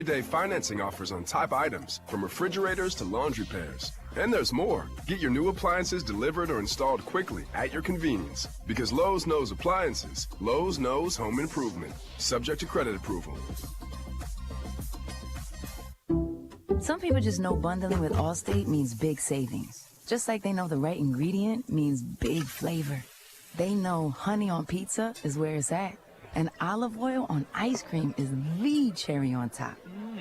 Day financing offers on top items, from refrigerators to laundry pairs. And there's more. Get your new appliances delivered or installed quickly at your convenience. Because Lowe's knows appliances, Lowe's knows home improvement. Subject to credit approval. Some people just know bundling with Allstate means big savings. Just like they know the right ingredient means big flavor. They know honey on pizza is where it's at. And olive oil on ice cream is the cherry on top.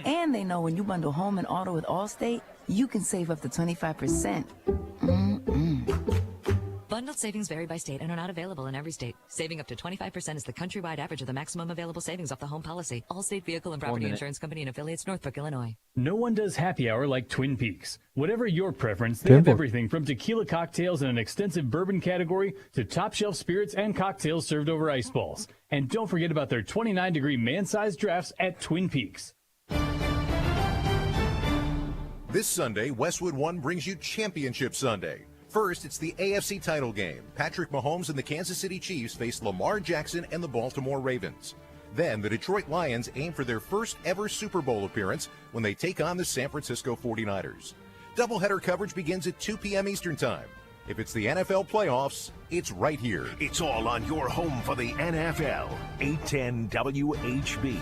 And they know when you bundle home and auto with Allstate, you can save up to 25%. Bundled savings vary by state and are not available in every state. Saving up to 25% is the countrywide average of the maximum available savings off the home policy. Allstate Vehicle and Property Insurance Company and affiliates, Northbrook, Illinois. No one does happy hour like Twin Peaks. Whatever your preference, they have everything from tequila cocktails in an extensive bourbon category to top shelf spirits and cocktails served over ice balls. And don't forget about their 29-degree man-sized drafts at Twin Peaks. This Sunday, Westwood One brings you Championship Sunday. First, it's the AFC title game. Patrick Mahomes and the Kansas City Chiefs face Lamar Jackson and the Baltimore Ravens. Then, the Detroit Lions aim for their first ever Super Bowl appearance when they take on the San Francisco 49ers. Doubleheader coverage begins at 2 p.m. Eastern Time. If it's the NFL playoffs, it's right here. It's all on your home for the NFL. 810 WHB.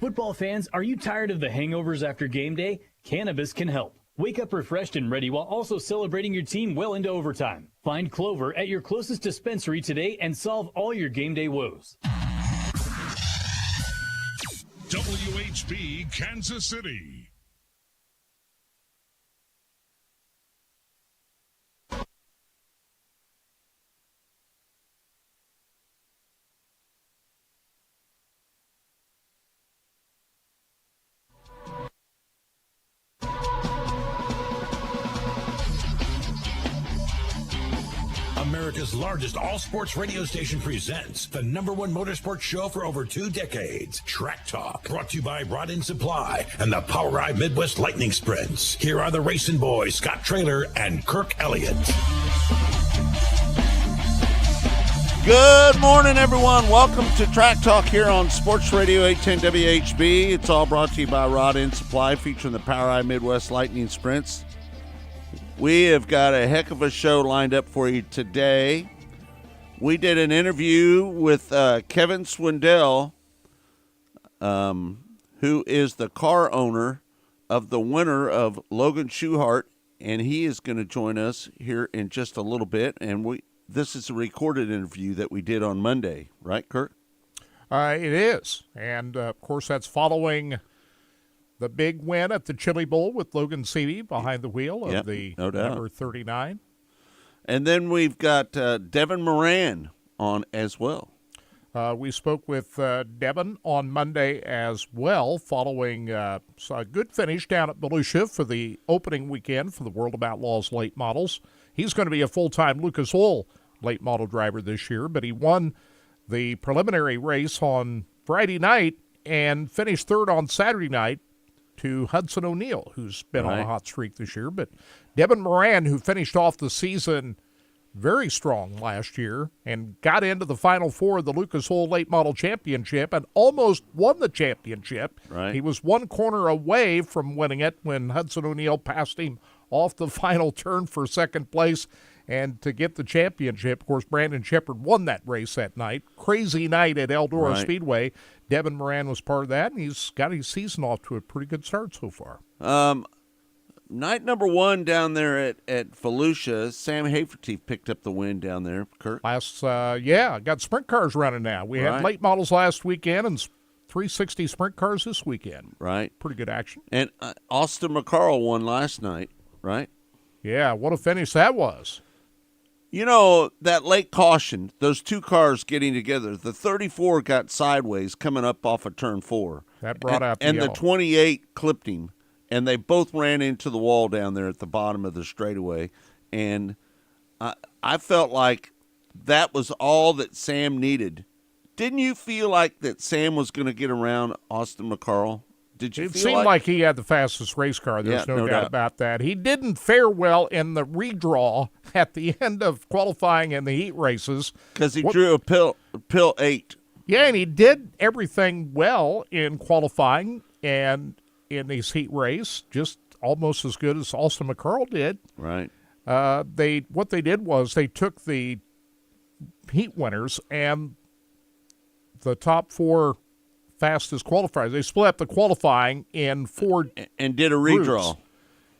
Football fans, are you tired of the hangovers after game day? Cannabis can help. Wake up refreshed and ready while also celebrating your team well into overtime. Find Clover at your closest dispensary today and solve all your game day woes. WHB Kansas City. America's largest all-sports radio station presents the #1 motorsports show for over 2 decades, Track Talk, brought to you by Rod-In Supply and the POWRi Midwest Lightning Sprints. Here are the racing boys, Scott Traylor and Kirk Elliott. Good morning, everyone. Welcome to Track Talk here on Sports Radio 810 WHB. It's all brought to you by Rod-In Supply, featuring the POWRi Midwest Lightning Sprints. We have got a heck of a show lined up for you today. We did an interview with Kevin Swindell, who is the car owner of the winner of Logan Schuchart, and he is going to join us here in just a little bit. And this is a recorded interview that we did on Monday, right, Kurt? It is, and of course that's following the big win at the Chili Bowl with Logan Seavey behind the wheel of the number 39. And then we've got Devin Moran on as well. We spoke with Devin on Monday as well, following a good finish down at Volusia for the opening weekend for the World of Outlaws late models. He's going to be a full-time Lucas Oil late model driver this year, but he won the preliminary race on Friday night and finished third on Saturday night to Hudson O'Neal, who's been on a hot streak this year. But Devin Moran, who finished off the season very strong last year and got into the Final Four of the Lucas Oil Late Model Championship and almost won the championship. Right. He was one corner away from winning it when Hudson O'Neal passed him off the final turn for second place and to get the championship. Of course, Brandon Shepard won that race that night. Crazy night at Eldora Speedway. Devin Moran was part of that, and he's got his season off to a pretty good start so far. Night number 1 down there at Volusia, Sam Haferteef picked up the win down there, Kurt. Got sprint cars running now. We had late models last weekend and 360 sprint cars this weekend. Right. Pretty good action. And Austin McCarl won last night, right? Yeah, what a finish that was. You know, that late caution, those two cars getting together, the 34 got sideways coming up off of turn 4. That brought out the And yellow. the 28 clipped him, and they both ran into the wall down there at the bottom of the straightaway. And I felt like that was all that Sam needed. Didn't you feel like that Sam was going to get around Austin McCarl? Did you It feel seemed like he had the fastest race car. There's no doubt about that. He didn't fare well in the redraw at the end of qualifying in the heat races. Because he drew a pill 8 Yeah, and he did everything well in qualifying and in these heat race, just almost as good as Austin McCarl did. Right. What they did was they took the heat winners and the top 4 fastest qualifiers. They split up the qualifying in 4 and did a redraw. groups.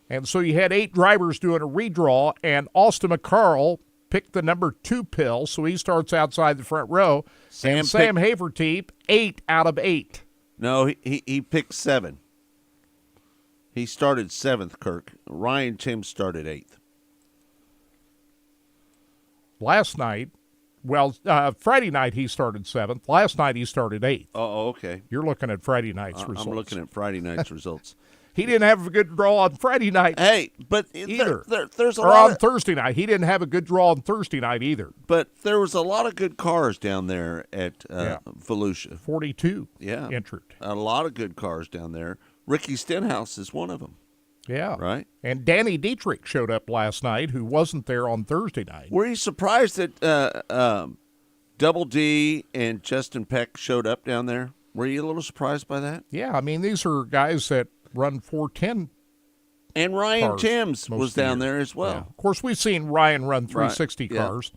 And so you had 8 drivers doing a redraw, and Austin McCarl picked the number 2 pill, so he starts outside the front row. Sam Haverteep, 8 out of 8. No, he picked 7. He started 7th, Kirk. Ryan Tim started 8th. Last night, Friday night he started 7th. Last night he started 8th. Oh, okay. You're looking at Friday night's results. I'm looking at Friday night's results. He didn't have a good draw on Friday night. Hey, but either. There's a or lot on Thursday night. He didn't have a good draw on Thursday night either. But there was a lot of good cars down there at Volusia. 42 Yeah. entered. A lot of good cars down there. Ricky Stenhouse is one of them. Yeah. Right? And Danny Dietrich showed up last night, who wasn't there on Thursday night. Were you surprised that Double D and Justin Peck showed up down there? Were you a little surprised by that? Yeah, I mean, these are guys that run 410. And Ryan Timms was down there as well. Yeah. Of course, we've seen Ryan run 360 cars.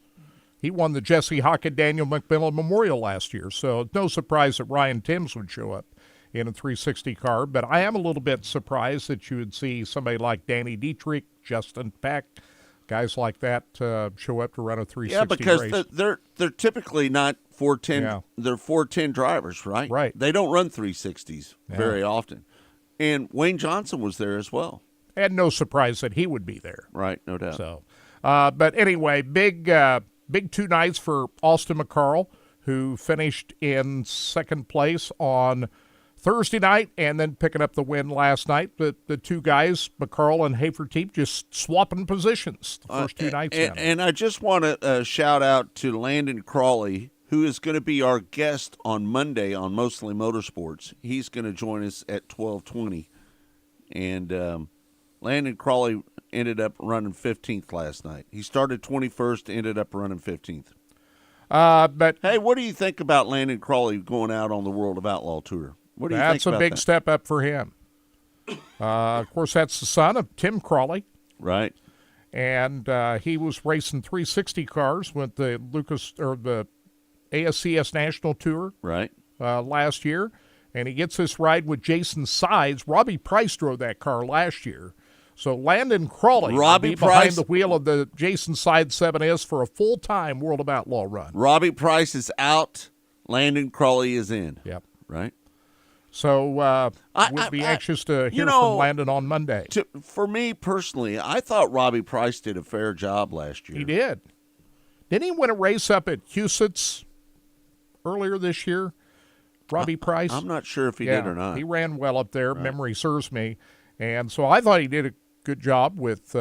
He won the Jesse Hockett Daniel McMillan Memorial last year, so no surprise that Ryan Timms would show up in a 360 car. But I am a little bit surprised that you would see somebody like Danny Dietrich, Justin Peck, guys like that show up to run a 360 Yeah, because race. they're typically not 410. Yeah. They're 410 drivers, right? Right. They don't run 360s very often. And Wayne Johnson was there as well. And no surprise that he would be there. Right, no doubt. So, but anyway, big 2 nights for Austin McCarl, who finished in second place on Thursday night and then picking up the win last night. The 2 guys, McCarl and Haverteep, just swapping positions the first 2 nights. And I just want to shout out to Landon Crawley, who is going to be our guest on Monday on Mostly Motorsports. He's going to join us at 12:20. And Landon Crawley ended up running 15th last night. He started 21st, ended up running 15th. But hey, what do you think about Landon Crawley going out on the World of Outlaw Tour? What do you think that's a about big that? step up for him. Of course, that's the son of Tim Crawley. Right. And he was racing 360 cars with the the ASCS National Tour last year, and he gets this ride with Jason Sides. Robbie Price drove that car last year. So Landon Crawley will be behind the wheel of the Jason Sides 7S for a full-time World of Outlaw run. Robbie Price is out. Landon Crawley is in. Yep. Right? So we'll be anxious to hear from Landon on Monday. For me personally, I thought Robbie Price did a fair job last year. He did. Didn't he win a race up at Huset's earlier this year, Robbie Price? I'm not sure if he did or not. He ran well up there. Right. Memory serves me. And so I thought he did a good job with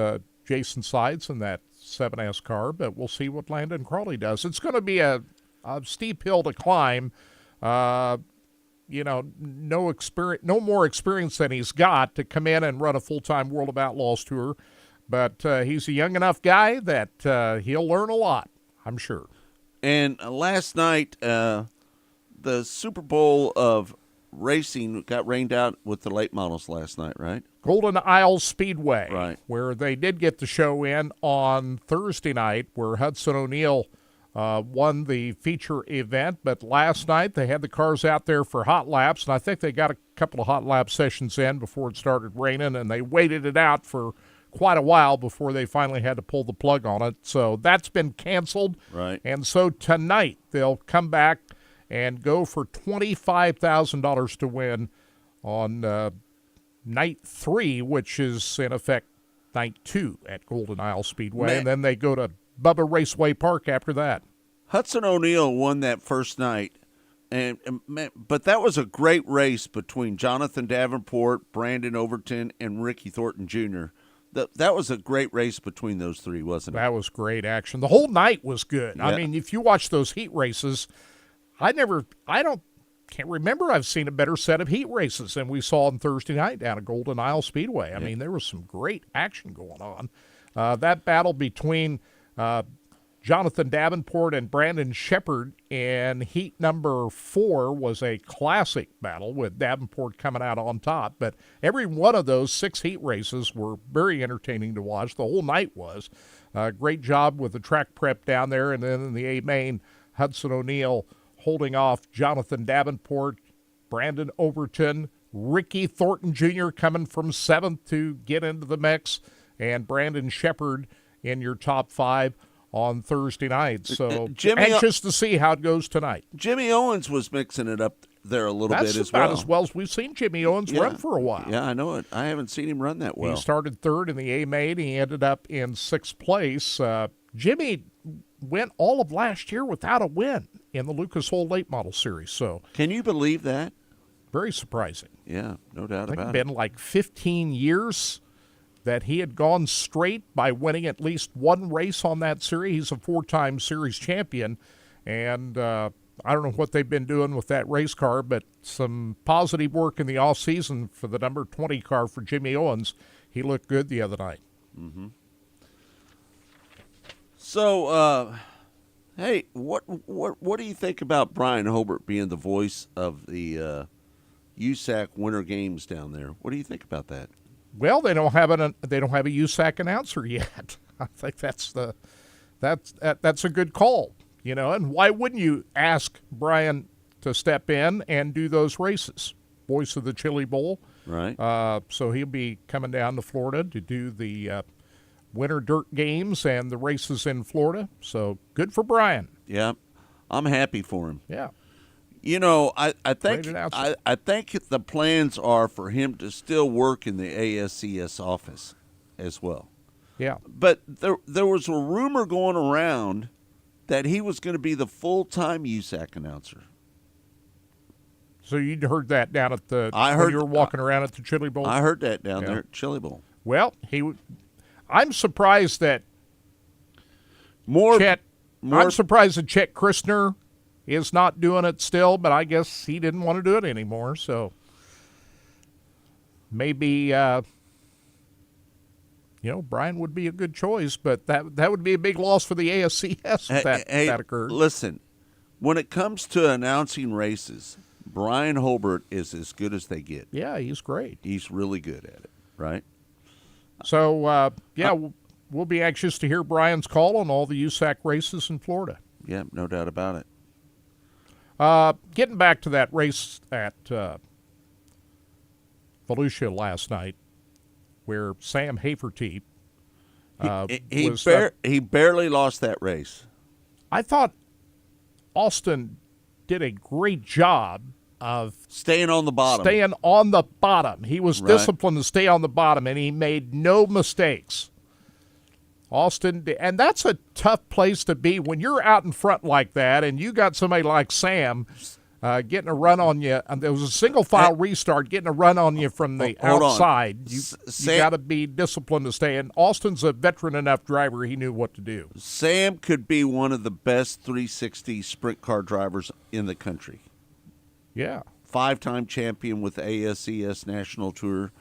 Jason Sides in that 7S car, but we'll see what Landon Crawley does. It's going to be a steep hill to climb. No more experience than he's got to come in and run a full-time World of Outlaws tour. But he's a young enough guy that he'll learn a lot, I'm sure. And last night, the Super Bowl of racing got rained out with the late models last night, right? Golden Isle Speedway, right, where they did get the show in on Thursday night, where Hudson O'Neal won the feature event. But last night they had the cars out there for hot laps, and I think they got a couple of hot lap sessions in before it started raining, and they waited it out for quite a while before they finally had to pull the plug on it. So that's been canceled. Right. And so tonight they'll come back and go for $25,000 to win on night 3, which is in effect night 2 at Golden Isle Speedway. And then they go to Bubba Raceway Park after that. Hudson O'Neal won that first night, but that was a great race between Jonathan Davenport, Brandon Overton, and Ricky Thornton Jr. That was a great race between those 3, wasn't it? That was great action. The whole night was good. Yeah. I mean, if you watch those heat races, can't remember I've seen a better set of heat races than we saw on Thursday night down at Golden Isle Speedway. I mean, there was some great action going on. That battle between Jonathan Davenport and Brandon Shepard in heat number 4 was a classic battle with Davenport coming out on top. But every one of those 6 heat races were very entertaining to watch. The whole night was. Great job with the track prep down there. And then in the A main, Hudson O'Neal holding off Jonathan Davenport, Brandon Overton, Ricky Thornton Jr. coming from 7th to get into the mix, and Brandon Shepard in your top 5 on Thursday night. So anxious to see how it goes tonight. Jimmy Owens was mixing it up there a little bit as well. That's about as well as we've seen Jimmy Owens run for a while. Yeah, I know it. I haven't seen him run that well. He started 3rd in the A-Main. He ended up in 6th place. Jimmy went all of last year without a win in the Lucas Oil Late Model Series. So can you believe that? Very surprising. Yeah, no doubt about it. It's been like 15 years that he had gone straight by winning at least one race on that series. He's a 4-time series champion, and I don't know what they've been doing with that race car, but some positive work in the off-season for the number 20 car for Jimmy Owens. He looked good the other night. Mm-hmm. So, hey, what do you think about Brian Hobart being the voice of the USAC Winter Games down there? What do you think about that? Well, they don't have a USAC announcer yet. I think that's a good call, you know. And why wouldn't you ask Brian to step in and do those races? Voice of the Chili Bowl, right? So he'll be coming down to Florida to do the Winter Dirt Games and the races in Florida. So good for Brian. Yeah, I'm happy for him. Yeah. You know, I think the plans are for him to still work in the ASCS office as well. Yeah. But there was a rumor going around that he was going to be the full-time USAC announcer. So you'd heard that down at when you were walking around at the Chili Bowl? I heard that down there at Chili Bowl. Well, I'm surprised that I'm surprised that Chet Christner is not doing it still, but I guess he didn't want to do it anymore. So maybe, Brian would be a good choice, but that would be a big loss for the ASCS if that occurred. Listen, when it comes to announcing races, Brian Hobart is as good as they get. Yeah, he's great. He's really good at it, right? So, we'll be anxious to hear Brian's call on all the USAC races in Florida. Yeah, no doubt about it. Getting back to that race at Volusia last night, where Sam Hafertepe he barely lost that race. I thought Austin did a great job of staying on the bottom. He was disciplined to stay on the bottom, and he made no mistakes. Austin, and that's a tough place to be when you're out in front like that, and you got somebody like Sam getting a run on you. And there was a single file restart, getting a run on you from the outside. You got to be disciplined to stay. And Austin's a veteran enough driver; he knew what to do. Sam could be one of the best 360 sprint car drivers in the country. Yeah, 5-time champion with the ASCS National Tour.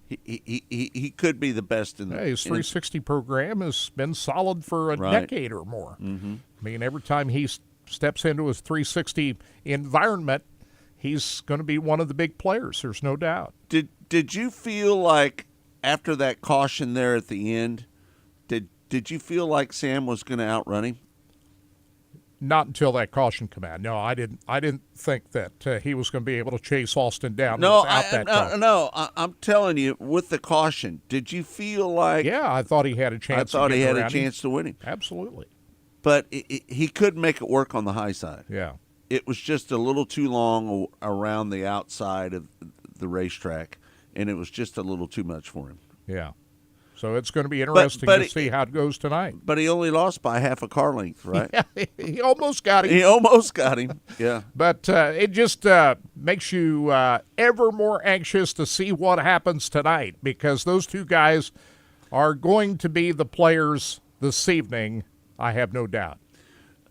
He could be the best in the his 360 program has been solid for a decade or more. Mm-hmm. I mean, every time he steps into his 360 environment, he's going to be one of the big players. There's no doubt. Did you feel like after that caution there at the end, did you feel like Sam was going to outrun him? Not until that caution came out. No, I didn't think that he was going to be able to chase Austin down without that caution. No, I'm telling you, with the caution, did you feel like... Yeah, I thought he had a chance. I thought he had a chance to win him. Absolutely. But he couldn't make it work on the high side. Yeah. It was just a little too long around the outside of the racetrack, and it was just a little too much for him. Yeah. So it's going to be interesting to see how it goes tonight. But he only lost by half a car length, right? Yeah, he almost got him. Yeah. But it just makes you ever more anxious to see what happens tonight, because those two guys are going to be the players this evening, I have no doubt.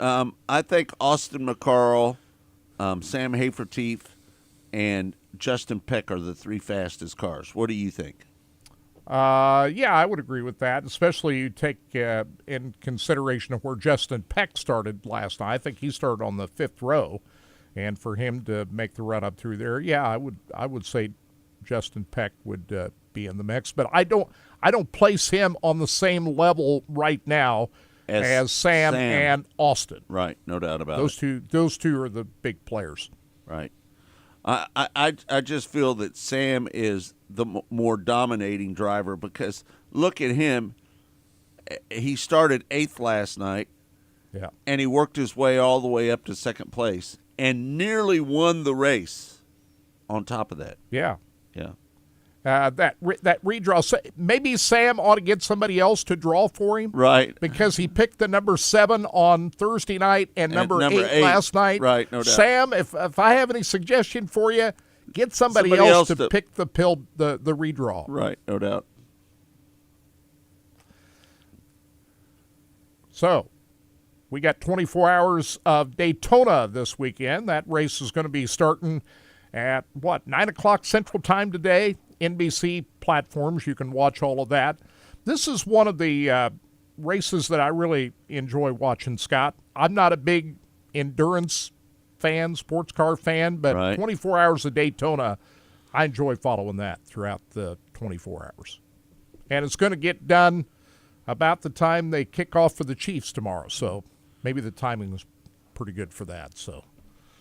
I think Austin McCarl, Sam Hafertepe, and Justin Peck are the 3 fastest cars. What do you think? Yeah, I would agree with that, especially you take in consideration of where Justin Peck started last night. I think he started on the 5th row, and for him to make the run up through there, yeah, I would say Justin Peck would be in the mix, but I don't place him on the same level right now as Sam and Austin. Right, no doubt about it. Those two are the big players. Right. I just feel that Sam is the more dominating driver because look at him. He started 8th last night, yeah, and he worked his way all the way up to 2nd place and nearly won the race on top of that. Yeah. Yeah. That redraw. Maybe Sam ought to get somebody else to draw for him. Right. Because he picked the number 7 on Thursday night and number 8 last night. Right, no doubt. Sam, if I have any suggestion for you, get somebody else to pick the redraw. Right, no doubt. So, we got 24 hours of Daytona this weekend. That race is going to be starting at, 9 o'clock Central Time today. NBC platforms, you can watch all of that. This is one of the races that I really enjoy watching, Scott. I'm not a big endurance fan, sports car fan, but 24 hours of Daytona, I enjoy following that throughout the 24 hours. And it's going to get done about the time they kick off for the Chiefs tomorrow, so maybe the timing is pretty good for that. So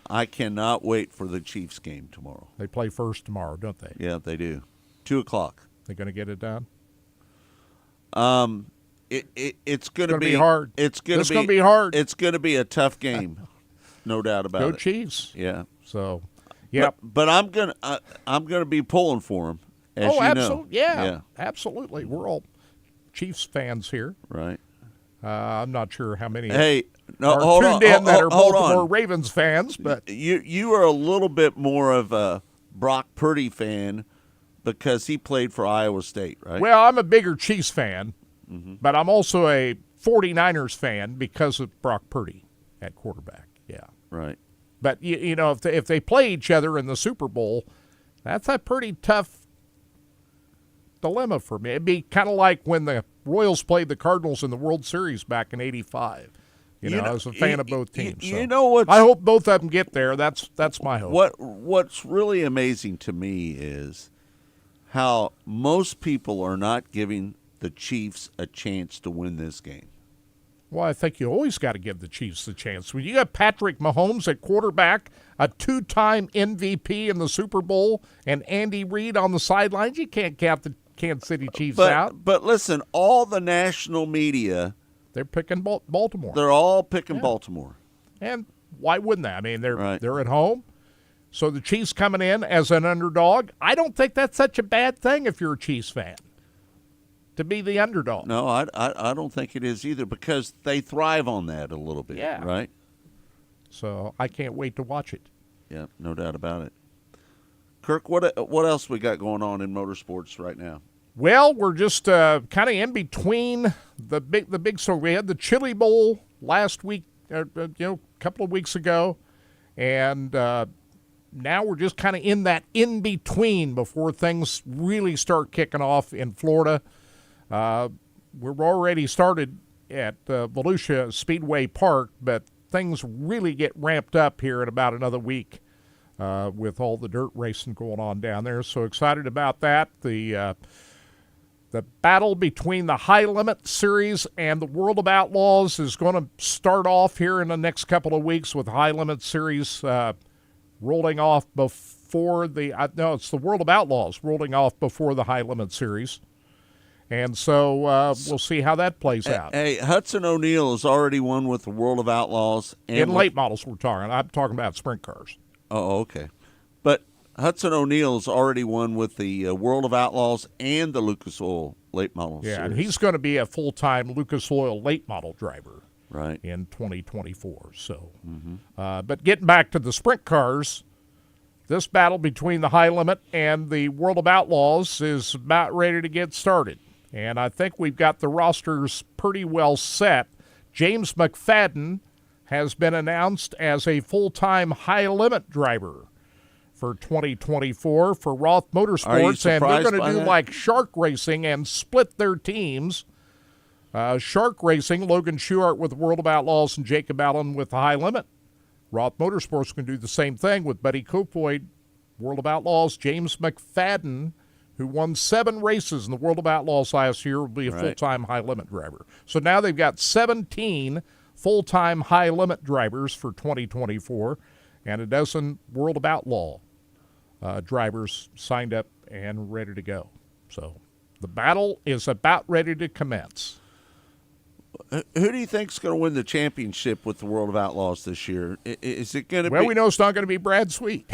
I cannot wait for the Chiefs game tomorrow. They play first tomorrow, don't they? Yeah, they do. 2 o'clock. They're going to get it done? It's going to be hard. It's going to be hard. It's going to be a tough game, no doubt about it. Go Chiefs. Yeah. So, yeah. But I'm gonna be pulling for them. As you know. Yeah, absolutely. We're all Chiefs fans here. Right. I'm not sure how many are tuned in that are Baltimore Ravens fans, but you are a little bit more of a Brock Purdy fan because he played for Iowa State, right? Well, I'm a bigger Chiefs fan, but I'm also a 49ers fan because of Brock Purdy at quarterback. Yeah. Right. But, you know, if they play each other in the Super Bowl, that's a pretty tough dilemma for me. It'd be kind of like when the Royals played the Cardinals in the World Series back in '85. You know, I was a fan of both teams. You know what? I hope both of them get there. That's my hope. What's really amazing to me is how most people are not giving the Chiefs a chance to win this game. Well, I think you always got to give the Chiefs a chance. When you got Patrick Mahomes at quarterback, a 2-time MVP in the Super Bowl, and Andy Reid on the sidelines, you can't count the Kansas City Chiefs out. But listen, all the national media, they're picking Baltimore. They're all picking Baltimore. And why wouldn't they? I mean, they're at home. So the Chiefs coming in as an underdog, I don't think that's such a bad thing if you're a Chiefs fan, to be the underdog. No, I don't think it is either because they thrive on that a little bit, right? So I can't wait to watch it. Yeah, no doubt about it. Kirk, what else we got going on in motorsports right now? Well, we're just kind of in between the big story. We had the Chili Bowl last week, a couple of weeks ago, and now we're just kind of in that in between before things really start kicking off in Florida. We're already started at Volusia Speedway Park, but things really get ramped up here in about another week with all the dirt racing going on down there. So excited about that. The battle between the High Limit Series and the World of Outlaws is going to start off here in the next couple of weeks with High Limit Series rolling off before it's the World of Outlaws rolling off before the High Limit Series. And so we'll see how that plays out. Hey, Hudson O'Neal has already won with the World of Outlaws. In late models I'm talking about sprint cars. Oh, okay. But Hudson O'Neal's already won with the World of Outlaws and the Lucas Oil late model series. And he's going to be a full-time Lucas Oil late model driver in 2024. So, but getting back to the sprint cars, this battle between the High Limit and the World of Outlaws is about ready to get started. And I think we've got the rosters pretty well set. James McFadden has been announced as a full-time High Limit driver for 2024 for Roth Motorsports, and they're going to do like Shark Racing and split their teams. Shark Racing, Logan Schuart with World of Outlaws and Jacob Allen with High Limit. Roth Motorsports can do the same thing with Buddy Kofoid, World of Outlaws. James McFadden, who won 7 races in the World of Outlaws last year, will be a full-time High Limit driver. So now they've got 17 full-time High Limit drivers for 2024 and a dozen World of Outlaw drivers signed up and ready to go. So the battle is about ready to commence. Who do you think is going to win the championship with the World of Outlaws this year? Is it going to be? Well, we know it's not going to be Brad Sweet.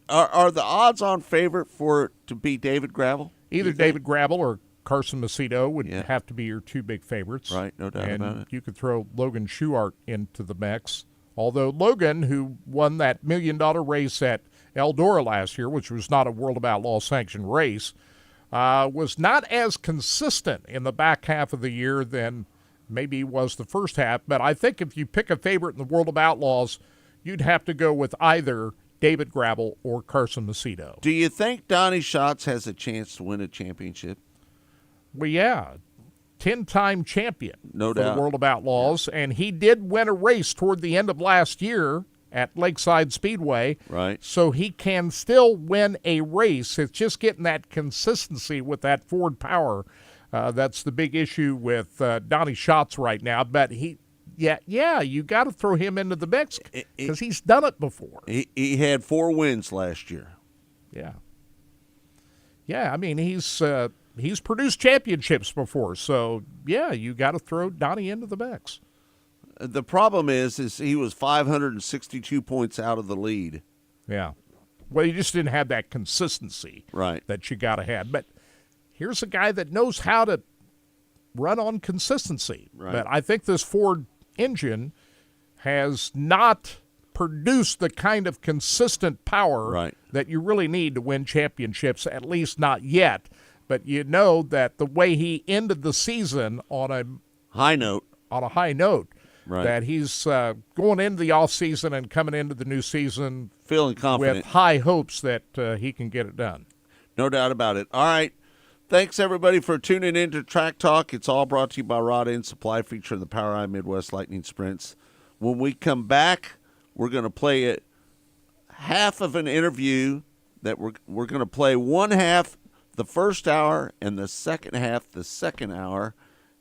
Are the odds on favorite for it to be David Gravel? Either David Gravel or Carson Macedo would have to be your 2 big favorites. Right, no doubt about it. You could throw Logan Schuart into the mix. Although Logan, who won that $1 million race at Eldora last year, which was not a World of Outlaws sanctioned race, was not as consistent in the back half of the year than maybe he was the first half. But I think if you pick a favorite in the World of Outlaws, you'd have to go with either David Gravel or Carson Macedo. Do you think Donnie Schatz has a chance to win a championship? Well, yeah. 10-time champion for the World of Outlaws, and he did win a race toward the end of last year at Lakeside Speedway. Right. So he can still win a race. It's just getting that consistency with that Ford power. That's the big issue with Donnie Schatz right now. But you got to throw him into the mix because he's done it before. He had 4 wins last year. Yeah. Yeah, I mean, he's produced championships before, so, yeah, you got to throw Donnie into the mix. The problem is he was 562 points out of the lead. Yeah. Well, you just didn't have that consistency that you got to have. But here's a guy that knows how to run on consistency. Right. But I think this Ford engine has not produced the kind of consistent power that you really need to win championships, at least not yet. But you know that the way he ended the season on a high note, that he's going into the offseason and coming into the new season feeling confident with high hopes that he can get it done. No doubt about it. All right. Thanks, everybody, for tuning in to Track Talk. It's all brought to you by Rod End Supply, featuring the POWRi Midwest Lightning Sprints. When we come back, we're going to play half of an interview that we're going to play one half the first hour and the second half the second hour,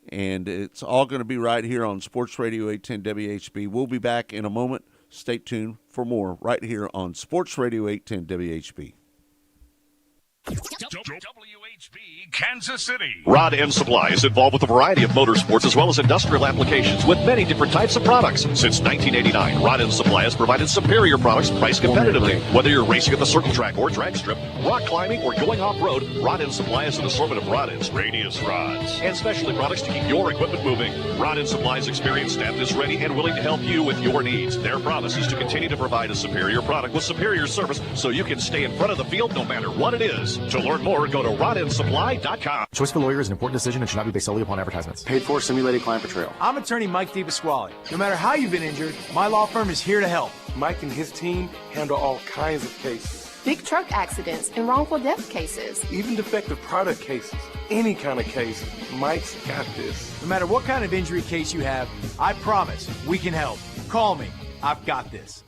and it's all going to be right here on Sports Radio 810 WHB. We'll be back in a moment. Stay tuned for more right here on Sports Radio 810 WHB. WHB Kansas City. Rod End Supply is involved with a variety of motorsports as well as industrial applications with many different types of products. Since 1989, Rod End Supply has provided superior products priced competitively. Whether you're racing at the circle track or drag strip, rock climbing, or going off-road, Rod End Supply has an assortment of rod ends, radius rods, and specialty products to keep your equipment moving. Rod End Supply's experienced staff is ready and willing to help you with your needs. Their promise is to continue to provide a superior product with superior service so you can stay in front of the field no matter what it is. To learn more, go to rodendsupply.com. Choice of a lawyer is an important decision and should not be based solely upon advertisements. Paid for, simulated client portrayal. I'm attorney Mike DePasquale. No matter how you've been injured, my law firm is here to help. Mike and his team handle all kinds of cases. Big truck accidents and wrongful death cases. Even defective product cases. Any kind of case, Mike's got this. No matter what kind of injury case you have, I promise we can help. Call me. I've got this.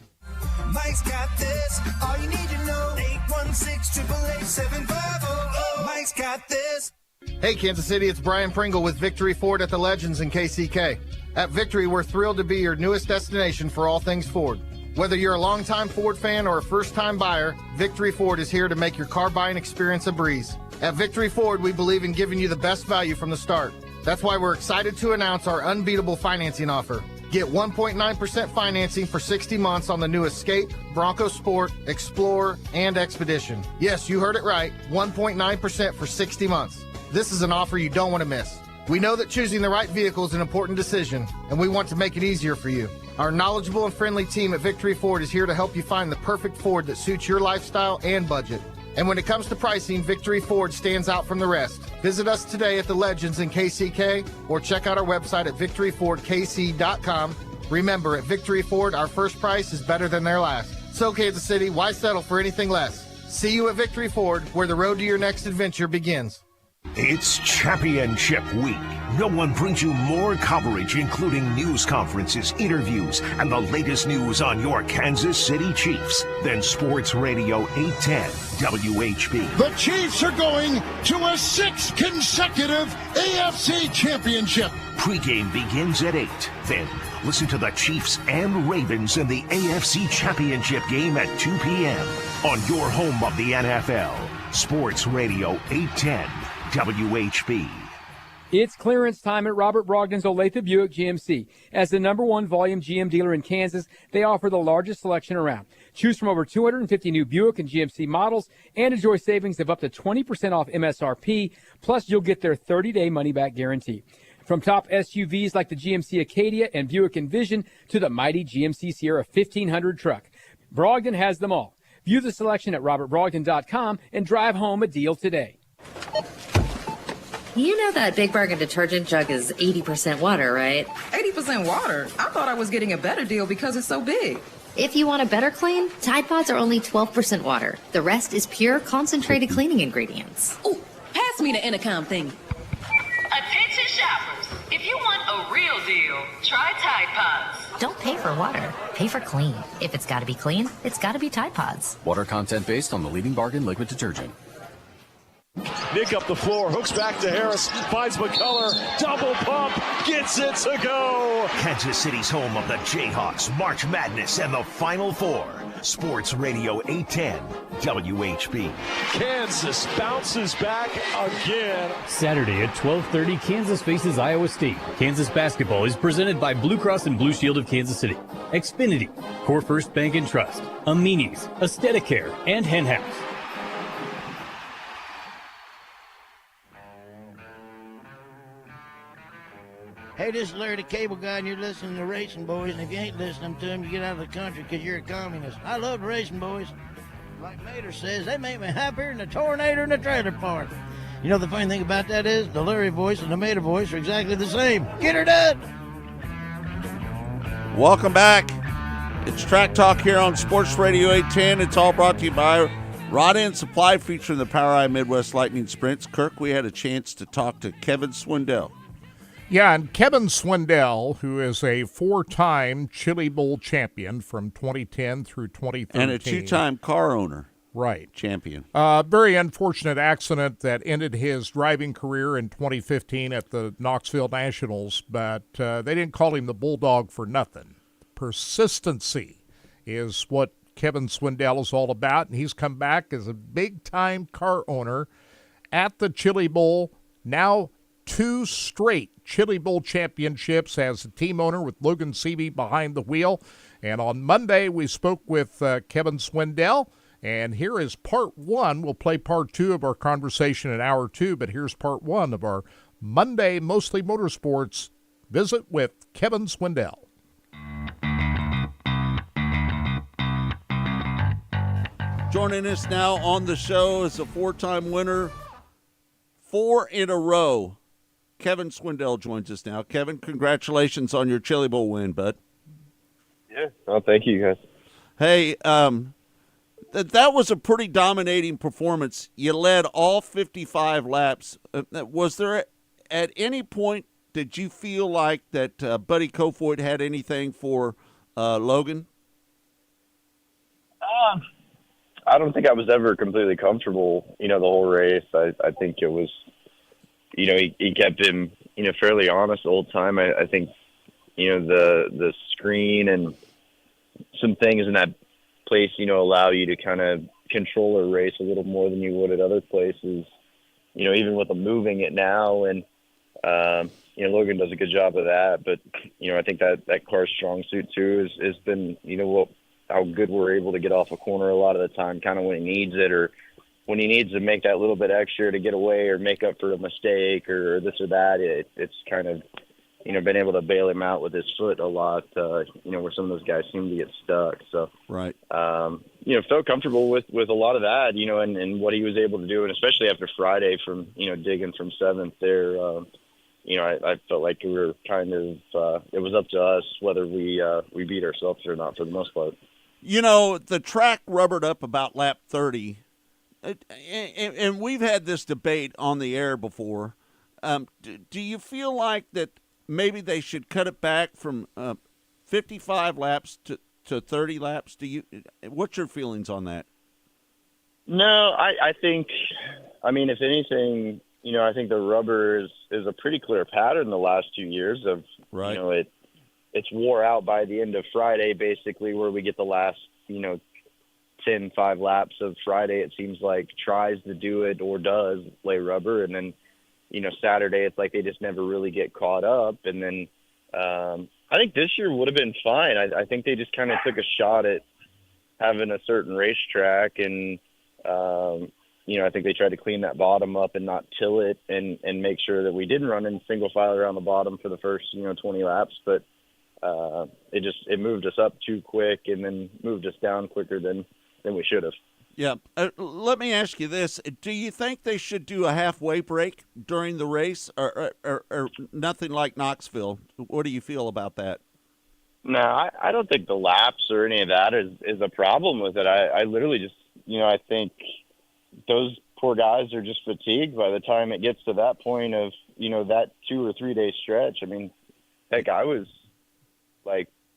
Mike's got this. All you need to know. 816-888-7500. Mike's got this. Hey, Kansas City, it's Brian Pringle with Victory Ford at the Legends in KCK. At Victory, we're thrilled to be your newest destination for all things Ford. Whether you're a longtime Ford fan or a first-time buyer, Victory Ford is here to make your car buying experience a breeze. At Victory Ford, we believe in giving you the best value from the start. That's why we're excited to announce our unbeatable financing offer. Get 1.9% financing for 60 months on the new Escape, Bronco Sport, Explorer, and Expedition. Yes, you heard it right, 1.9% for 60 months. This is an offer you don't want to miss. We know that choosing the right vehicle is an important decision, and we want to make it easier for you. Our knowledgeable and friendly team at Victory Ford is here to help you find the perfect Ford that suits your lifestyle and budget. And when it comes to pricing, Victory Ford stands out from the rest. Visit us today at the Legends in KCK or check out our website at victoryfordkc.com. Remember, at Victory Ford, our first price is better than their last. So Kansas City, why settle for anything less? See you at Victory Ford, where the road to your next adventure begins. It's championship week. No one brings you more coverage, including news conferences, interviews, and the latest news on your Kansas City Chiefs than Sports Radio 810 WHB. The Chiefs are going to a 6th consecutive AFC championship. Pregame begins at 8. Then listen to the Chiefs and Ravens in the AFC championship game at 2 p.m. on your home of the NFL. Sports Radio 810 WHB. It's clearance time at Robert Brogdon's Olathe Buick GMC. As the #1 volume GM dealer in Kansas, they offer the largest selection around. Choose from over 250 new Buick and GMC models and enjoy savings of up to 20% off MSRP. Plus, you'll get their 30-day money-back guarantee. From top SUVs like the GMC Acadia and Buick Envision to the mighty GMC Sierra 1500 truck, Brogdon has them all. View the selection at robertbrogdon.com and drive home a deal today. You know that Big Bargain detergent jug is 80% water, right? 80% water? I thought I was getting a better deal because it's so big. If you want a better clean, Tide Pods are only 12% water. The rest is pure, concentrated cleaning ingredients. Ooh, pass me the intercom thing. Attention shoppers, if you want a real deal, try Tide Pods. Don't pay for water, pay for clean. If it's gotta be clean, it's gotta be Tide Pods. Water content based on the leading bargain liquid detergent. Nick up the floor, hooks back to Harris, finds McCullough, double pump, gets it to go. Kansas City's home of the Jayhawks, March Madness, and the Final Four. Sports Radio 810 WHB. Kansas bounces back again. Saturday at 12:30, Kansas faces Iowa State. Kansas basketball is presented by Blue Cross and Blue Shield of Kansas City, Xfinity, Core First Bank and Trust, Amini's, Aestheticare, and Hen House. Hey, this is Larry the Cable Guy, and you're listening to Racing Boys, and if you ain't listening to them, you get out of the country because you're a communist. I love the Racing Boys. Like Mater says, they make me happier than a tornado in a trailer park. You know the funny thing about that is, the Larry voice and the Mater voice are exactly the same. Get her done! Welcome back. It's Track Talk here on Sports Radio 810. It's all brought to you by Rod End Supply, featuring the POWRi Midwest Lightning Sprints. Kirk, we had a chance to talk to Kevin Swindell. Yeah, and Kevin Swindell, who is a 4-time Chili Bowl champion from 2010 through 2013. And a 2-time car owner. Right. Champion. Very unfortunate accident that ended his driving career in 2015 at the Knoxville Nationals, but they didn't call him the Bulldog for nothing. Persistency is what Kevin Swindell is all about, and he's come back as a big-time car owner at the Chili Bowl, now 2 straight Chili Bowl championships as a team owner with Logan Seavey behind the wheel. And on Monday, we spoke with Kevin Swindell, and here is part 1. We'll play part 2 of our conversation in hour 2, but here's part 1 of our Monday Mostly Motorsports visit with Kevin Swindell. Joining us now on the show is a 4-time winner, 4 in a row. Kevin Swindell joins us now. Kevin, congratulations on your Chili Bowl win, bud. Yeah, well, thank you, guys. Hey, that was a pretty dominating performance. You led all 55 laps. Was there at any point did you feel like that Buddy Kofoid had anything for Logan? I don't think I was ever completely comfortable, the whole race. I think it was, he kept him, fairly honest the whole time. I think, the screen and some things in that place, allow you to kind of control a race a little more than you would at other places, even with them moving it now. And, Logan does a good job of that. But, I think that car's strong suit too has been, how good we're able to get off a corner a lot of the time, kind of when he needs it, or when he needs to make that little bit extra to get away or make up for a mistake or this or that. It's kind of, been able to bail him out with his foot a lot, where some of those guys seem to get stuck. So, right. Felt comfortable with a lot of that, and what he was able to do. And especially after Friday from, digging from 7th there, I felt like we were kind of, it was up to us whether we beat ourselves or not for the most part. You know, the track rubbered up about lap 30, and we've had this debate on the air before. Do you feel like that maybe they should cut it back from 55 laps to 30 laps? What's your feelings on that? No, I think, I mean, if anything, I think the rubber is a pretty clear pattern the last 2 years of, right. It's wore out by the end of Friday, basically, where we get the last, 10, 5 laps of Friday. It seems like tries to do it or does lay rubber. And then, Saturday, it's like they just never really get caught up. And then I think this year would have been fine. I think they just kind of took a shot at having a certain racetrack. And, I think they tried to clean that bottom up and not till it and make sure that we didn't run in single file around the bottom for the first, 20 laps. But it moved us up too quick and then moved us down quicker than we should have. Yeah. Let me ask you this. Do you think they should do a halfway break during the race or nothing like Knoxville? What do you feel about that? No, I don't think the laps or any of that is a problem with it. I literally just, I think those poor guys are just fatigued by the time it gets to that point of, that 2 or 3 day stretch. I mean, heck, I was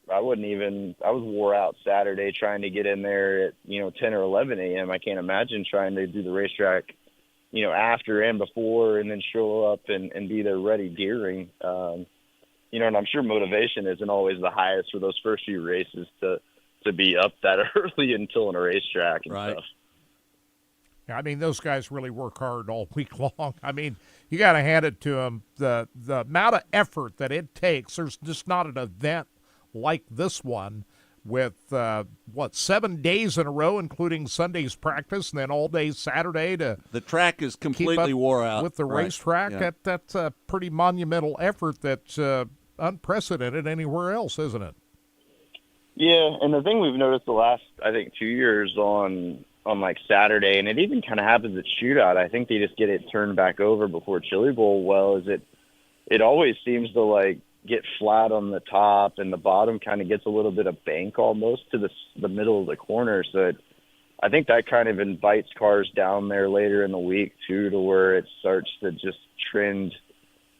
wore out Saturday trying to get in there at, 10 or 11 a.m. I can't imagine trying to do the racetrack, after and before and then show up and be there ready during. And I'm sure motivation isn't always the highest for those first few races to be up that early until in a racetrack and stuff. I mean, those guys really work hard all week long. I mean, you got to hand it to them. The amount of effort that it takes, there's just not an event like this one with, 7 days in a row, including Sunday's practice, and then all day Saturday to the track is completely wore out with the racetrack. Yeah. That's a pretty monumental effort that's unprecedented anywhere else, isn't it? Yeah, and the thing we've noticed the last, I think, 2 years on like Saturday, and it even kind of happens at Shootout, I think they just get it turned back over before Chili Bowl. Is it always seems to like get flat on the top, and the bottom kind of gets a little bit of bank almost to the middle of the corner. So I think that kind of invites cars down there later in the week too, to where it starts to just trend,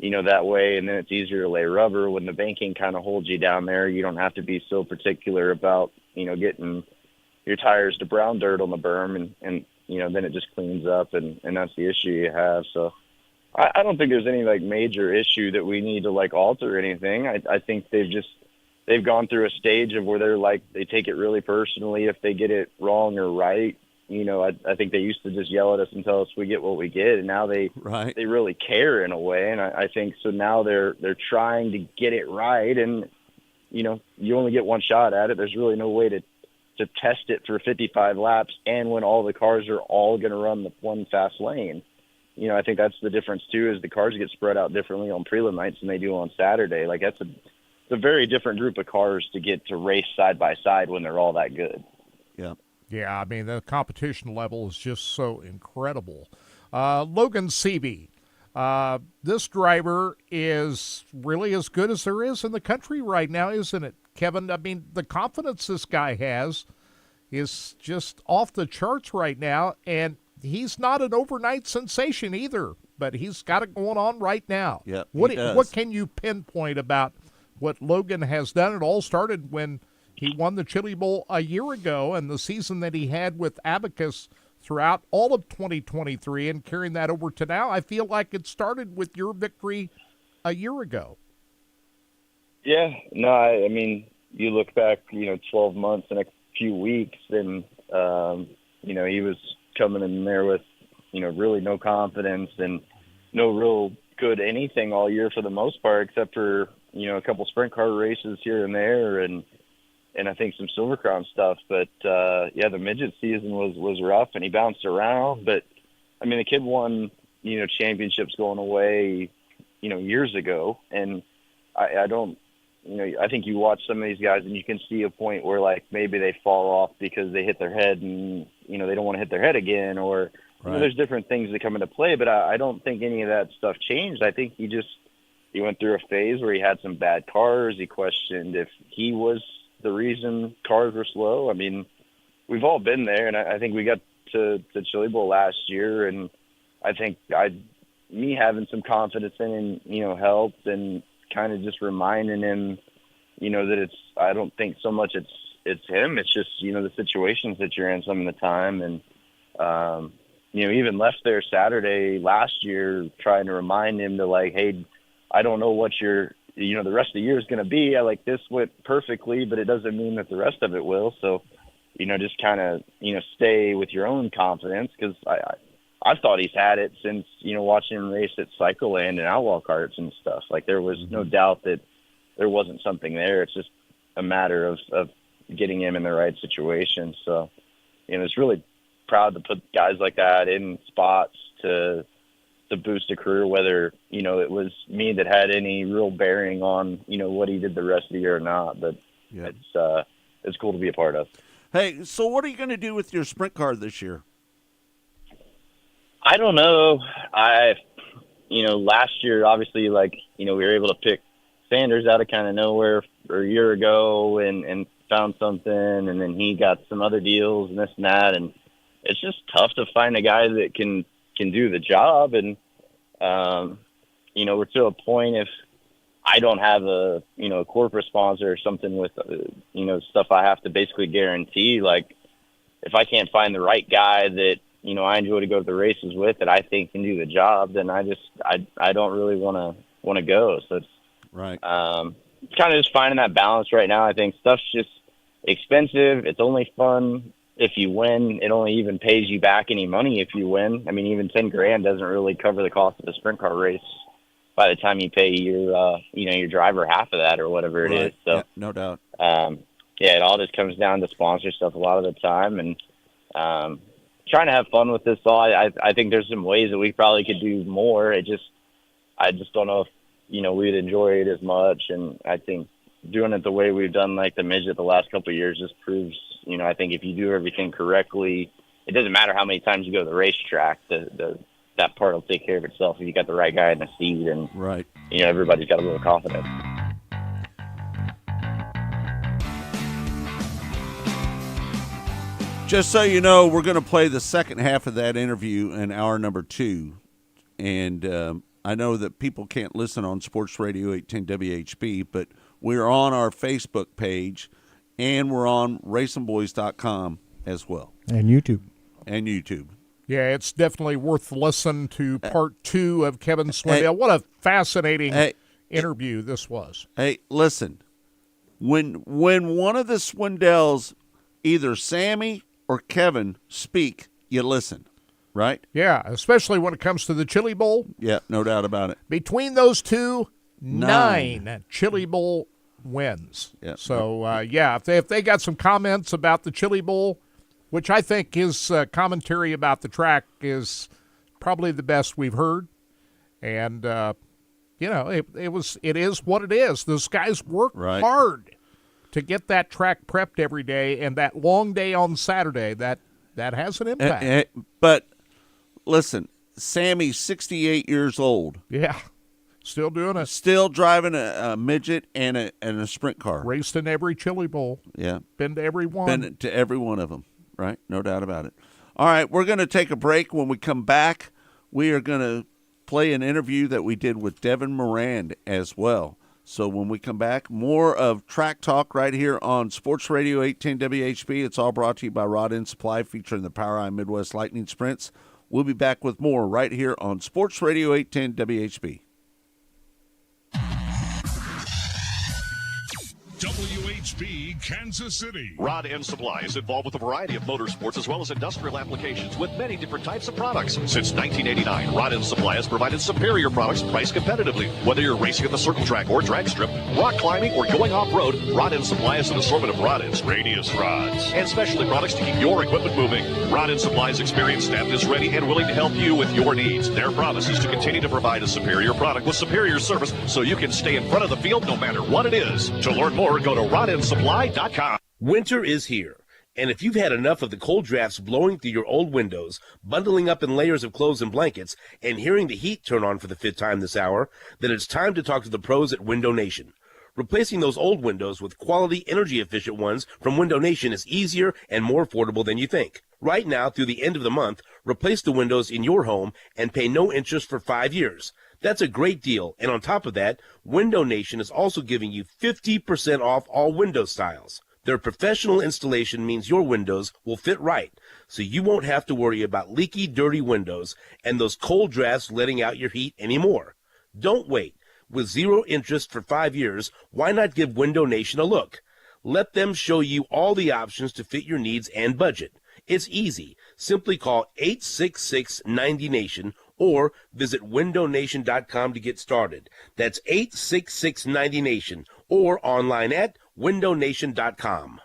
that way. And then it's easier to lay rubber when the banking kind of holds you down there. You don't have to be so particular about, getting your tires to brown dirt on the berm and then it just cleans up and that's the issue you have. So I don't think there's any like major issue that we need to like alter anything. I think they've gone through a stage of where they're like, they take it really personally if they get it wrong or right. I think they used to just yell at us and tell us we get what we get, and now they really care in a way. And I think so now they're trying to get it right, and you only get one shot at it. There's really no way to test it for 55 laps and when all the cars are all going to run the one fast lane. I think that's the difference too, is the cars get spread out differently on prelim nights than they do on Saturday. Like it's a very different group of cars to get to race side by side when they're all that good. Yeah. Yeah, I mean, the competition level is just so incredible. Logan Seavey, this driver is really as good as there is in the country right now, isn't it, Kevin? I mean, the confidence this guy has is just off the charts right now, and he's not an overnight sensation either, but he's got it going on right now. Yeah, what can you pinpoint about what Logan has done? It all started when he won the Chili Bowl a year ago, and the season that he had with Abacus throughout all of 2023 and carrying that over to now. I feel like it started with your victory a year ago. Yeah, no, I mean, you look back, 12 months and a few weeks, and, he was coming in there with, really no confidence and no real good anything all year for the most part, except for, a couple sprint car races here and there and I think some Silver Crown stuff. But, the midget season was rough, and he bounced around. But, I mean, the kid won, championships going away, years ago. And I don't, I think you watch some of these guys and you can see a point where, like, maybe they fall off because they hit their head and, they don't want to hit their head again. Or there's different things that come into play. But I don't think any of that stuff changed. I think he went through a phase where he had some bad cars. He questioned if he was the reason cars were slow. I mean, we've all been there, and I think we got to Chili Bowl last year, and I think me having some confidence in him, helped, and kind of just reminding him, that I don't think so much it's him. It's just, the situations that you're in some of the time. And, even left there Saturday last year trying to remind him to, like, hey, I don't know what the rest of the year is going to be. This went perfectly, but it doesn't mean that the rest of it will. So, just kind of, stay with your own confidence, because I thought he's had it since, watching him race at Cycle Land and Outlaw Carts and stuff. There was no doubt that there wasn't something there. It's just a matter of getting him in the right situation. So, it's really proud to put guys like that in spots to boost a career, whether, it was me that had any real bearing on, what he did the rest of the year or not. But it's cool to be a part of. Hey, so what are you going to do with your sprint car this year? I don't know. Last year, obviously, we were able to pick Sanders out of kind of nowhere for a year ago and found something, and then he got some other deals and this and that, and it's just tough to find a guy that can do the job. And, we're to a point, if I don't have a corporate sponsor or something with, stuff I have to basically guarantee, if I can't find the right guy that, I enjoy to go to the races with that I think can do the job, then I don't really want to go. So it's right. Kind of just finding that balance right now. I think stuff's just expensive. It's only fun if you win. It only even pays you back any money if you win. I mean, even $10,000 doesn't really cover the cost of a sprint car race by the time you pay your driver half of that or whatever it is. So yeah, no doubt. It all just comes down to sponsor stuff a lot of the time, and trying to have fun with this all. I think there's some ways that we probably could do more. I just don't know if we'd enjoy it as much, and I think doing it the way we've done the midget the last couple of years just proves, I think if you do everything correctly, it doesn't matter how many times you go to the racetrack, that part will take care of itself if you got the right guy in the seat, and right. Everybody's got a little confidence. Just so you know, we're going to play the second half of that interview in hour number 2. And I know that people can't listen on Sports Radio 810 WHB, but we're on our Facebook page, and we're on racingboys.com as well. And YouTube. Yeah, it's definitely worth the listen to part 2 of Kevin Swindell. What a fascinating interview this was. Hey, listen, when one of the Swindells, either Sammy or Kevin, speak, you listen, right? Yeah, especially when it comes to the Chili Bowl. Yeah, no doubt about it. Between those two, 9 Chili Bowl wins. Yeah. So, if they got some comments about the Chili Bowl, which I think his commentary about the track is probably the best we've heard. And, it is what it is. Those guys work hard to get that track prepped every day, and that long day on Saturday, that has an impact. But, listen, Sammy's 68 years old. Yeah, still doing it. Still driving a midget and a sprint car. Raced in every Chili Bowl. Yeah. Been to every one. Been to every one of them. Right, no doubt about it. All right, we're going to take a break. When we come back, we are going to play an interview that we did with Devin Moran as well. So when we come back, more of Track Talk right here on Sports Radio 810 WHB. It's all brought to you by Rod End Supply, featuring the POWRi Midwest Lightning Sprints. We'll be back with more right here on Sports Radio 810 WHB. WHB Kansas City. Rod End Supply is involved with a variety of motorsports as well as industrial applications with many different types of products. Since 1989, Rod End Supply has provided superior products priced competitively. Whether you're racing at the circle track or drag strip, rock climbing, or going off-road, Rod End Supply has an assortment of rod ends, radius rods, and specialty products to keep your equipment moving. Rod End Supply's experienced staff is ready and willing to help you with your needs. Their promise is to continue to provide a superior product with superior service so you can stay in front of the field no matter what it is. To learn more, go to rodendsupply.com. Winter is here, and if you've had enough of the cold drafts blowing through your old windows, bundling up in layers of clothes and blankets, and hearing the heat turn on for the 5th time this hour, then it's time to talk to the pros at Window Nation. Replacing those old windows with quality, energy-efficient ones from Window Nation is easier and more affordable than you think. Right now, through the end of the month, replace the windows in your home and pay no interest for 5 years. That's a great deal, and on top of that, Window Nation is also giving you 50% off all window styles. Their professional installation means your windows will fit right, so you won't have to worry about leaky, dirty windows and those cold drafts letting out your heat anymore. Don't wait. With 0 interest for 5 years, why not give Window Nation a look? Let them show you all the options to fit your needs and budget. It's easy. Simply call 866-90-NATION or visit windownation.com to get started. That's 866-90-NATION or online at windownation.com.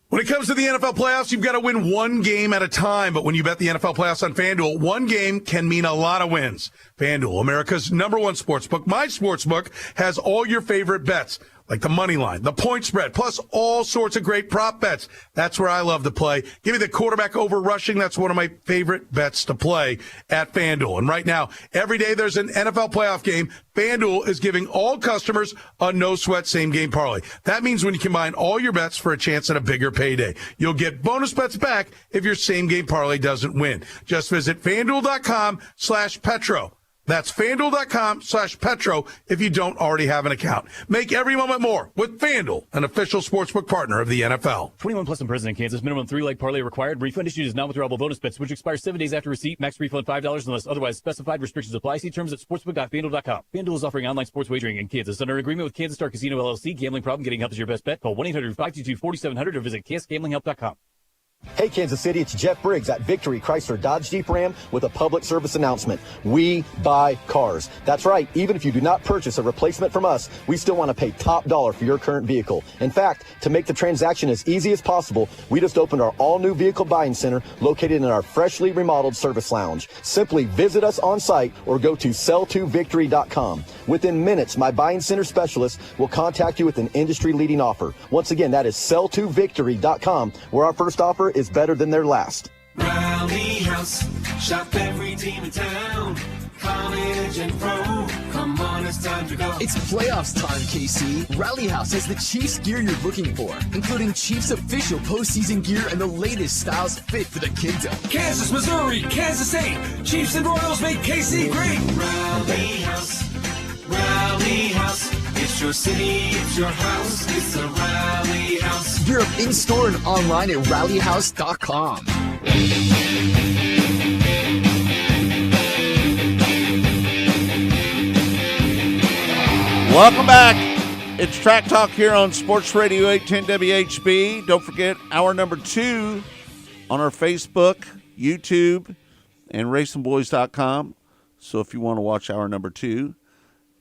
When it comes to the NFL playoffs, you've got to win one game at a time. But when you bet the NFL playoffs on FanDuel, one game can mean a lot of wins. FanDuel, America's #1 sportsbook. My sportsbook has all your favorite bets, like the money line, the point spread, plus all sorts of great prop bets. That's where I love to play. Give me the quarterback over rushing. That's one of my favorite bets to play at FanDuel. And right now, every day there's an NFL playoff game, FanDuel is giving all customers a no-sweat same-game parlay. That means when you combine all your bets for a chance at a bigger payday, you'll get bonus bets back if your same-game parlay doesn't win. Just visit FanDuel.com/Petro. That's FanDuel.com/Petro if you don't already have an account. Make every moment more with FanDuel, an official sportsbook partner of the NFL. 21 plus in present in Kansas. Minimum 3-leg parlay required. Refund issued as non-withdrawable bonus bets, which expires 7 days after receipt. Max refund $5 unless otherwise specified. Restrictions apply. See terms at sportsbook.fanduel.com. FanDuel is offering online sports wagering in Kansas under agreement with Kansas Star Casino LLC. Gambling problem? Getting help is your best bet. Call 1-800-522-4700 or visit kansasgamblinghelp.com. Hey, Kansas City, it's Jeff Briggs at Victory Chrysler Dodge Jeep Ram with a public service announcement. We buy cars. That's right. Even if you do not purchase a replacement from us, we still want to pay top dollar for your current vehicle. In fact, to make the transaction as easy as possible, we just opened our all-new vehicle buying center located in our freshly remodeled service lounge. Simply visit us on site or go to sell2victory.com. Within minutes, my buying center specialist will contact you with an industry-leading offer. Once again, that is sell2victory.com, where our first offer is better than their last. Rally House, shop every team in town. College and pro, come on, it's time to go. It's playoffs time, KC. Rally House has the Chiefs gear you're looking for, including Chiefs official postseason gear and the latest styles fit for the kingdom. Kansas, Missouri, Kansas State, Chiefs and Royals make KC great. Rally House, Rally House. It's your city, it's your house, it's a Rally House. Gear up in-store and online at rallyhouse.com. Welcome back. It's Track Talk here on Sports Radio 810 WHB. Don't forget hour number 2 on our Facebook, YouTube, and racingboys.com. So if you want to watch hour number 2,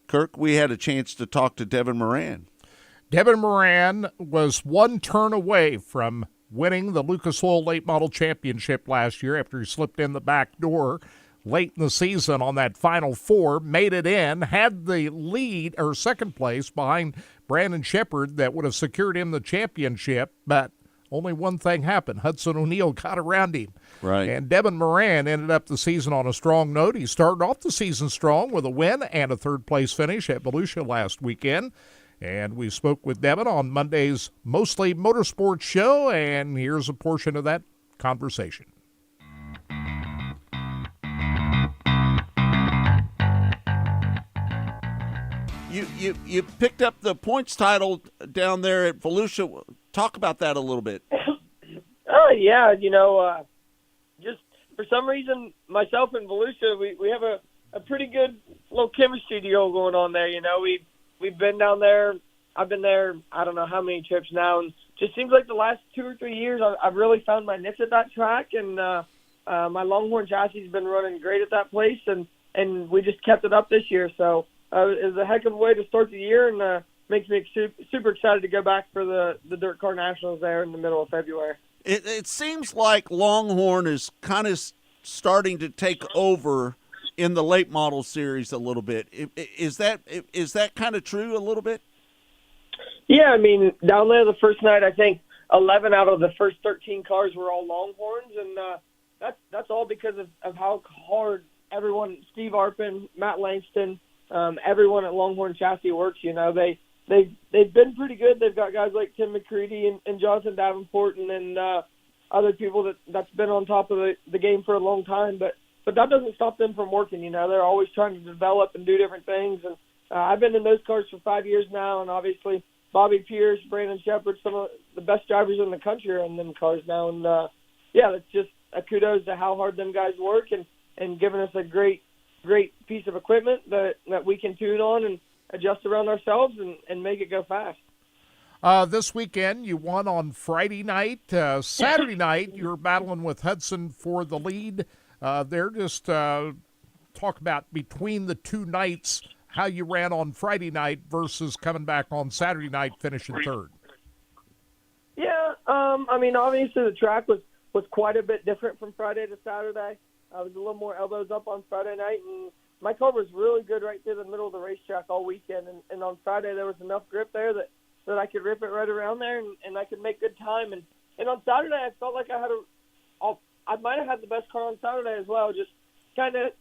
Kirk, we had a chance to talk to Devin Moran. Devin Moran was one turn away from winning the Lucas Oil Late Model Championship last year after he slipped in the back door late in the season on that Final Four, made it in, had the lead or second place behind Brandon Shepard that would have secured him the championship, but only one thing happened. Hudson O'Neal got around him. Right. And Devin Moran ended up the season on a strong note. He started off the season strong with a win and a third-place finish at Volusia last weekend. And we spoke with Devin on Monday's Mostly Motorsports show, and here's a portion of that conversation. You picked up the points title down there at Volusia. Talk about that a little bit. Oh, yeah, just for some reason, myself and Volusia, we have a pretty good little chemistry deal going on there. We've been down there. I've been there I don't know how many trips now, and just seems like the last 2 or 3 years I've really found my niche at that track, and my Longhorn chassis has been running great at that place, and we just kept it up this year. So it was a heck of a way to start the year, and makes me super excited to go back for the Dirt Car Nationals there in the middle of February. It seems like Longhorn is kind of starting to take over in the late model series a little bit. Is that kind of true a little bit? Yeah, I mean, down there the first night, I think 11 out of the first 13 cars were all Longhorns, and that's all because of how hard everyone, Steve Arpin, Matt Langston, everyone at Longhorn Chassis works. they've been pretty good. They've got guys like Tim McCready and Jonathan Davenport, and then other people that's been on top of the game for a long time. But that doesn't stop them from working. You know, they're always trying to develop and do different things. And I've been in those cars for 5 years now, and obviously Bobby Pierce, Brandon Shepard, some of the best drivers in the country are in them cars now. And that's just a kudos to how hard them guys work and giving us a great piece of equipment that we can tune on and adjust around ourselves and make it go fast. This weekend, you won on Friday night. Saturday night, you're battling with Hudson for the lead. They're just talk about between the two nights, how you ran on Friday night versus coming back on Saturday night, finishing third. Yeah, I mean, obviously the track was quite a bit different from Friday to Saturday. I was a little more elbows up on Friday night, and my car was really good right through the middle of the racetrack all weekend. And on Friday there was enough grip there that I could rip it right around there and I could make good time. And on Saturday I felt like I might have had the best car on Saturday as well. Just kind of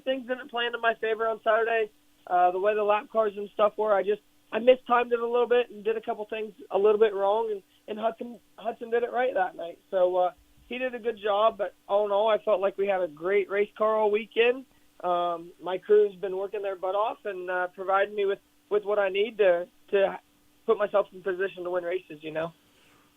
things didn't play into my favor on Saturday. The way the lap cars and stuff were, I mistimed it a little bit and did a couple things a little bit wrong, and Hudson did it right that night. So he did a good job, but all in all, I felt like we had a great race car all weekend. My crew's been working their butt off and providing me with what I need to put myself in position to win races, you know.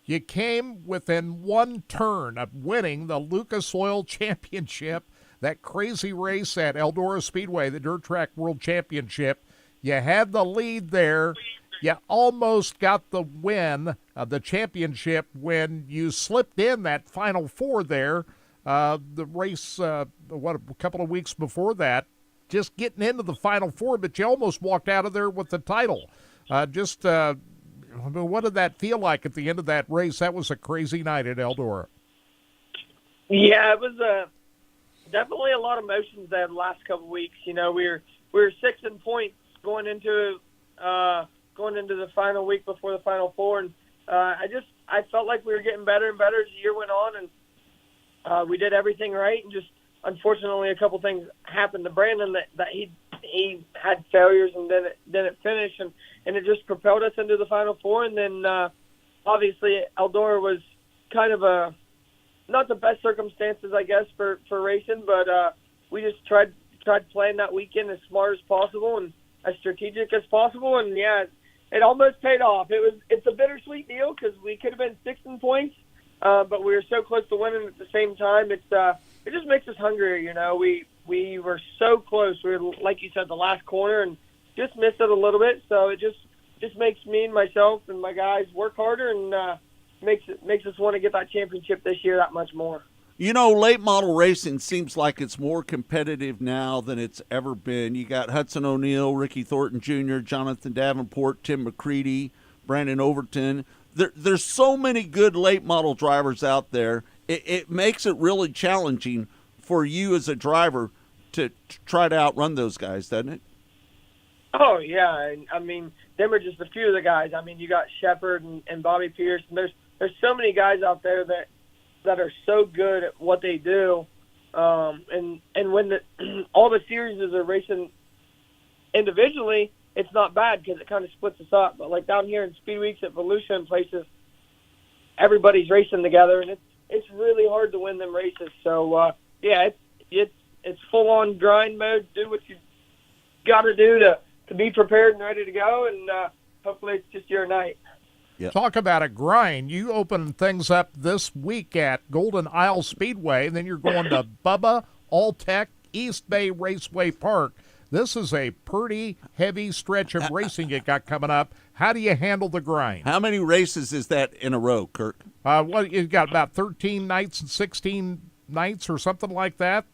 You came within one turn of winning the Lucas Oil Championship, that crazy race at Eldora Speedway, the Dirt Track World Championship. You had the lead there. You almost got the win of the championship when you slipped in that Final Four there. The race, a couple of weeks before that, just getting into the Final Four, but you almost walked out of there with the title. What did that feel like at the end of that race? That was a crazy night at Eldora. Yeah, it was definitely a lot of emotions there the last couple of weeks. You know, we were 6 in points going into the final week before the Final Four, and I felt like we were getting better and better as the year went on, and we did everything right. And just unfortunately, a couple things happened to Brandon that he had failures and didn't finish, and it just propelled us into the Final Four. And then obviously Eldora was kind of not the best circumstances, I guess, for racing, but we just tried playing that weekend as smart as possible and as strategic as possible. And yeah, it almost paid off. It's a bittersweet deal because we could have been 6 in points, but we were so close to winning at the same time. It just makes us hungrier, you know. We were so close. We were, like you said, the last corner and just missed it a little bit. So it just makes me and myself and my guys work harder and makes us want to get that championship this year that much more. You know, late model racing seems like it's more competitive now than it's ever been. You got Hudson O'Neal, Ricky Thornton Jr., Jonathan Davenport, Tim McCready, Brandon Overton. There's so many good late model drivers out there. It makes it really challenging for you as a driver to try to outrun those guys, doesn't it? Oh, yeah. I mean, them are just a few of the guys. I mean, you got Shepard and Bobby Pierce, and there's so many guys out there that are so good at what they do. And when all the series are racing individually, it's not bad because it kind of splits us up. But like down here in Speed Weeks at Volusia and places, everybody's racing together, and it's really hard to win them races. So yeah, it's full on grind mode. Do what you got to do to be prepared and ready to go, and hopefully it's just your night. Yep. Talk about a grind. You open things up this week at Golden Isle Speedway, and then you're going to Bubba All-Tech East Bay Raceway Park. This is a pretty heavy stretch of racing you got coming up. How do you handle the grind? How many races is that in a row, Kirk? Well, you've got about 13 nights and 16 nights or something like that.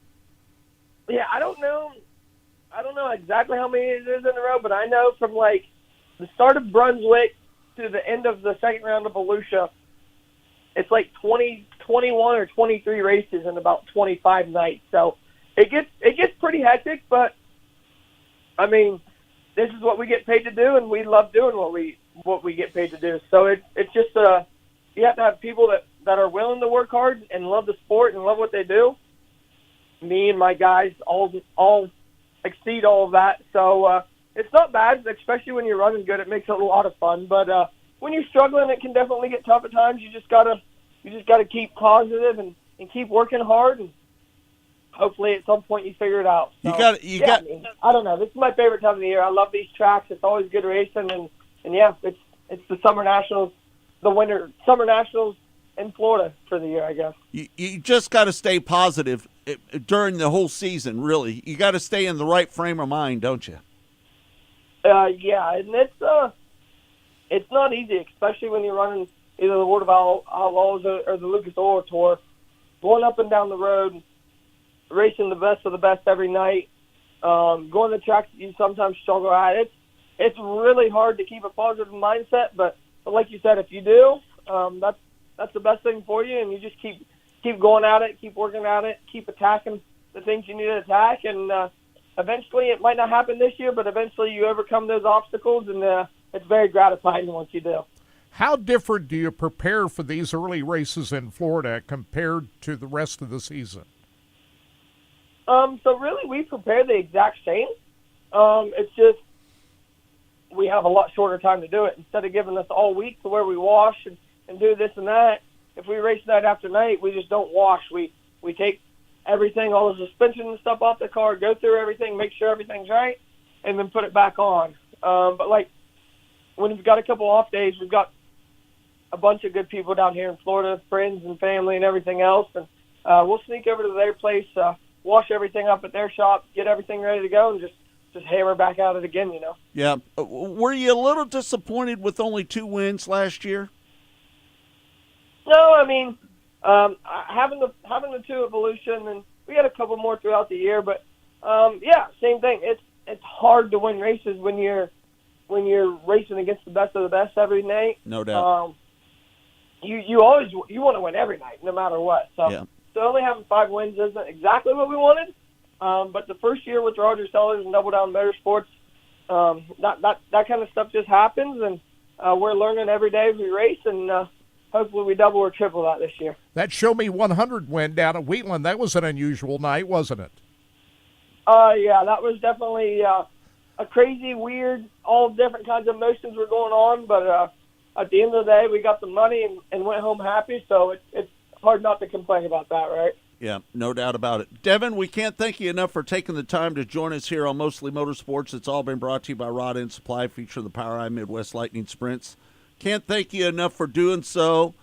Yeah, I don't know exactly how many it is in a row, but I know from like the start of Brunswick to the end of the second round of Volusia, it's like 21 or 23 races in about 25 nights. So it gets pretty hectic, but I mean, this is what we get paid to do, and we love doing what we get paid to do. So it's just you have to have people that are willing to work hard and love the sport and love what they do. Me and my guys all exceed all of that. So it's not bad, especially when you're running good. It makes it a lot of fun. But when you're struggling, it can definitely get tough at times. You just gotta keep positive and keep working hard, and hopefully at some point you figure it out. So, I don't know. This is my favorite time of the year. I love these tracks. It's always good racing, and yeah, it's the Summer Nationals, the winter Summer Nationals in Florida for the year, I guess. You just got to stay positive during the whole season, really. You got to stay in the right frame of mind, don't you? Yeah, and it's not easy, especially when you're running either the World of Outlaws or the Lucas Oil Tour, going up and down the road, racing the best of the best every night, going to tracks that you sometimes struggle at. It's really hard to keep a positive mindset, but like you said, if you do, that's the best thing for you, and you just keep going at it, keep working at it, keep attacking the things you need to attack, and eventually it might not happen this year, but eventually you overcome those obstacles, and it's very gratifying once you do. How different do you prepare for these early races in Florida compared to the rest of the season? So really we prepare the exact same. It's just we have a lot shorter time to do it. Instead of giving us all week to where we wash and do this and that, if we race night after night, we just don't wash. We take everything, all the suspension and stuff off the car, go through everything, make sure everything's right, and then put it back on. But like when we've got a couple off days, we've got a bunch of good people down here in Florida, friends and family and everything else, and we'll sneak over to their place, wash everything up at their shop, get everything ready to go, and just hammer back at it again, Yeah. Were you a little disappointed with only 2 wins last year? No, I mean, having the 2 Evolution, and we had a couple more throughout the year, but yeah, same thing. It's hard to win races when you're racing against the best of the best every night. No doubt. You always want to win every night, no matter what. So, yeah. So only having 5 wins isn't exactly what we wanted. But the first year with Roger Sellers and Double Down Motorsports, that kind of stuff just happens, and we're learning every day as we race, and hopefully we double or triple that this year. That Show Me 100 win down at Wheatland, that was an unusual night, wasn't it? Yeah, that was definitely a crazy, weird, all different kinds of emotions were going on, but at the end of the day, we got the money and went home happy, so it's hard not to complain about that, right? Yeah, no doubt about it. Devin, we can't thank you enough for taking the time to join us here on Mostly Motorsports. It's all been brought to you by Rod End Supply, featuring the POWRi Midwest Lightning Sprints. Can't thank you enough for doing so.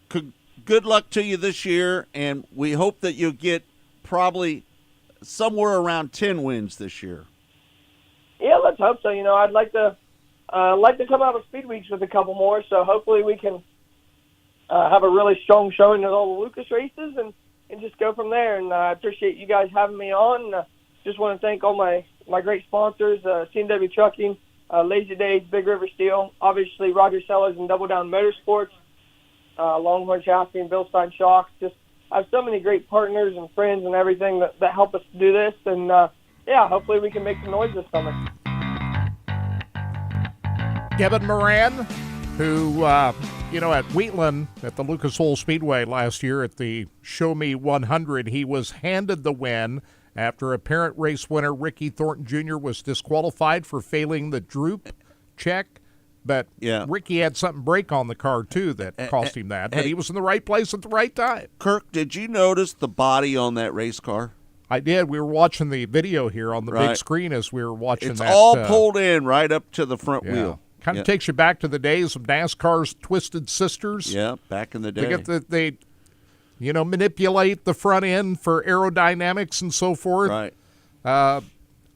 Good luck to you this year, and we hope that you'll get probably somewhere around 10 wins this year. Yeah, let's hope so. I'd like to come out of Speed Weeks with a couple more, so hopefully we can have a really strong showing at all the Lucas races and just go from there. And I appreciate you guys having me on. Just want to thank all my great sponsors, C&W Trucking, Lazy Days, Big River Steel, obviously Roger Sellers and Double Down Motorsports, Longhorn Chassis and Bill Stein Shocks. Just I have so many great partners and friends and everything that help us do this. And, yeah, hopefully we can make some noise this summer. Kevin Moran, who, at Wheatland at the Lucas Oil Speedway last year at the Show Me 100, he was handed the win after apparent race winner Ricky Thornton Jr. was disqualified for failing the droop check. But yeah. Ricky had something break on the car, too, that cost him that. But he was in the right place at the right time. Kirk, did you notice the body on that race car? I did. We were watching the video here on the big screen as we were watching it's that. It's all pulled in right up to the front yeah. wheel. Kind of takes you back to the days of NASCAR's Twisted Sisters. Yeah, back in the day. They manipulate the front end for aerodynamics and so forth. Right.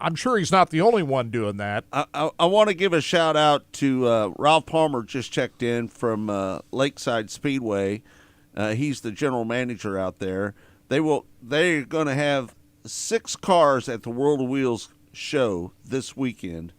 I'm sure he's not the only one doing that. I want to give a shout out to Ralph Palmer, just checked in from Lakeside Speedway. He's the general manager out there. They're going to have 6 cars at the World of Wheels show this weekend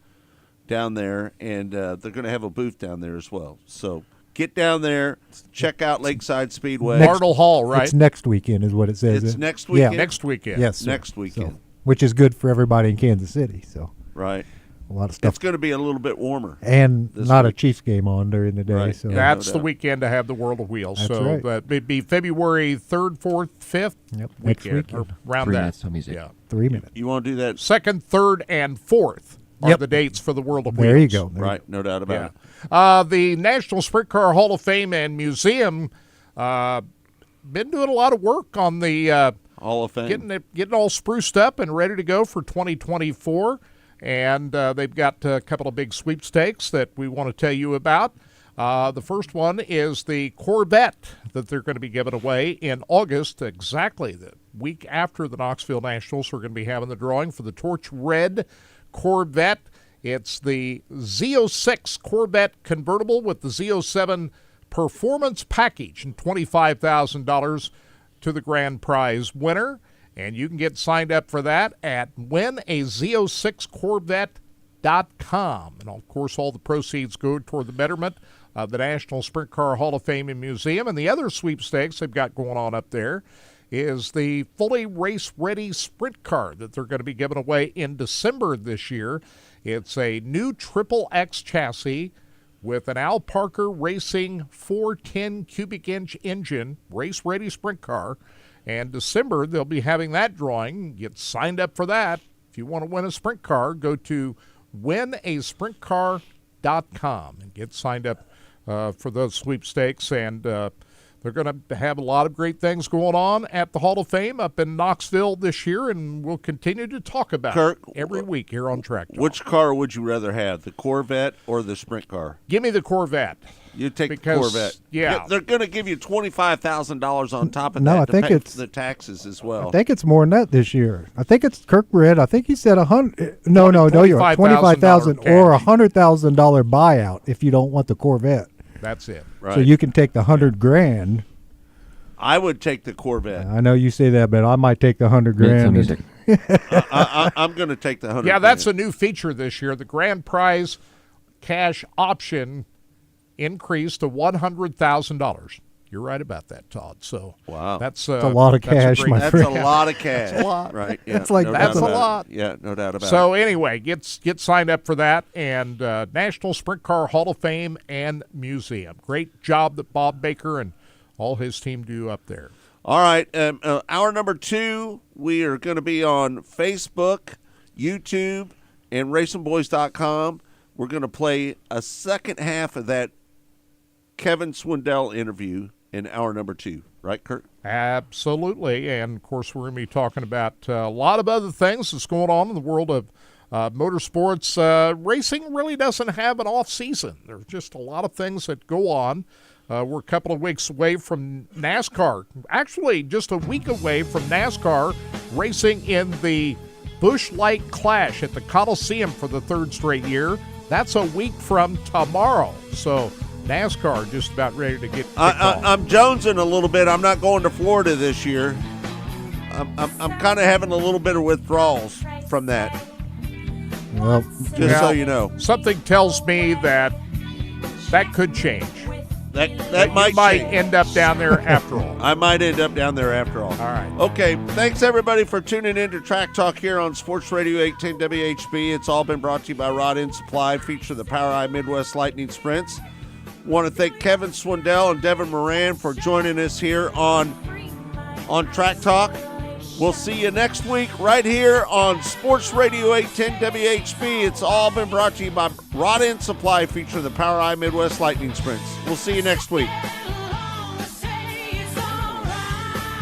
down there, and they're going to have a booth down there as well. So get down there, check out Lakeside Speedway. Martel Hall, right? It's next weekend is what it says. It's next weekend? Yeah. Next weekend. Yes, sir. Next weekend. So, which is good for everybody in Kansas City. So right. A lot of stuff. It's going to be a little bit warmer. And not a Chiefs game on during the day. Right. So that's the weekend to have the World of Wheels. That's so right. that'd be February 3rd, 4th, 5th. Yep, next weekend. Or around 3 that. minutes, so music. Yeah. 3 minutes. You want to do that? 2nd, 3rd, and 4th. are the dates for the World of There you Wheels. go. There Right, no doubt about it. The National Sprint Car Hall of Fame and Museum been doing a lot of work on the Hall of Fame, getting all spruced up and ready to go for 2024. And they've got a couple of big sweepstakes that we want to tell you about. The first one is the Corvette that they're going to be giving away in August, exactly the week after the Knoxville Nationals. We're going to be having the drawing for the Torch Red Corvette. It's the Z06 Corvette convertible with the Z07 Performance Package and $25,000 to the grand prize winner. And you can get signed up for that at winaz06corvette.com. And, of course, all the proceeds go toward the betterment of the National Sprint Car Hall of Fame and Museum. And the other sweepstakes they've got going on up there is the fully race-ready sprint car that they're going to be giving away in December this year. It's a new Triple X chassis with an Al Parker Racing 410 cubic inch engine, race-ready sprint car. And December, they'll be having that drawing. Get signed up for that. If you want to win a sprint car, go to winasprintcar.com and get signed up for those sweepstakes. And they're going to have a lot of great things going on at the Hall of Fame up in Knoxville this year, and we'll continue to talk about it every week here on Track Talk. Which car would you rather have, the Corvette or the sprint car? Give me the Corvette. You take the Corvette. Yeah. They're going to give you $25,000 on top of No, that I to think pay it's- for the taxes as well. I think it's more than that this year. I think it's Kirk read. I think he said 100. No, you're right. $25,000 or $100,000 buyout if you don't want the Corvette. That's it. Right. So you can take the $100,000. I would take the Corvette. I know you say that, but I might take the $100,000. I'm going to take the $100,000. Yeah, that's a new feature this year. The grand prize cash option increased to $100,000. You're right about that, Todd. So wow, that's a lot of cash, my That's friend. a lot of cash. That's a lot. Right? Yeah, It's like no that's doubt a about lot. it. Yeah, no doubt about it. So anyway, get signed up for that, and National Sprint Car Hall of Fame and Museum. Great job that Bob Baker and all his team do up there. All right, hour number 2, we are going to be on Facebook, YouTube, and RacingBoys.com. We're going to play a second half of that Kevin Swindell interview in hour number 2. Right, Kurt? Absolutely, and of course we're going to be talking about a lot of other things that's going on in the world of motorsports. Racing really doesn't have an off season. There's just a lot of things that go on. We're a couple of weeks away from NASCAR. Actually, just a week away from NASCAR racing in the Busch Light Clash at the Coliseum for the 3rd straight year. That's a week from tomorrow. So NASCAR just about ready to get kicked off. I'm jonesing a little bit. I'm not going to Florida this year. I'm kind of having a little bit of withdrawals from that. Well, Just so you know. Something tells me that could change. That might change. End up down there after all. I might end up down there after all. All right. Okay, thanks everybody for tuning in to Track Talk here on Sports Radio 810 WHB. It's all been brought to you by Rod End Supply, featuring the POWRi Midwest Lightning Sprints. Want to thank Kevin Swindell and Devin Moran for joining us here on Track Talk. We'll see you next week right here on Sports Radio 810 WHB. It's all been brought to you by Rod End Supply, featuring the POWRi Midwest Lightning Sprints. We'll see you next week.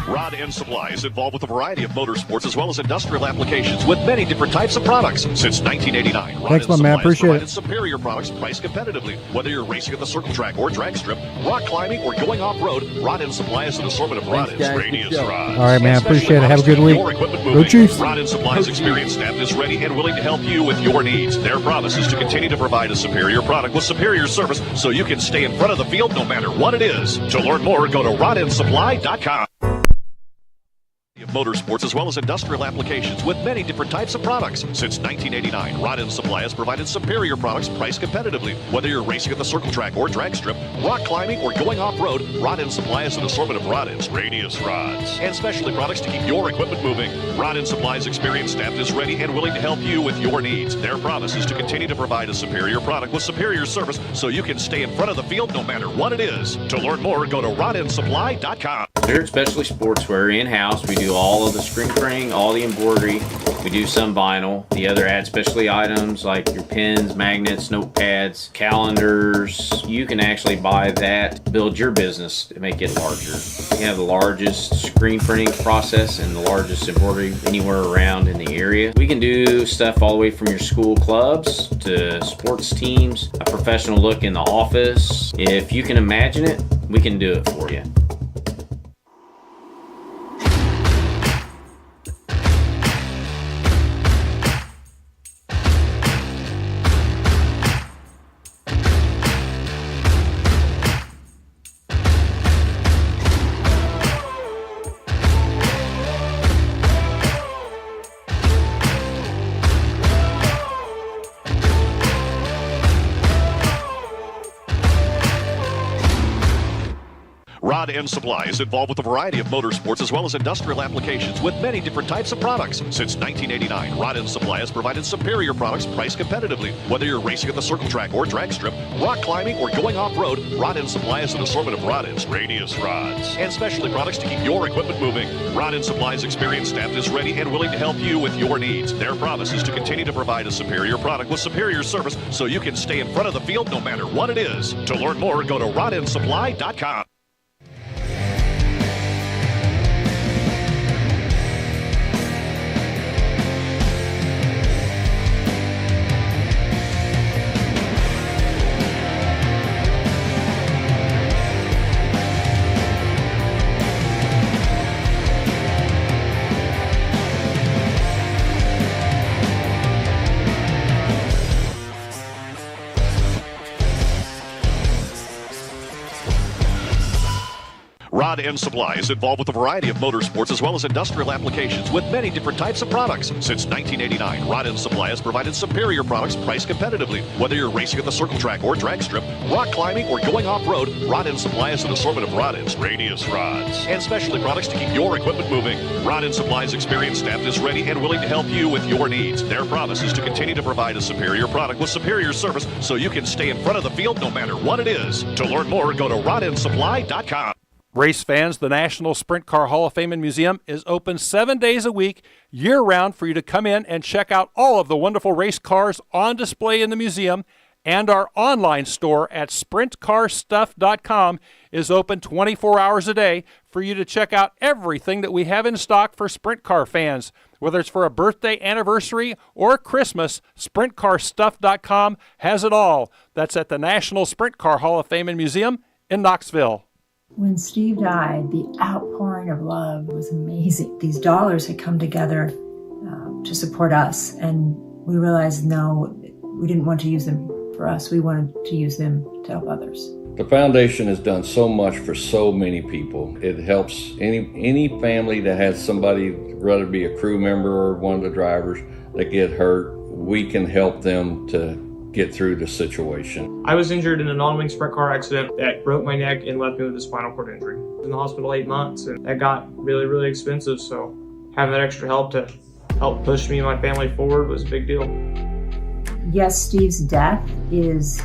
Rod End Supply is involved with a variety of motorsports as well as industrial applications with many different types of products. Since 1989, Rod Thanks, End my man. Supply has Appreciate provided it. superior products priced competitively. Whether you're racing at the circle track or drag strip, rock climbing, or going off-road, Rod End Supply has an assortment of rod ends, radius rods. All right, man. and specialty Appreciate it. Have a products good to keep week. your equipment Go moving. Chiefs. Rod End Supply's experienced staff is ready and willing to help you with your needs. Their promise is to continue to provide a superior product with superior service so you can stay in front of the field no matter what it is. To learn more, go to rodendsupply.com. Motorsports as well as industrial applications with many different types of products. Since 1989, Rod End Supply has provided superior products priced competitively. Whether you're racing at the circle track or drag strip, rock climbing, or going off-road, Rod End Supply has an assortment of rod ends, radius rods, and specialty products to keep your equipment moving. Rod End Supply's experienced staff is ready and willing to help you with your needs. Their promise is to continue to provide a superior product with superior service so you can stay in front of the field no matter what it is. To learn more, go to rodendsupply.com. They're especially sportswear in-house. We do all of the screen printing, all the embroidery. We do some vinyl. The other add specialty items like your pens, magnets, notepads, calendars. You can actually buy that, build your business to make it larger. We have the largest screen printing process and the largest embroidery anywhere around in the area. We can do stuff all the way from your school clubs to sports teams, a professional look in the office. If you can imagine it, we can do it for you. Rod End Supply is involved with a variety of motorsports as well as industrial applications with many different types of products. Since 1989, Rod End Supply has provided superior products priced competitively. Whether you're racing at the circle track or drag strip, rock climbing, or going off-road, Rod End Supply has an assortment of rod ends, radius rods, and specialty products to keep your equipment moving. Rod End Supply's experienced staff is ready and willing to help you with your needs. Their promise is to continue to provide a superior product with superior service so you can stay in front of the field no matter what it is. To learn more, go to rodendsupply.com. Rod End Supply is involved with a variety of motorsports as well as industrial applications with many different types of products. Since 1989, Rod End Supply has provided superior products priced competitively. Whether you're racing at the circle track or drag strip, rock climbing, or going off-road, Rod End Supply has an assortment of rod ends, radius rods, and specialty products to keep your equipment moving. Rod End Supply's experienced staff is ready and willing to help you with your needs. Their promise is to continue to provide a superior product with superior service so you can stay in front of the field no matter what it is. To learn more, go to rodendsupply.com. Race fans, the National Sprint Car Hall of Fame and Museum is open 7 days a week, year-round, for you to come in and check out all of the wonderful race cars on display in the museum, and our online store at sprintcarstuff.com is open 24 hours a day for you to check out everything that we have in stock for sprint car fans. Whether it's for a birthday, anniversary, or Christmas, sprintcarstuff.com has it all. That's at the National Sprint Car Hall of Fame and Museum in Knoxville. When Steve died, the outpouring of love was amazing. These dollars had come together to support us, and we realized, no, we didn't want to use them for us. We wanted to use them to help others. The foundation has done so much for so many people. It helps any family that has somebody, whether it be a crew member or one of the drivers, that get hurt. We can help them to get through the situation. I was injured in a non-wing sprint car accident that broke my neck and left me with a spinal cord injury. I was in the hospital 8 months, and that got really, really expensive, so having that extra help to help push me and my family forward was a big deal. Yes, Steve's death is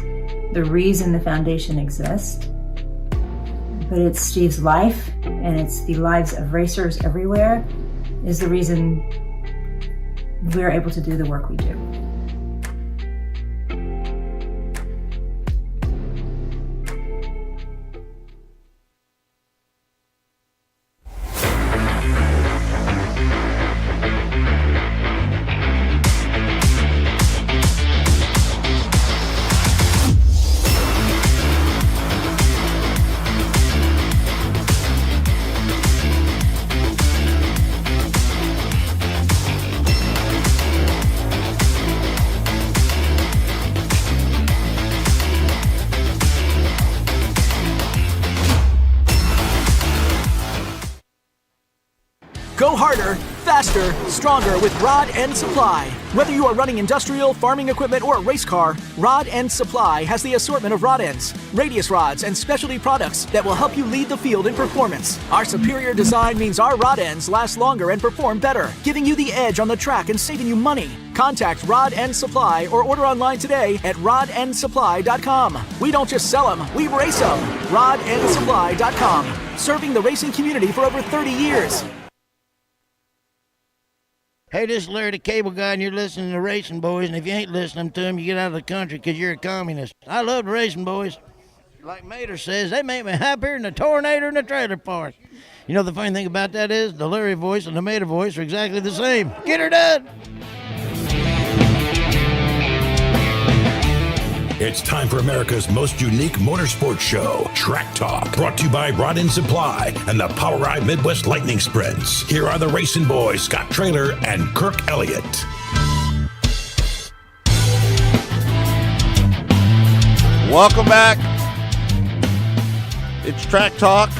the reason the foundation exists, but it's Steve's life, and it's the lives of racers everywhere, is the reason we're able to do the work we do. Go harder, faster, stronger with Rod End Supply. Whether you are running industrial, farming equipment, or a race car, Rod End Supply has the assortment of rod ends, radius rods, and specialty products that will help you lead the field in performance. Our superior design means our rod ends last longer and perform better, giving you the edge on the track and saving you money. Contact Rod End Supply or order online today at rodendsupply.com. We don't just sell them, we race them. rodendsupply.com. serving the racing community for over 30 years. Hey, this is Larry the Cable Guy, and you're listening to Racing Boys, and if you ain't listening to them, you get out of the country because you're a communist. I love the Racing Boys. Like Mater says, they make me happier than a tornado in a trailer park. You know, the funny thing about that is the Larry voice and the Mater voice are exactly the same. Get her done! It's time for America's most unique motorsports show, Track Talk, brought to you by Rod End Supply and the Power Ride Midwest Lightning Sprints. Here are the Racing Boys, Scott Traylor and Kirk Elliott. Welcome back. It's Track Talk.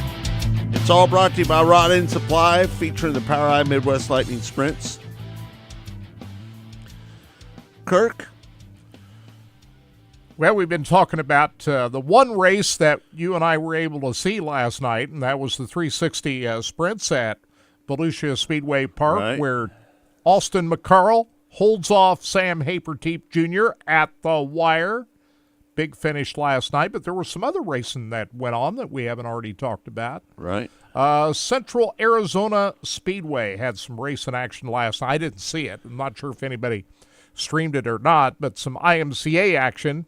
It's all brought to you by Rod End Supply, featuring the Power Ride Midwest Lightning Sprints. Kirk? Well, we've been talking about the one race that you and I were able to see last night, and that was the 360 sprints at Volusia Speedway Park, where Austin McCarl holds off Sam Haperteep Jr. at the wire. Big finish last night, but there was some other racing that went on that we haven't already talked about. Right. Central Arizona Speedway had some racing action last night. I didn't see it. I'm not sure if anybody streamed it or not, but some IMCA action.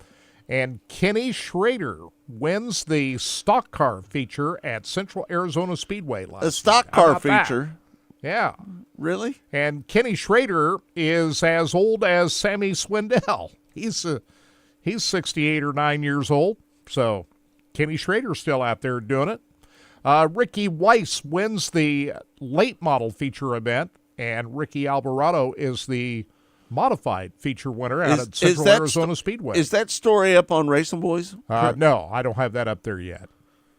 And Kenny Schrader wins the stock car feature at Central Arizona Speedway last night. A stock car feature? That? Yeah. Really? And Kenny Schrader is as old as Sammy Swindell. He's 68 or 9 years old, so Kenny Schrader's still out there doing it. Ricky Weiss wins the late model feature event, and Ricky Alvarado is the modified feature winner out at Central Arizona Speedway. Is that story up on Racing Boys? No, I don't have that up there yet.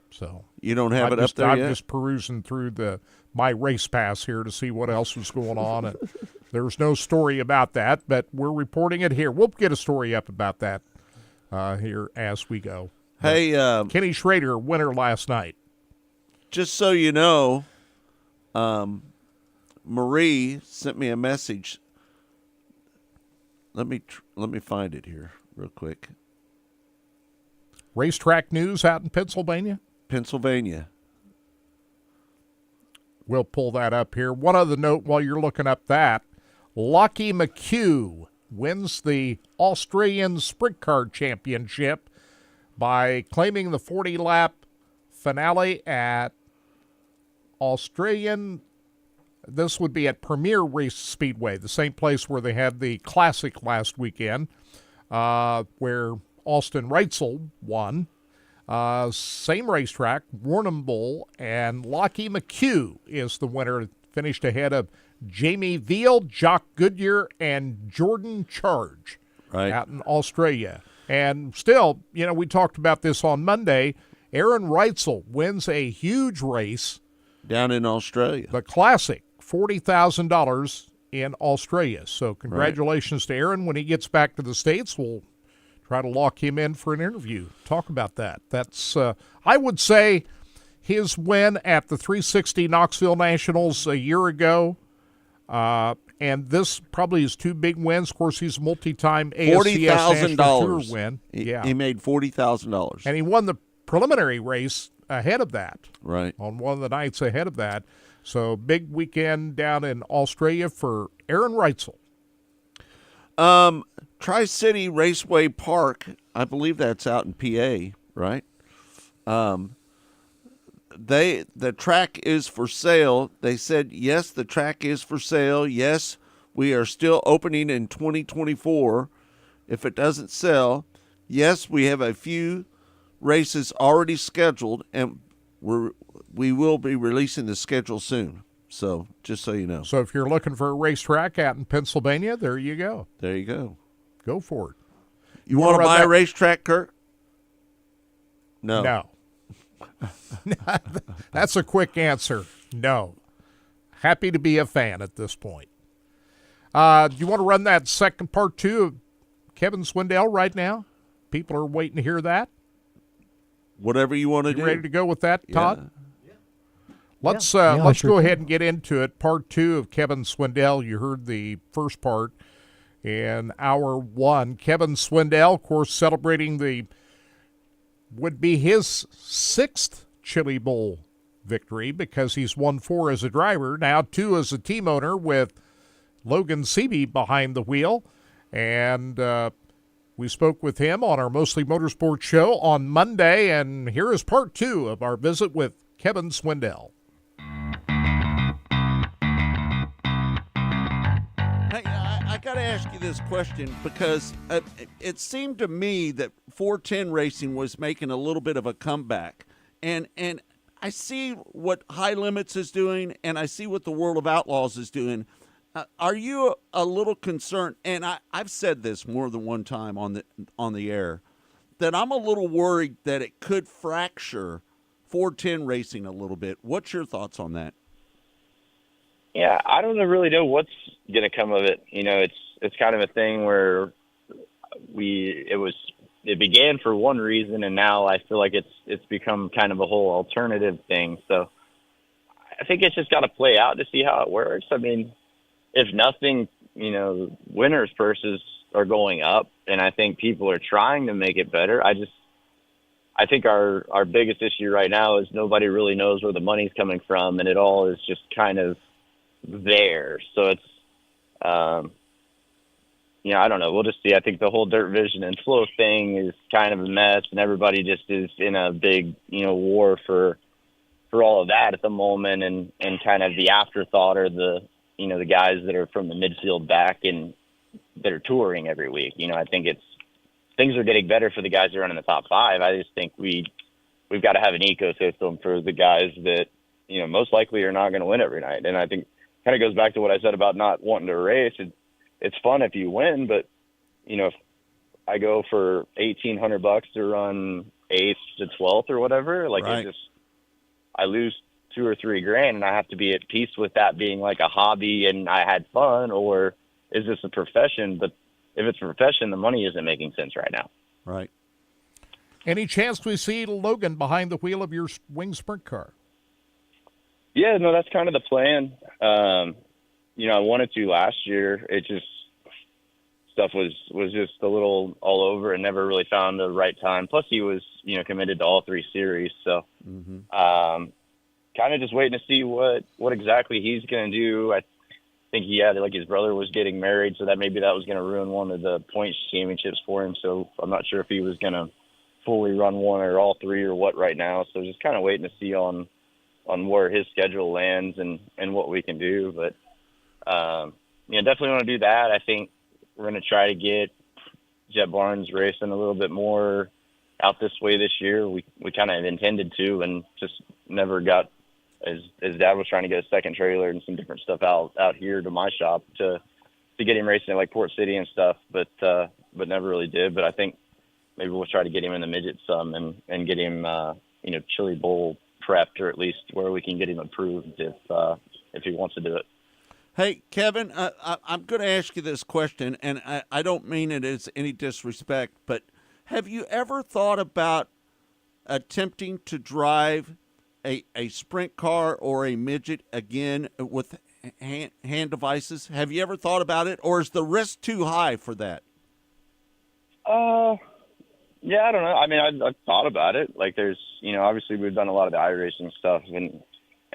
So you don't have it up there yet? I'm just perusing through my race pass here to see what else was going on. And there's no story about that, but we're reporting it here. We'll get a story up about that here as we go. Hey, Kenny Schrader, winner last night. Just so you know, Marie sent me a message. Let me find it here real quick. Racetrack news out in Pennsylvania? Pennsylvania. We'll pull that up here. One other note while you're looking up that, Lockie McHugh wins the Australian Sprint Car Championship by claiming the 40-lap finale at Australian. This would be at Premier Race Speedway, the same place where they had the Classic last weekend, where Austin Reitzel won. Same racetrack, Warrnambool, and Lockie McHugh is the winner, finished ahead of Jamie Veal, Jock Goodyear, and Jordan Charge out in Australia. And still, we talked about this on Monday, Aaron Reitzel wins a huge race. Down in Australia. The Classic, $40,000 in Australia. So congratulations to Aaron. When he gets back to the States, we'll try to lock him in for an interview. Talk about that. That's, I would say, his win at the 360 Knoxville Nationals a year ago, and this probably his two big wins. Of course, he's a multi-time ASCS National Tour win. He made $40,000. And he won the preliminary race ahead of that. Right. On one of the nights ahead of that. So big weekend down in Australia for Aaron Reitzel. Tri-City Raceway Park, I believe that's out in PA, right? The track is for sale. They said, yes, the track is for sale. Yes, we are still opening in 2024. If it doesn't sell, yes, we have a few races already scheduled, and we will be releasing the schedule soon. So just so you know. So if you're looking for a racetrack out in Pennsylvania, there you go. There you go. Go for it. You want to buy a racetrack, Kurt? No. No. That's a quick answer. No. Happy to be a fan at this point. Do you want to run that second part two of Kevin Swindell right now? People are waiting to hear that. Whatever you want to do. You ready to go with that, Todd? Yeah. Let's go ahead and get into it. Part two of Kevin Swindell. You heard the first part in hour one. Kevin Swindell, of course, celebrating would be his sixth Chili Bowl victory because he's won 4 as a driver, now 2 as a team owner with Logan Seavey behind the wheel. And we spoke with him on our Mostly Motorsports show on Monday, and here is part 2 of our visit with Kevin Swindell. Hey, I got to ask you this question because it seemed to me that 410 Racing was making a little bit of a comeback. And I see what High Limits is doing, and I see what the World of Outlaws is doing. Are you a little concerned? And I've said this more than one time on the air, that I'm a little worried that it could fracture 410 Racing a little bit. What's your thoughts on that? Yeah, I don't really know what's going to come of it. You know, it's kind of a thing where it began for one reason, and now I feel like it's become kind of a whole alternative thing. So I think it's just got to play out to see how it works. I mean, if nothing, you know, winners' purses are going up, and I think people are trying to make it better. I think our biggest issue right now is nobody really knows where the money's coming from, and it all is just kind of there. So it's, you know, I don't know. We'll just see. I think the whole Dirt Vision and Flow thing is kind of a mess, and everybody just is in a big, you know, war for all of that at the moment, and kind of the afterthought are the, you know, the guys that are from the midfield back and that are touring every week. You know, I think things are getting better for the guys that are in the top 5. I just think we've got to have an ecosystem for the guys that, you know, most likely are not going to win every night. And I think kind of goes back to what I said about not wanting to race. It's fun if you win, but, you know, if I go for $1,800 to run 8th to 12th or whatever, like right. I lose $2 or $3 grand, and I have to be at peace with that being like a hobby and I had fun, or is this a profession? But if it's a profession, the money isn't making sense right now. Right. Any chance we see Logan behind the wheel of your wing sprint car? Yeah, no, that's kind of the plan. You know, I wanted to last year. It just, stuff was just a little all over and never really found the right time. Plus he was, you know, committed to all 3 series. So, kind of just waiting to see what exactly he's going to do. I think he had, like, his brother was getting married, so that maybe that was going to ruin one of the points championships for him. So I'm not sure if he was going to fully run one or all 3 or what right now. So just kind of waiting to see on where his schedule lands and what we can do. But, you know, definitely want to do that. I think we're going to try to get Jet Barnes racing a little bit more out this way this year. We kind of intended to, and just never got, as Dad was trying to get a second trailer and some different stuff out here to my shop to get him racing at like Port City and stuff, but never really did. But I think maybe we'll try to get him in the midget some and get him, you know, Chili Bowl prepped, or at least where we can get him approved if he wants to do it. Hey, Kevin, I'm going to ask you this question, and I don't mean it as any disrespect, but have you ever thought about attempting to drive a sprint car or a midget again with hand devices? Have you ever thought about it, or is the risk too high for that? Yeah, I don't know. I mean, I've thought about it. Like, there's, you know, obviously we've done a lot of the iRacing stuff and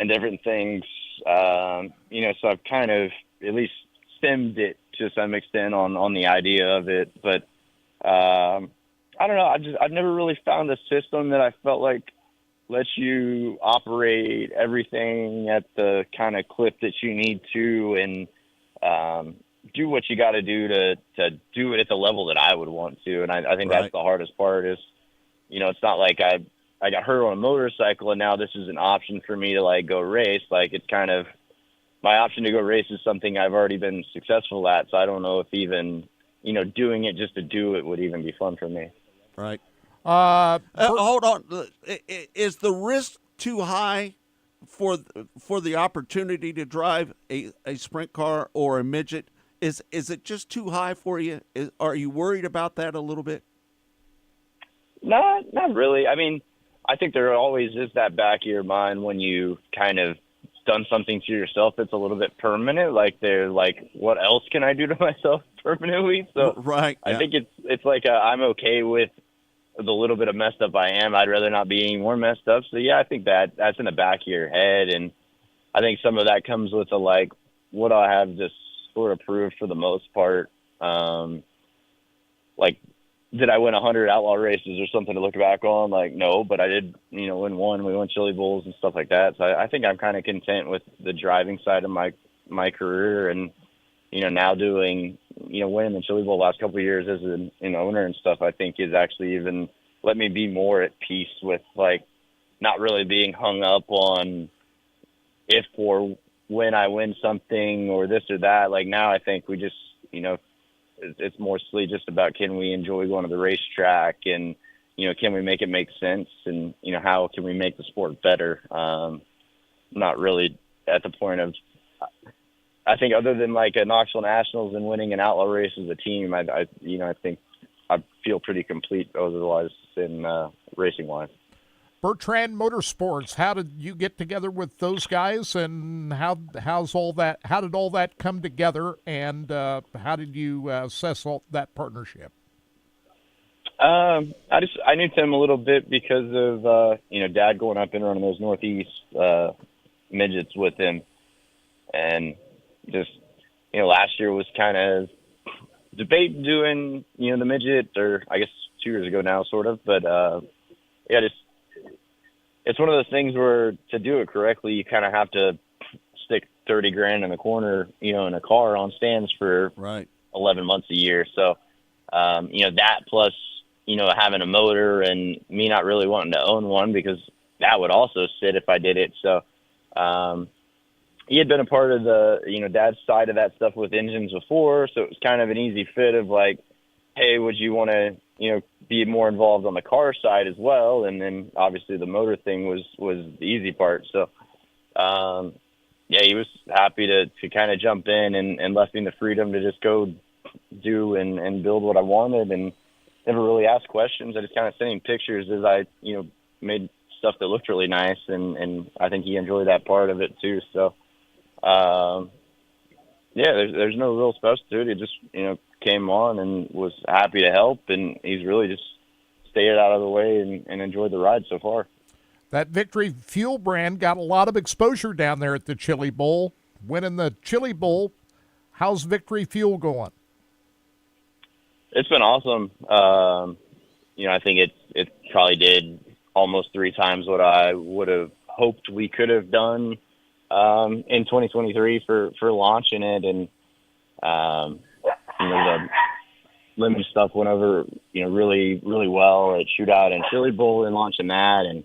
different things. You know, so I've kind of at least stemmed it to some extent on the idea of it. But I don't know. I've never really found a system that I felt like lets you operate everything at the kind of clip that you need to, and do what you got to do to do it at the level that I would want to. And I think that's the hardest part is, you know, it's not like I got hurt on a motorcycle and now this is an option for me to like go race. Like, it's kind of, my option to go race is something I've already been successful at. So I don't know if even, you know, doing it just to do it would even be fun for me. Right. Hold on. Is the risk too high for the opportunity to drive a sprint car or a midget? Is it just too high for you? Are you worried about that a little bit? Not really. I mean, I think there always is that back of your mind when you kind of done something to yourself that's a little bit permanent. Like, they're like, what else can I do to myself permanently? So right, I think it's like I'm okay with the little bit of messed up I am, I'd rather not be any more messed up. So yeah, I think that's in the back of your head. And I think some of that comes with what I have just sort of proved for the most part. Did I win 100 outlaw races or something to look back on? No, but I did, win one. We won Chili Bowls and stuff like that. So I think I'm kind of content with the driving side of my career, and, now doing, winning the Chili Bowl last couple of years as an owner and stuff, I think is actually even let me be more at peace with not really being hung up on if or when I win something or this or that. Now I think we just, it's mostly just about, can we enjoy going to the racetrack, and, can we make it make sense, and, how can we make the sport better? Not really at the point of, I think other than a Knoxville Nationals and winning an outlaw race as a team, I think I feel pretty complete otherwise in racing wise. Bertrand Motorsports, how did you get together with those guys, and how did all that come together, and how did you assess that partnership? I knew Tim a little bit because of Dad going up and running those Northeast midgets with him, and just last year was kind of debate doing the midget, or I guess 2 years ago now, sort of, but just. It's one of those things where to do it correctly, you kind of have to stick $30,000 in the corner, in a car on stands for 11 months a year. So, that plus, having a motor and me not really wanting to own one because that would also sit if I did it. So, he had been a part of the, Dad's side of that stuff with engines before. So it was kind of an easy fit of hey, would you want to, be more involved on the car side as well? And then obviously the motor thing was the easy part. So, he was happy to kind of jump in and left me the freedom to just go do and build what I wanted, and never really asked questions. I just kind of sent him pictures as I, made stuff that looked really nice. And I think he enjoyed that part of it too. So, there's no real special to it. It just, came on and was happy to help, and he's really just stayed out of the way and enjoyed the ride so far. That Victory Fuel brand got a lot of exposure down there at the Chili Bowl. Winning the Chili Bowl, how's Victory Fuel going? It's been awesome. I think it probably did almost 3 times what I would have hoped we could have done in 2023 for launching it, and the limited stuff went over, really, really well at Shootout and Chili Bowl and launching that. And,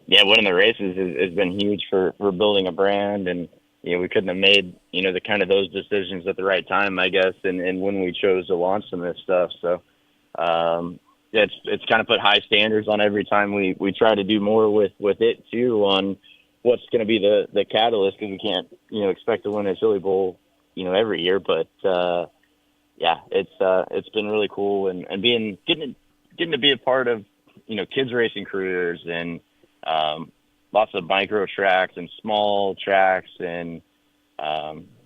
winning the races has been huge for building a brand. And, we couldn't have made, the kind of those decisions at the right time, I guess, and when we chose to launch some of this stuff. So, it's kind of put high standards on every time we try to do more with it too, on what's going to be the catalyst, because we can't, expect to win a Chili Bowl, every year, but it's been really cool, and getting to be a part of kids racing careers, and lots of micro tracks and small tracks, and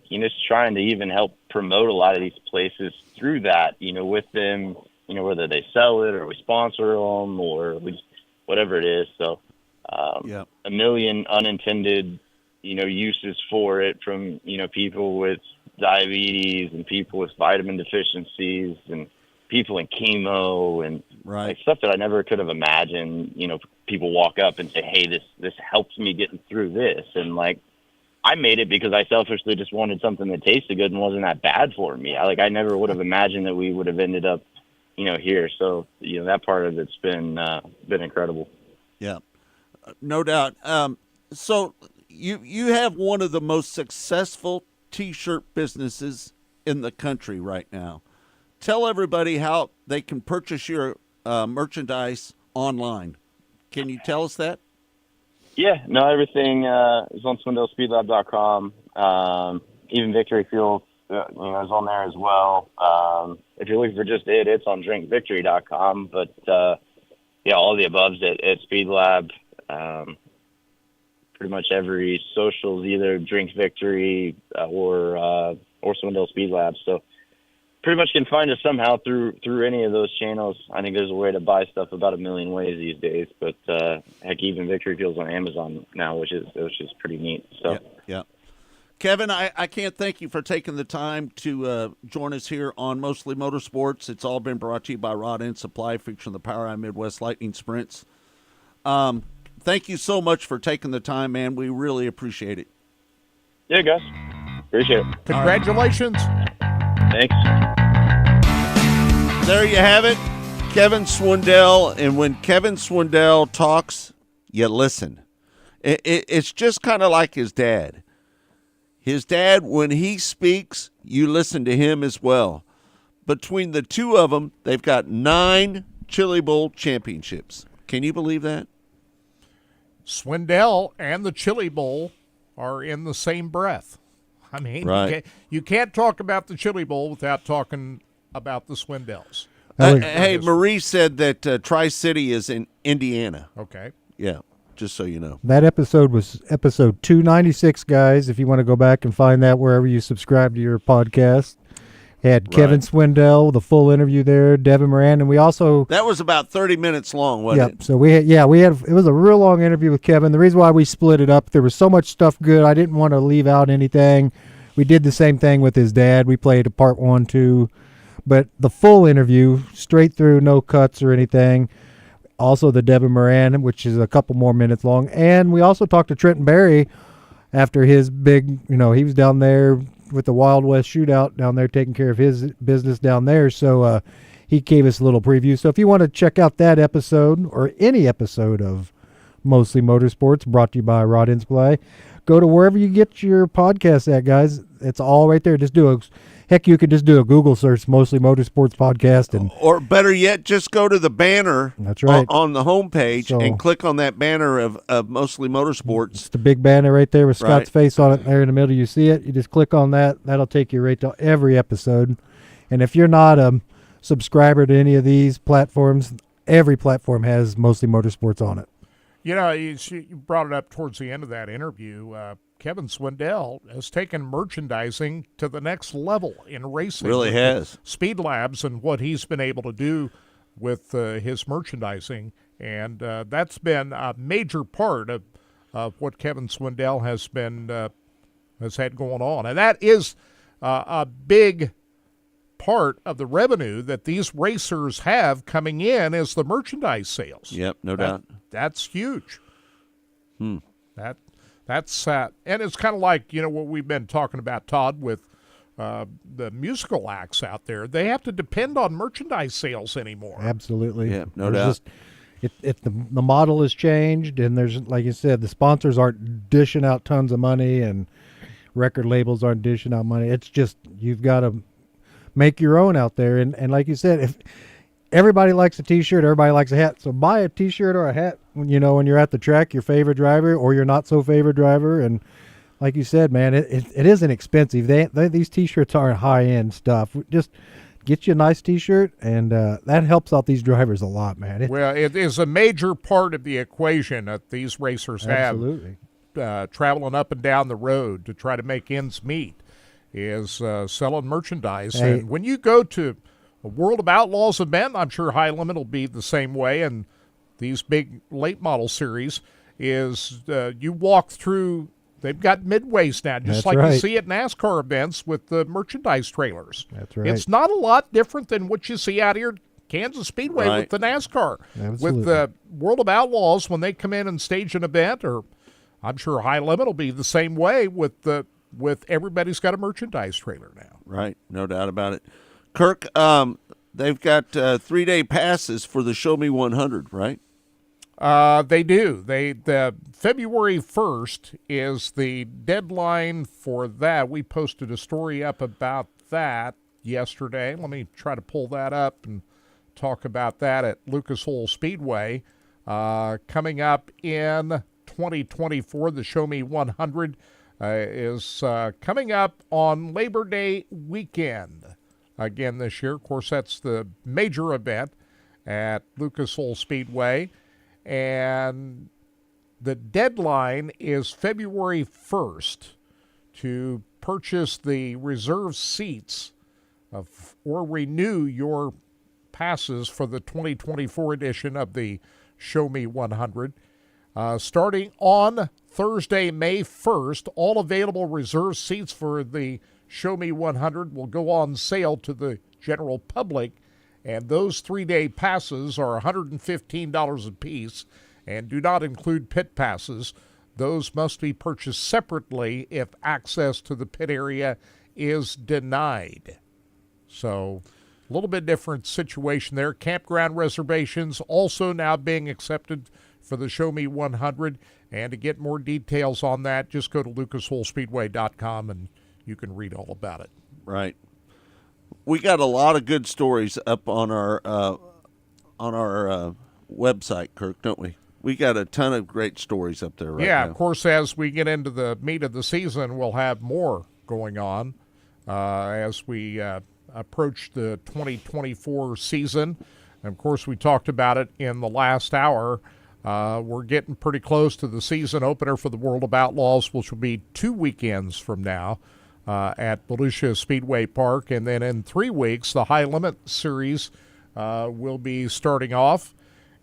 just trying to even help promote a lot of these places through that, with them, whether they sell it or we sponsor them or whatever it is. So a million unintended uses for it, from people with diabetes and people with vitamin deficiencies and people in chemo and stuff that I never could have imagined. People walk up and say, hey, this helps me getting through this, and I made it because I selfishly just wanted something that tasted good and wasn't that bad for me. I never would have imagined that we would have ended up here. So that part of it's been incredible. No doubt. So you have one of the most successful T-shirt businesses in the country right now. Tell everybody how they can purchase your merchandise online. Can you tell us that? Yeah, no, everything is on SwindellSpeedLab.com. Even Victory Fuel is on there as well. If you're looking for just it's on DrinkVictory.com. But all the above's at Speed Lab. Pretty much every social is either Drink Victory or Swindell Speed Lab. So pretty much can find us somehow through any of those channels. I think there's a way to buy stuff about a million ways these days. But heck, even Victory Fuel's on Amazon now, which is pretty neat. So yeah. Kevin, I can't thank you for taking the time to join us here on Mostly Motorsports. It's all been brought to you by Rod End Supply, featuring the POWRi Midwest Lightning Sprints. Thank you so much for taking the time, man. We really appreciate it. Yeah, guys. Appreciate it. Congratulations. Thanks. There you have it, Kevin Swindell. And when Kevin Swindell talks, you listen. It's just kind of like his dad. His dad, when he speaks, you listen to him as well. Between the two of them, they've got 9 Chili Bowl championships. Can you believe that? Swindell and the Chili Bowl are in the same breath. I mean, right. You can't talk about the Chili Bowl without talking about the Swindells. Hey, Marie said that Tri-City is in Indiana. Okay. Yeah, just so you know. That episode was episode 296, guys. If you want to go back and find that wherever you subscribe to your podcast. Had Kevin Swindell, the full interview there, Devin Moran, and we also... That was about 30 minutes long, wasn't it? So we had, it was a real long interview with Kevin. The reason why we split it up, there was so much stuff good, I didn't want to leave out anything. We did the same thing with his dad. We played a part 1, 2, but the full interview, straight through, no cuts or anything. Also the Devin Moran, which is a couple more minutes long. And we also talked to Trenton Berry after his big, he was down there with the Wild West shootout down there, taking care of his business down there. So he gave us a little preview. So if you want to check out that episode or any episode of Mostly Motorsports, brought to you by Rod End Supply, go to wherever you get your podcast at, guys. It's all right there. You could just do a Google search, Mostly Motorsports Podcast. Or better yet, just go to the banner That's right. on the homepage and click on that banner of Mostly Motorsports. It's the big banner right there with Scott's face on it there in the middle. You see it. You just click on that. That'll take you right to every episode. And if you're not a subscriber to any of these platforms, every platform has Mostly Motorsports on it. You brought it up towards the end of that interview. Kevin Swindell has taken merchandising to the next level in racing. Really has. Speed Labs and what he's been able to do with his merchandising. And that's been a major part of what Kevin Swindell has had going on. And that is a big part of the revenue that these racers have coming in is the merchandise sales. Yep, no doubt. That's huge. That's and it's kind of like what we've been talking about, Todd, with the musical acts out there. They have to depend on merchandise sales anymore. Absolutely. Yeah, no doubt. If the model has changed, and there's, like you said, the sponsors aren't dishing out tons of money, and record labels aren't dishing out money. It's just you've got to make your own out there, and like you said, if everybody likes a T-shirt, everybody likes a hat. So buy a T-shirt or a hat when you're at the track, your favorite driver or your not so favorite driver. And like you said, man, it isn't expensive. These T-shirts aren't high end stuff. Just get you a nice T-shirt, and that helps out these drivers a lot, man. It is a major part of the equation that these racers absolutely have. Traveling up and down the road to try to make ends meet is selling merchandise. Hey. And when you go to a World of Outlaws event, I'm sure High Limit will be the same way, and these big late model series is you walk through, they've got midways now, just That's like right. you see at NASCAR events with the merchandise trailers. That's right. It's not a lot different than what you see out here at Kansas Speedway Right. with the NASCAR. Absolutely. With the World of Outlaws, when they come in and stage an event, or I'm sure High Limit will be the same way with everybody's got a merchandise trailer now. Right, no doubt about it. Kirk, they've got 3-day passes for the Show Me 100, right? They do. The February 1st is the deadline for that. We posted a story up about that yesterday. Let me try to pull that up and talk about that at Lucas Oil Speedway. Coming up in 2024, the Show Me 100 is coming up on Labor Day weekend. Again this year. Of course, that's the major event at Lucas Oil Speedway. And the deadline is February 1st to purchase the reserve seats or renew your passes for the 2024 edition of the Show Me 100. Starting on Thursday, May 1st, all available reserve seats for the Show Me 100 will go on sale to the general public, and those 3-day passes are $115 apiece and do not include pit passes. Those must be purchased separately if access to the pit area is denied. So a little bit different situation there. Campground reservations also now being accepted for the Show Me 100. And to get more details on that, just go to lucasoilspeedway.com and you can read all about it. Right. We got a lot of good stories up on our website, Kirk, don't we? We got a ton of great stories up there right now. Yeah, of course, as we get into the meat of the season, we'll have more going on as we approach the 2024 season. And, of course, we talked about it in the last hour. We're getting pretty close to the season opener for the World of Outlaws, which will be 2 weekends from now at Volusia Speedway Park. And then in 3 weeks, the High Limit Series will be starting off.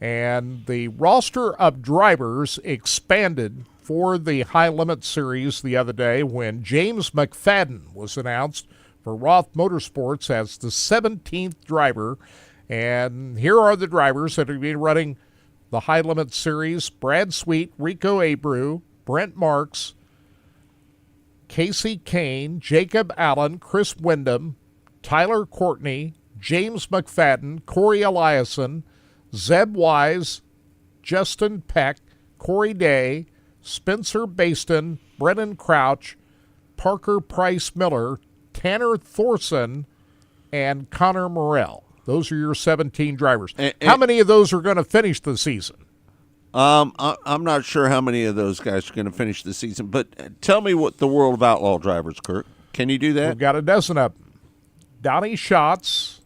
And the roster of drivers expanded for the High Limit Series the other day when James McFadden was announced for Roth Motorsports as the 17th driver. And here are the drivers that are going to be running the High Limit Series: Brad Sweet, Rico Abreu, Brent Marks, Casey Kane, Jacob Allen, Chris Windham, Tyler Courtney, James McFadden, Corey Eliason, Zeb Wise, Justin Peck, Corey Day, Spencer Baston, Brennan Crouch, Parker Price Miller, Tanner Thorson, and Connor Morrell. Those are your 17 drivers. How many of those are going to finish the season? I'm not sure how many of those guys are going to finish the season, but tell me what the World of Outlaw drivers, Kirk. Can you do that? We've got a dozen of them. Donnie Schatz.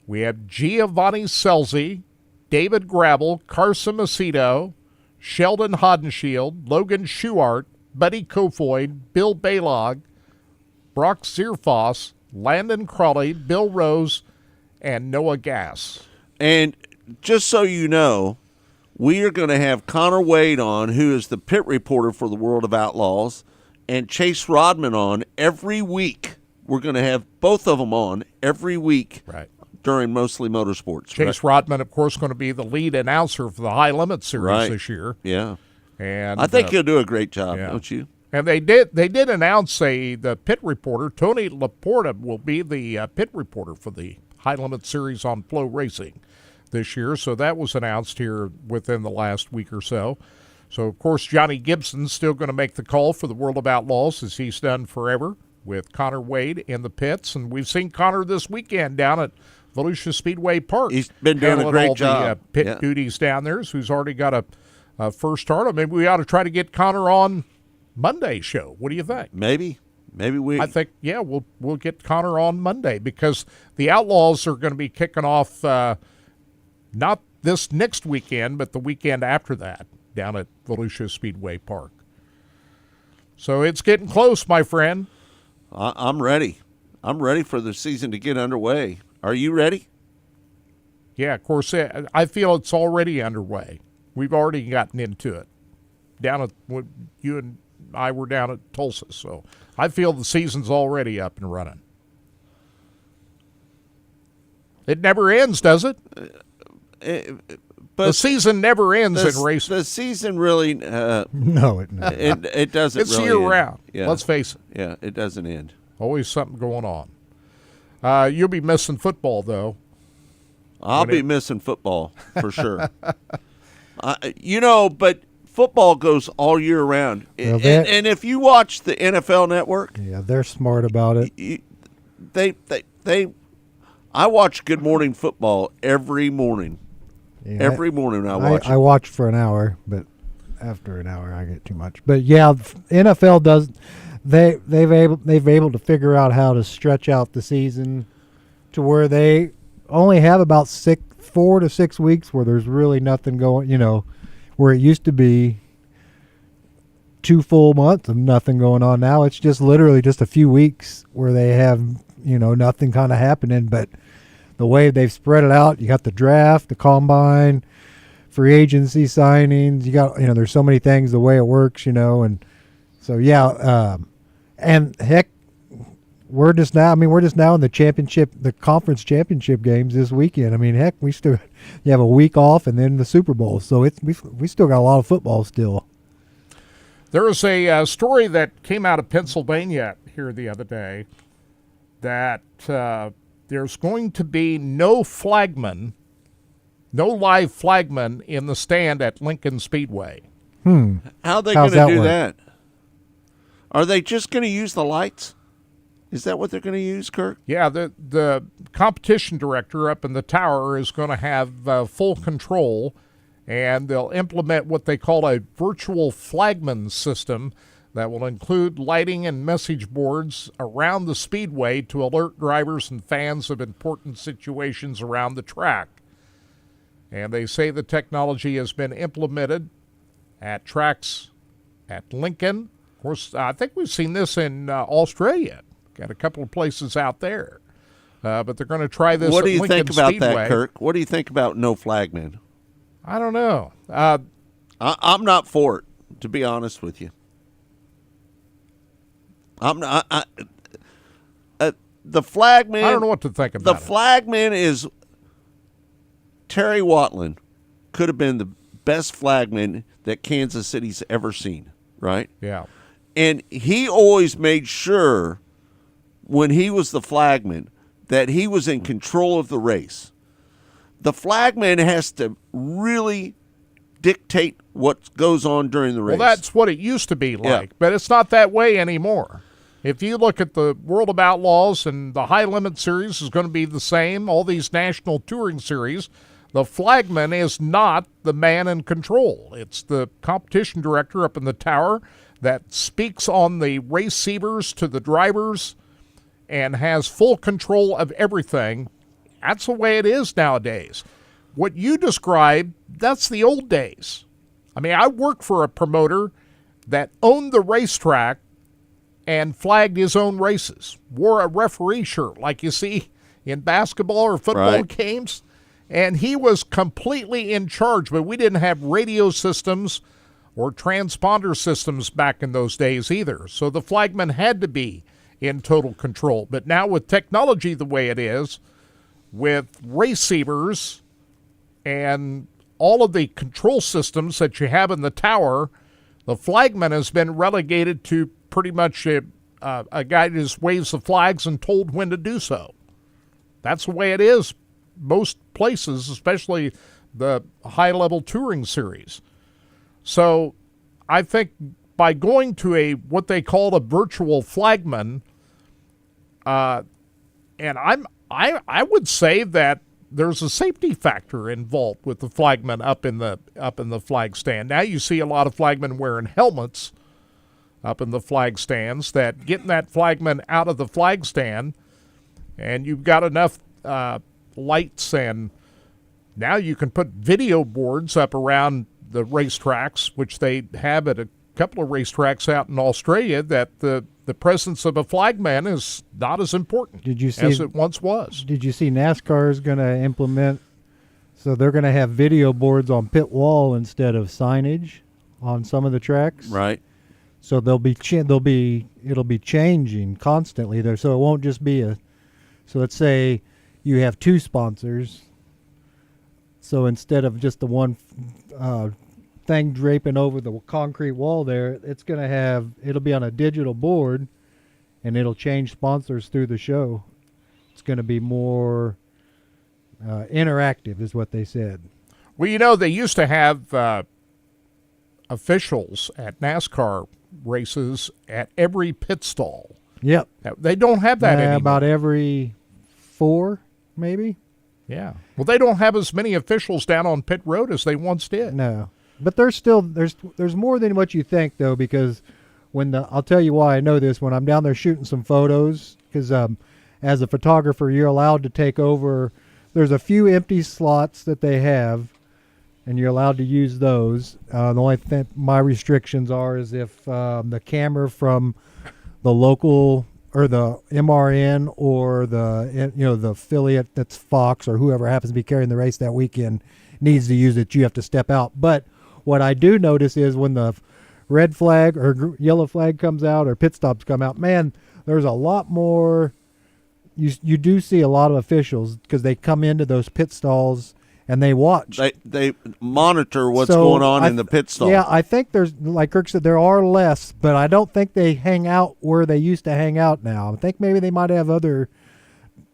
We have Giovanni Selzy, David Gravel, Carson Macedo, Sheldon Hodenshield, Logan Schuart, Buddy Kofoid, Bill Balog, Brock Zierfoss, Landon Crawley, Bill Rose, and Noah Gass. And just so you know, we are going to have Connor Wade on, who is the pit reporter for the World of Outlaws, and Chase Rodman on every week. We're going to have both of them on every week. Right. During Mostly Motorsports. Chase Rodman, of course, going to be the lead announcer for the High Limit Series this year. Yeah. And I think he'll do a great job, don't you? And they did announce the pit reporter, Tony Laporta, will be the pit reporter for the High Limit Series on Flow Racing this year. So that was announced here within the last week or so. So, of course, Johnny Gibson's still going to make the call for the World of Outlaws, as he's done forever, with Connor Wade in the pits. And we've seen Connor this weekend down at Volusia Speedway Park. He's been doing a great job. The pit duties down there, so he's already got a first start. Maybe we ought to try to get Connor on Monday's show. What do you think? Maybe we. I think we'll get Connor on Monday because the Outlaws are going to be kicking off not this next weekend, but the weekend after that down at Volusia Speedway Park. So it's getting close, my friend. I'm ready. I'm ready for the season to get underway. Are you ready? Yeah, of course. I feel it's already underway. We've already gotten into it. Down at you and I were down at Tulsa, so I feel the season's already up and running. It never ends, does it? But the season never ends in racing. The season really no, it doesn't. It doesn't. It's really year end. round. Yeah. Let's face it. Yeah, it doesn't end. Always something going on. You'll be missing football, though. I'll be missing football for sure. But football goes all year round. Well, and if you watch the NFL Network, yeah, they're smart about it. I watch Good Morning Football every morning. Yeah, every morning I watch. I watch for an hour, but after an hour I get too much. But yeah, NFL does. They've able to figure out how to stretch out the season to where they only have about 4 to 6 weeks where there's really nothing going. Where it used to be 2 full months of nothing going on. Now it's just literally just a few weeks where they have, nothing kind of happening. But the way they've spread it out, you got the draft, the combine, free agency signings. You got, there's so many things the way it works, and so and heck, we're just now in the conference championship games this weekend. I mean, heck, you have a week off and then the Super Bowl, so we still got a lot of football still. There was a story that came out of Pennsylvania here the other day that there's going to be no live flagman in the stand at Lincoln Speedway. How are they going to do that? Are they just going to use the lights? Is that what they're going to use, Kirk? Yeah, the competition director up in the tower is going to have full control, and they'll implement what they call a virtual flagman system that will include lighting and message boards around the speedway to alert drivers and fans of important situations around the track. And they say the technology has been implemented at tracks at Lincoln. Of course, I think we've seen this in Australia. Got a couple of places out there. But they're going to try this at Lincoln Speedway. What do you think about that, Kirk? What do you think about no flagman? I don't know. I'm not for it, to be honest with you. I'm not. The flagman. I don't know what to think about it. The flagman is Terry Watland. Could have been the best flagman that Kansas City's ever seen, right? Yeah. And he always made sure when he was the flagman that he was in control of the race. The flagman has to really dictate what goes on during the race. Well, that's what it used to be like, but it's not that way anymore. If you look at the World of Outlaws, and the High Limit Series is going to be the same, all these national touring series, the flagman is not the man in control. It's the competition director up in the tower that speaks on the receivers to the drivers and has full control of everything. That's the way it is nowadays. What you described, that's the old days. I mean, I worked for a promoter that owned the racetrack and flagged his own races, wore a referee shirt like you see in basketball or football games, and he was completely in charge, but we didn't have radio systems or transponder systems back in those days either, so the flagman had to be in total control. But now with technology the way it is, with receivers and all of the control systems that you have in the tower, the flagman has been relegated to pretty much a guy that just waves the flags and told when to do so. That's the way it is most places, especially the high-level touring series. So I think by going to what they call a virtual flagman, and I would say that there's a safety factor involved with the flagman up in the flag stand. Now you see a lot of flagmen wearing helmets up in the flag stands, that getting that flagman out of the flag stand, and you've got enough lights, and now you can put video boards up around the racetracks, which they have at a couple of racetracks out in Australia, that the presence of a flagman is not as important as it once was. Did you see NASCAR is going to implement, so they're going to have video boards on pit wall instead of signage on some of the tracks? Right. So it'll be changing constantly there. So it won't just be so let's say you have 2 sponsors. So instead of just the one thing draping over the concrete wall there, it'll be on a digital board, and it'll change sponsors through the show. It's going to be more interactive is what they said. Well, they used to have officials at NASCAR races at every pit stall. Yep. They don't have that anymore. About every 4, maybe. Yeah. Well, they don't have as many officials down on pit road as they once did. No. But there's more than what you think, though, because I'll tell you why I know this. When I'm down there shooting some photos, because as a photographer, you're allowed to take over. There's a few empty slots that they have, and you're allowed to use those. The only thing my restrictions are is if the camera from the local or the MRN or the the affiliate that's Fox or whoever happens to be carrying the race that weekend needs to use it, you have to step out. But what I do notice is when the red flag or yellow flag comes out or pit stops come out, man, there's a lot more. You do see a lot of officials because they come into those pit stalls and they watch. They monitor what's going on in the pit stall. Yeah, I think there's, like Kirk said, there are less, but I don't think they hang out where they used to hang out now. I think maybe they might have other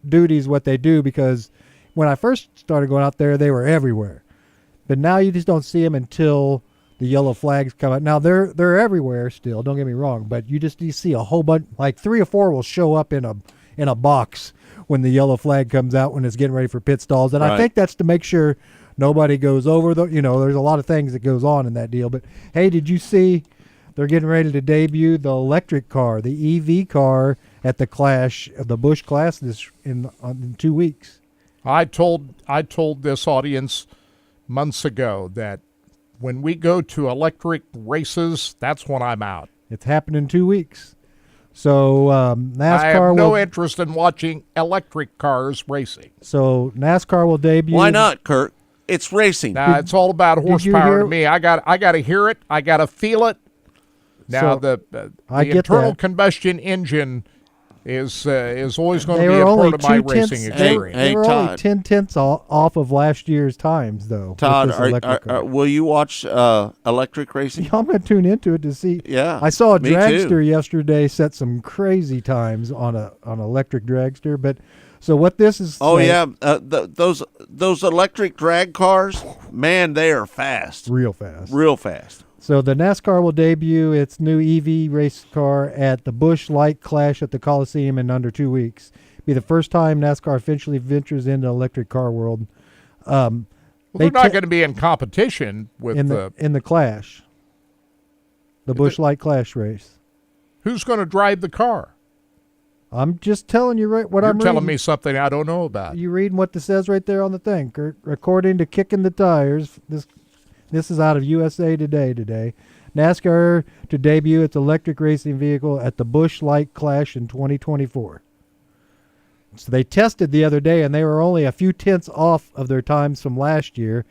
duties what they do, because when I first started going out there, they were everywhere. But now you just don't see them until the yellow flags come out. Now they're everywhere still, don't get me wrong, but you see a whole bunch, like 3 or 4 will show up in a box when the yellow flag comes out when it's getting ready for pit stalls. And I think that's to make sure nobody goes over there's a lot of things that goes on in that deal. But hey, did you see they're getting ready to debut the electric car, the EV car at the Clash of the Busch Clash in 2 weeks? I told this audience months ago that when we go to electric races, that's when I'm out. It's happening in 2 weeks. So NASCAR I have no interest in watching electric cars racing. So NASCAR will debut. Why not, Kirk? It's racing. Nah, it's all about horsepower to me. I got to hear it. I got to feel it. Now So, the I get internal that. combustion engine is always going to be a part of my racing experience. They were only 10 off of last year's times, though. Todd, with this electric car. will you watch electric racing? I'm going to tune into it to see. Yeah, I saw a me dragster too. yesterday set some crazy times on an electric dragster. But so what this is? Oh yeah, those electric drag cars, man, they are fast, real fast, real fast. So the NASCAR will debut its new EV race car at the Busch Light Clash at the Coliseum in under 2 weeks. Be the first time NASCAR officially ventures into electric car world. Well, they're not going to be in competition with in the Clash, the Busch Light Clash race. Who's going to drive the car? I'm just telling you I'm reading. You're telling me something I don't know about. You reading what it says right there on the thing, Kurt. According to Kicking the Tires, this is out of USA Today. NASCAR to debut its electric racing vehicle at the Busch Light Clash in 2024. So they tested the other day, and they were only a few tenths off of their times from last year.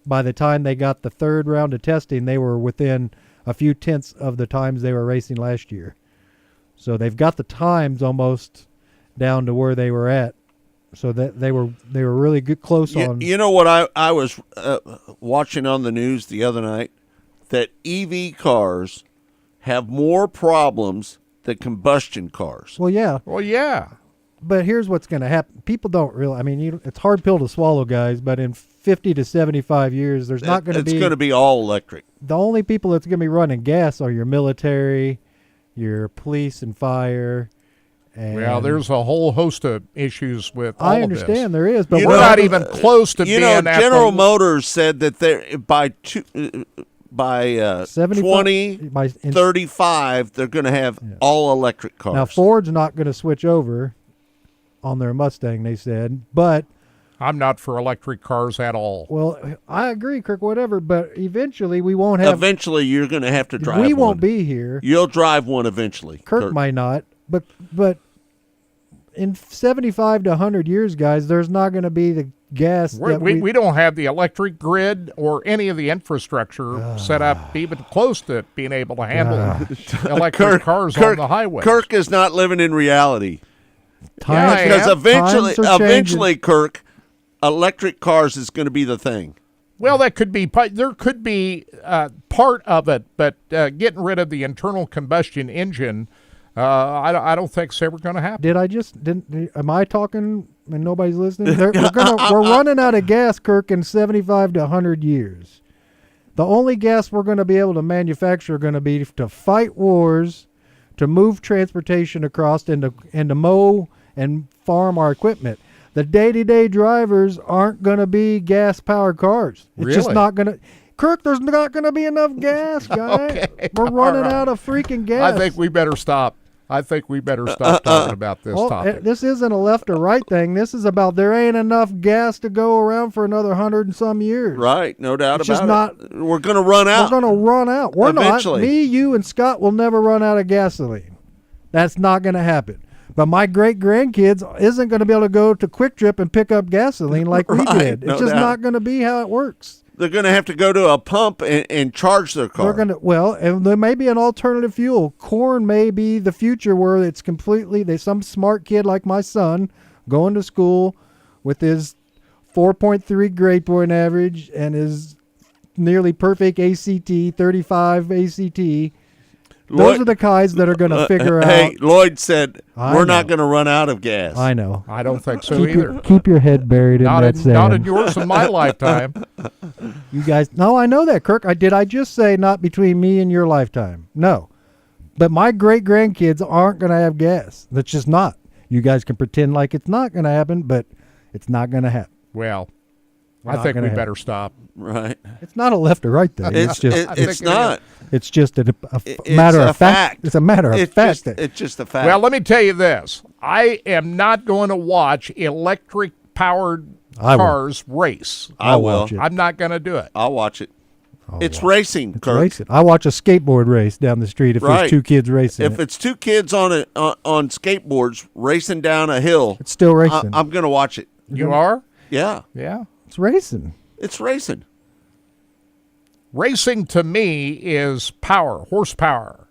By the time they got the third round of testing, they were within a few tenths of the times they were racing last year. So they've got the times almost down to where they were at. So that they were really good close on. You know what I was watching on the news the other night, that EV cars have more problems than combustion cars. Well, yeah. But here's what's going to happen. People don't realize. I mean, it's a hard pill to swallow, guys. But in 50 to 75 years, there's not going to be. It's going to be all electric. The only people that's going to be running gas are your military, your police and fire. Well, there's a whole host of issues with all I of this. understand there is, but we're not even close to being at General the, Motors said that they're by 2035 they're going to have all electric cars. Now Ford's not going to switch over on their Mustang, they said, but I'm not for electric cars at all. Well, I agree, Kirk, whatever, but eventually we won't have. Eventually you're going to have to drive one. We won't be here. You'll drive one eventually. Kirk might not, but in 75 to 100 years, guys, there's not going to be the gas. We don't have the electric grid or any of the infrastructure set up even close to being able to handle electric cars on the highway. Kirk is not living in reality. Because eventually, Kirk, electric cars is going to be the thing. Well, there could be part of it, but getting rid of the internal combustion engine, I don't think it's ever going to happen. Am I talking and nobody's listening? We're running out of gas, Kirk, in 75 to 100 years. The only gas we're going to be able to manufacture are going to be to fight wars, to move transportation across, and to mow and farm our equipment. The day-to-day drivers aren't going to be gas-powered cars. It's just not going to. Kirk, there's not going to be enough gas, guy. Okay, We're running out of freaking gas. I think we better stop. I think we better stop talking about this topic. This isn't a left or right thing. This is about there ain't enough gas to go around for another 100 and some years. Right, no doubt It's about just it. We're going to run out. We're going to run out. We're Eventually. not. Me, you, and Scott will never run out of gasoline. That's not going to happen. But my great-grandkids isn't going to be able to go to Quick Trip and pick up gasoline like we did. no It's just doubt. not going to be how it works. They're going to have to go to a pump and charge their car. They're going to and there may be an alternative fuel. Corn may be the future where it's completely. There's some smart kid like my son going to school with his 4.3 grade point average and his nearly perfect ACT, 35 ACT. Those are the guys that are going to figure out. Hey, Lloyd said I we're know. not going to run out of gas. I know. I don't think so either. Keep your head buried in that sand. Not in yours in my lifetime. You guys, no, I know that, Kirk. Did I just say not between me and your lifetime? No. But my great-grandkids aren't going to have gas. That's just not. You guys can pretend like it's not going to happen, but it's not going to happen. Well, I Not think we gonna better happen. stop. Right. It's not a left or right thing. It's just. It's not. It's just a It's matter a of fact. It's a matter of fact. It's just a fact. Well, let me tell you this. I am not going to watch electric-powered I will. cars race. I will. watch it. I'm not going to do it. I'll watch it. It's racing, It's Kirk. racing. I watch a skateboard race down the street if Right. there's two kids racing. If it's two kids on skateboards racing down a hill, it's still racing. I'm going to watch it. You are? Yeah. Yeah. It's racing. It's racing. Racing to me is power, horsepower.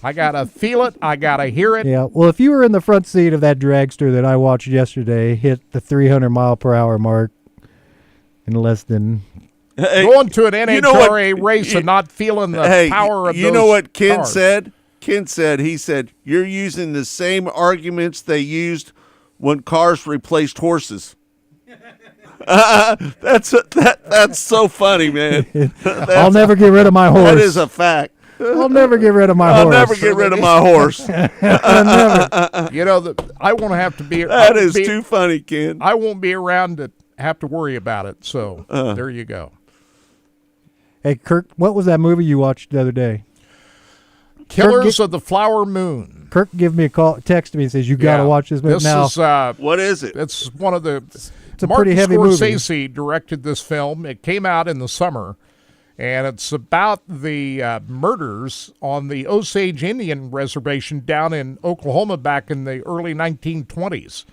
I got to feel it. I got to hear it. Yeah. Well, if you were in the front seat of that dragster that I watched yesterday hit the 300 mile per hour mark in less than. Going to an NHRA you know what- race and not feeling the Hey, power of you those know what Ken cars. said? Ken said, you're using the same arguments they used when cars replaced horses. That's so funny, man. I'll never get rid of my horse. That is a fact. I'll never get rid of my horse. I'll never get rid of my horse. Never. You know, I won't have to be. That is too funny, Ken. I won't be around to have to worry about it. So there you go. Hey, Kirk, what was that movie you watched the other day? Killers of the Flower Moon. Kirk gave me a call, texted me and says, you got to watch this movie. This now, is, what is it? It's one of the. It's a Martin pretty heavy movie. Scorsese directed this film. It came out in the summer, and it's about the murders on the Osage Indian Reservation down in Oklahoma back in the early 1920s.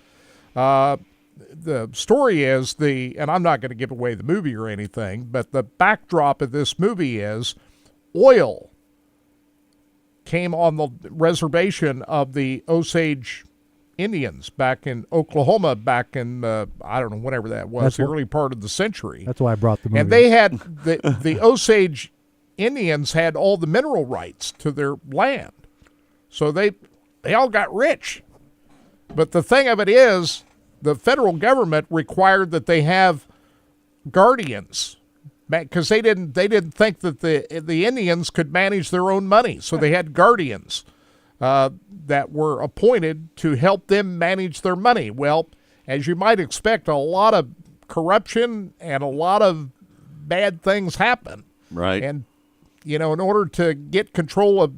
The story is and I'm not going to give away the movie or anything, but the backdrop of this movie is oil came on the reservation of the Osage Indians back in Oklahoma back in, I don't know, whenever that was, the early part of the century. That's why I brought the movie. And they had, the Osage Indians had all the mineral rights to their land. So they all got rich. But the thing of it is, the federal government required that they have guardians because they didn't think that the Indians could manage their own money. So they had guardians that were appointed to help them manage their money. Well, as you might expect, a lot of corruption and a lot of bad things happen. Right. And, in order to get control of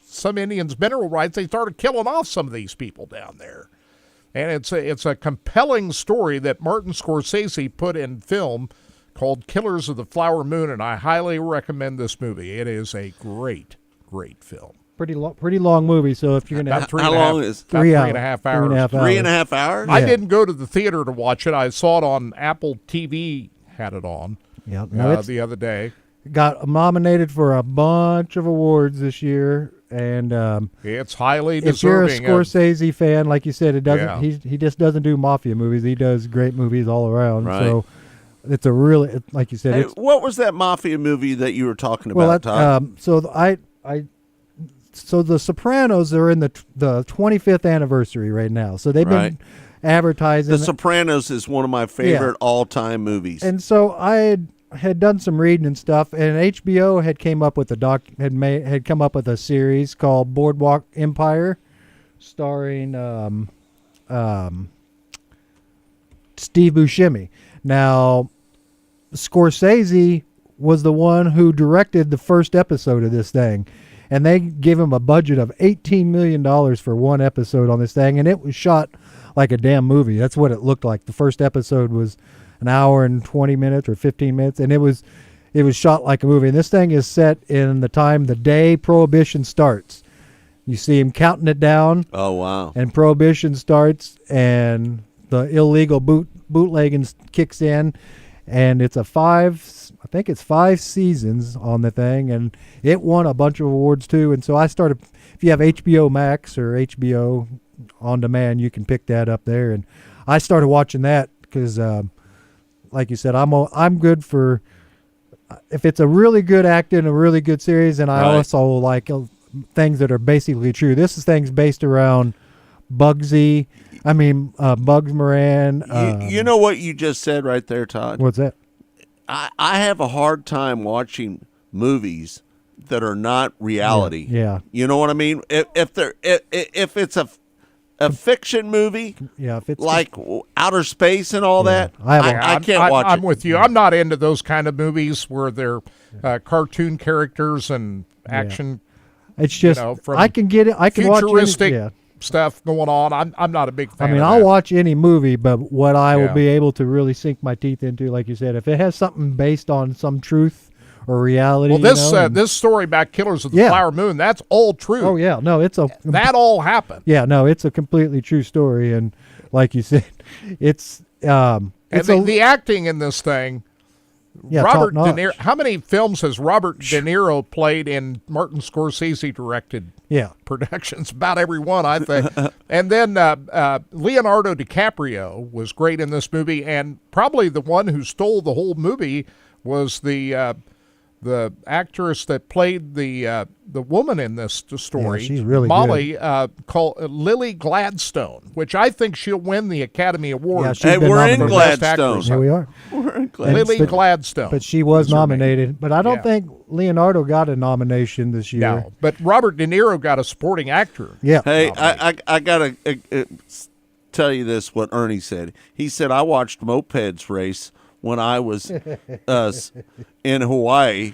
some Indians' mineral rights, they started killing off some of these people down there. And it's a compelling story that Martin Scorsese put in film called Killers of the Flower Moon, and I highly recommend this movie. It is a great, great film. Pretty long movie, so if you're going to About three and a half hours. 3.5 hours? I didn't go to the theater to watch it. I saw it on Apple TV, had it on the other day. Got nominated for a bunch of awards this year, and it's highly if you're a deserving. Scorsese fan, like you said, it doesn't. Yeah. He just doesn't do mafia movies. He does great movies all around. Right. So it's a really, like you said. Hey, It's, what was that mafia movie that you were talking well, about, Todd? So the Sopranos are in the 25th anniversary right now. So they've Right. been advertising. The Sopranos is one of my favorite all-time movies. And so I had done some reading and stuff, and HBO had came up with had come up with a series called Boardwalk Empire, starring Steve Buscemi. Now, Scorsese was the one who directed the first episode of this thing, and they give him a budget of $18 million for one episode on this thing, and it was shot like a damn movie. That's what it looked like. The first episode was an hour and 20 minutes or 15 minutes, and it was shot like a movie. And this thing is set in the day Prohibition starts. You see him counting it down. Oh, wow. And Prohibition starts, and the illegal bootlegging kicks in, and it's I think it's 5 seasons on the thing, and it won a bunch of awards too. And so I started, if you have HBO Max or HBO On Demand, you can pick that up there. And I started watching that because, like you said, I'm good for, if it's a really good acting, a really good series, and I also like things that are basically true. This is things based around Bugs Moran. You know what you just said right there, Todd? What's that? I have a hard time watching movies that are not reality. Yeah. You know what I mean? If it's a fiction movie, if it's like outer space and all that, I can't watch it. I'm with you. I'm not into those kind of movies where they're cartoon characters and action. It's just, from I can get it. I can watch futuristic stuff going on. I'm not a big fan. I mean, of I'll that. watch any movie, but what I will be able to really sink my teeth into, like you said, if it has something based on some truth or reality. Well, this story about Killers of the Flower Moon, that's all true. Oh yeah, no, that all happened. Yeah, no, it's a completely true story, and like you said, it's the acting in this thing. Yeah, Robert De top-notch. Niro. How many films has Robert De Niro played in Martin Scorsese directed productions? About every one, I think. And then Leonardo DiCaprio was great in this movie, and probably the one who stole the whole movie was the actress that played the woman in this story. Yeah, she's really Molly, called Lily Gladstone, which I think she'll win the Academy Award. Yeah, she's been we're in nominated. Gladstone. Here we are. We're in Gladstone. Lily Gladstone. But she was nominated. But I don't think Leonardo got a nomination this year. No, but Robert De Niro got a supporting actor. Yeah. Hey, I got to tell you this, what Ernie said. He said, I watched mopeds race when I was in Hawaii,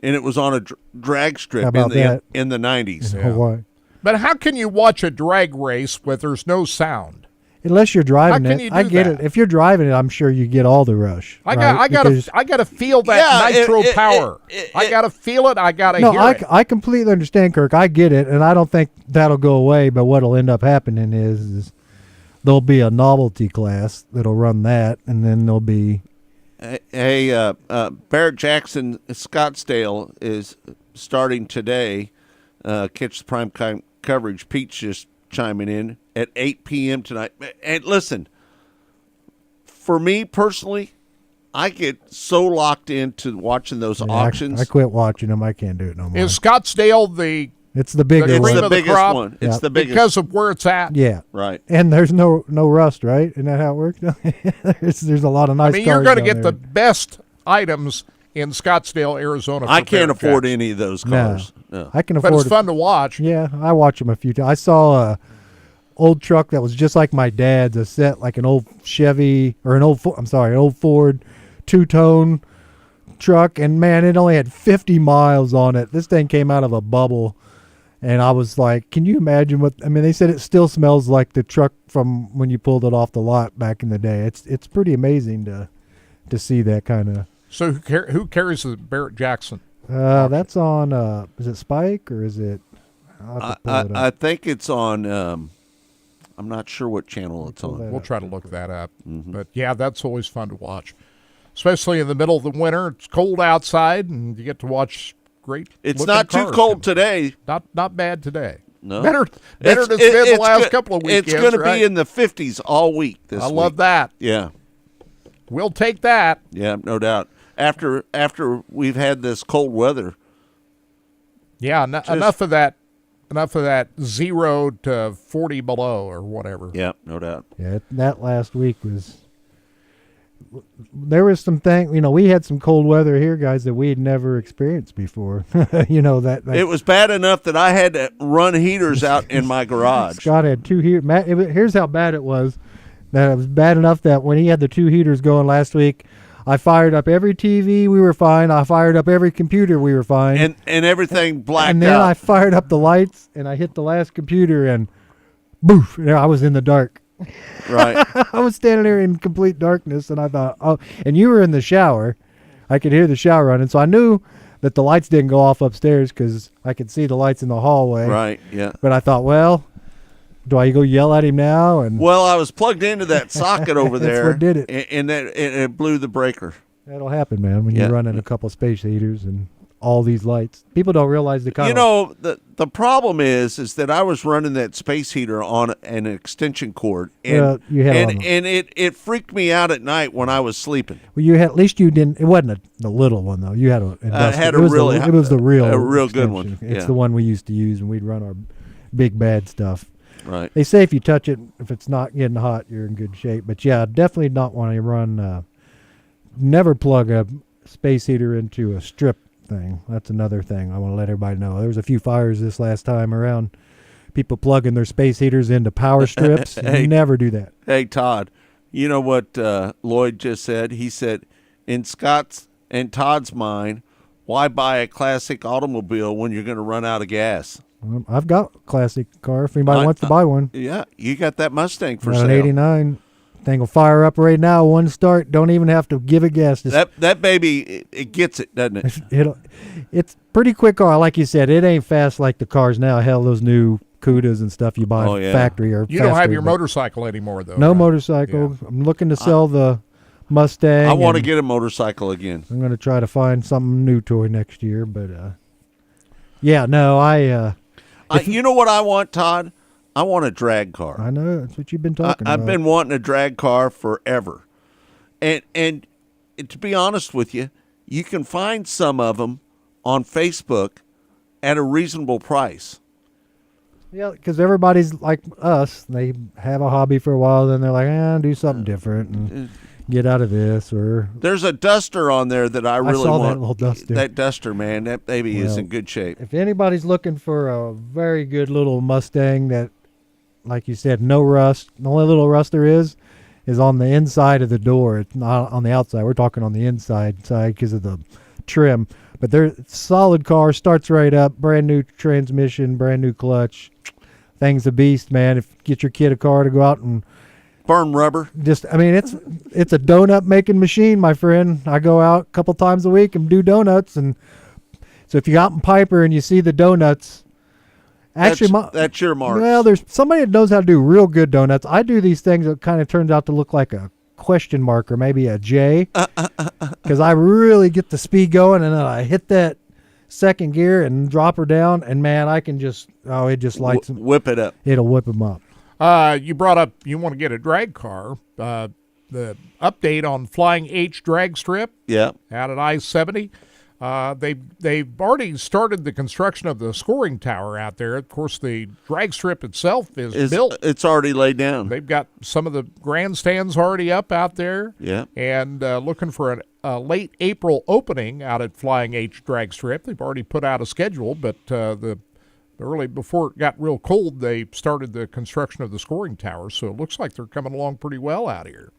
and it was on a drag strip in the 90s. Hawaii. But how can you watch a drag race where there's no sound? Unless you're driving How can it. you I do get that? it. If you're driving it, I'm sure you get all the rush. I got to feel that nitro power. I got to feel it. I got to hear it. I completely understand, Kirk. I get it, and I don't think that'll go away. But what'll end up happening is there'll be a novelty class that'll run that, and then there'll be. Hey, Barrett Jackson Scottsdale is starting today. Catch the prime coverage. Pete's just chiming in at 8 p.m. tonight. And listen, for me personally, I get so locked into watching those auctions. I quit watching them. I can't do it no more. Is Scottsdale the? It's the bigger It's one. the biggest one. It's the biggest. Because of where it's at. Yeah. Right. And there's no rust, right? Isn't that how it works? there's a lot of nice cars. You're going to down get there. the best items in Scottsdale, Arizona. I can't Barrett afford Jackson. any of those cars. No. I can But afford it's fun to watch. Yeah, I watch them a few times. I saw a old truck that was just like my dad's, a set like an old Chevy or an old Ford two-tone truck, and man, it only had 50 miles on it. This thing came out of a bubble, and I was like, can you imagine what? I mean, they said it still smells like the truck from when you pulled it off the lot back in the day. It's pretty amazing to see that kind of. So who carries the Barrett Jackson? That's on. Is it Spike or is it? I'll have to pull it up. I think it's on. I'm not sure what channel it's on. We'll try to look that up. But yeah, that's always fun to watch, especially in the middle of the winter. It's cold outside, and you get to watch great. It's not too cold today. Not bad today. No, better than it's been the last couple of weekends. It's going to right? be in the 50s all week. This I week. love that. Yeah, we'll take that. Yeah, no doubt. After we've had this cold weather. Yeah, enough of that. Enough of that 0 to 40 below or whatever. Yeah, no doubt. Yeah, that last week was. There was some we had some cold weather here, guys, that we had never experienced before. that it was bad enough that I had to run heaters out in my garage. Scott had 2 heaters. Here's how bad it was. That it was bad enough that when he had the 2 heaters going last week, I fired up every TV, we were fine. I fired up every computer, we were fine. And everything blacked out. And then I fired up the lights, and I hit the last computer, and boof, I was in the dark. Right. I was standing there in complete darkness, and I thought, oh, and you were in the shower. I could hear the shower running, so I knew that the lights didn't go off upstairs because I could see the lights in the hallway. Right, yeah. But I thought, well, do I go yell at him now? And Well, I was plugged into that socket over That's there. what did it. And it blew the breaker. That'll happen, man, when you're running a couple space heaters and all these lights. People don't realize the kind You know, the problem is that I was running that space heater on an extension cord, and you had on and it freaked me out at night when I was sleeping. Well, you had, at least you didn't. It wasn't the little one though. You had a. Had it a was really it was the real a real good one. extension. It's Yeah. the one we used to use when we'd run our big bad stuff. Right. They say if you touch it, if it's not getting hot, you're in good shape. But yeah, definitely not want to run. Never plug a space heater into a strip thing. That's another thing I want to let everybody know. There was a few fires this last time around. People plugging their space heaters into power strips. Hey, never do that. Hey, Todd, you know what Lloyd just said? He said, in Scott's and Todd's mind, why buy a classic automobile when you're going to run out of gas? I've got a classic car if anybody wants to buy one. Yeah, you got that Mustang for Got sale. an 89. Thing will fire up right now, one start. Don't even have to give it gas. Just That baby, it gets it, doesn't it? It's pretty quick car. Like you said, it ain't fast like the cars now. Hell, those new Cudas and stuff you buy factory or You don't have your motorcycle anymore, though. No right? motorcycle. Yeah. I'm looking to sell the Mustang. I want to get a motorcycle again. I'm going to try to find something new toy next year. But, yeah, no, you know what I want, Todd? I want a drag car. I know. That's what you've been talking about. I've been wanting a drag car forever. And to be honest with you, you can find some of them on Facebook at a reasonable price. Yeah, because everybody's like us. They have a hobby for a while, then they're like, do something different and get out of this. Or there's a Duster on there that I really saw want. That little Duster. That Duster, man, that baby is in good shape. If anybody's looking for a very good little Mustang that, like you said, no rust. The only little rust there is on the inside of the door. It's not on the outside. We're talking on the inside side because of the trim. But they're solid car, starts right up, brand new transmission, brand new clutch. Thing's a beast, man. If get your kid a car to go out and burn rubber. It's a donut making machine, my friend. I go out a couple times a week and do donuts, and so if you out in Piper and you see the donuts. Actually, that's your mark. Well, there's somebody that knows how to do real good donuts. I do these things that kind of turns out to look like a question mark or maybe a J, because I really get the speed going, and then I hit that second gear and drop her down, and man, I can it just lights them. Whip it up. It'll whip them up. You brought up you want to get a drag car. The update on Flying H drag strip. Yeah. Out at I-70. They've already started the construction of the scoring tower out there. Of course, the drag strip itself is built. It's already laid down. They've got some of the grandstands already up out there. Yeah. And looking for a late April opening out at Flying H drag strip. They've already put out a schedule, but early before it got real cold, they started the construction of the scoring tower. So it looks like they're coming along pretty well out here.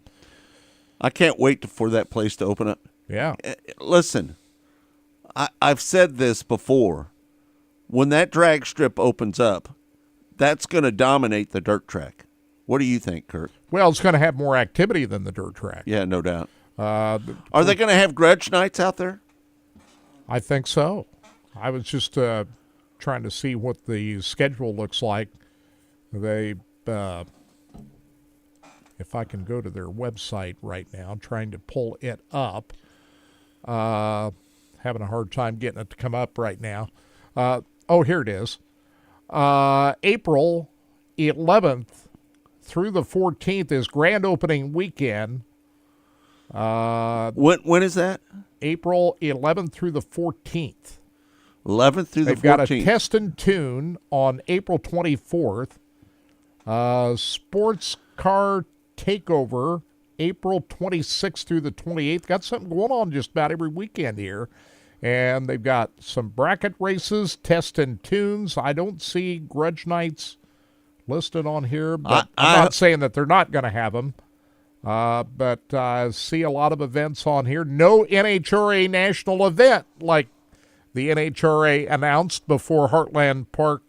I can't wait for that place to open up. Yeah. Listen. I've said this before. When that drag strip opens up, that's going to dominate the dirt track. What do you think, Kurt? Well, it's going to have more activity than the dirt track. Yeah, no doubt. Are they going to have grudge nights out there? I think so. I was just trying to see what the schedule looks like. They, if I can go to their website right now, trying to pull it up. Having a hard time getting it to come up right now. Here it is. April 11th through the 14th is grand opening weekend. When is that? April 11th through the 14th. 11th through the 14th. They've got a test and tune on April 24th. Sports car takeover April 26th through the 28th. Got something going on just about every weekend here. And they've got some bracket races, test and tunes. I don't see grudge nights listed on here, but I'm not saying that they're not going to have them. But I see a lot of events on here. No NHRA national event like the NHRA announced before Heartland Park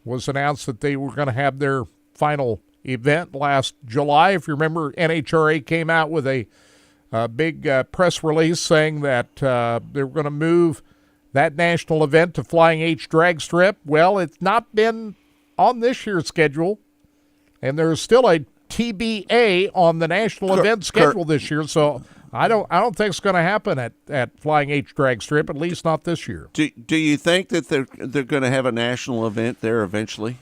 was announced that they were going to have their final event last July. If you remember, NHRA came out with a big press release saying that they were going to move that national event to Flying H Drag Strip. Well, it's not been on this year's schedule, and there's still a TBA on the national event schedule this year. So I don't think it's going to happen at Flying H Drag Strip, at least not this year. Do you think that they're going to have a national event there eventually?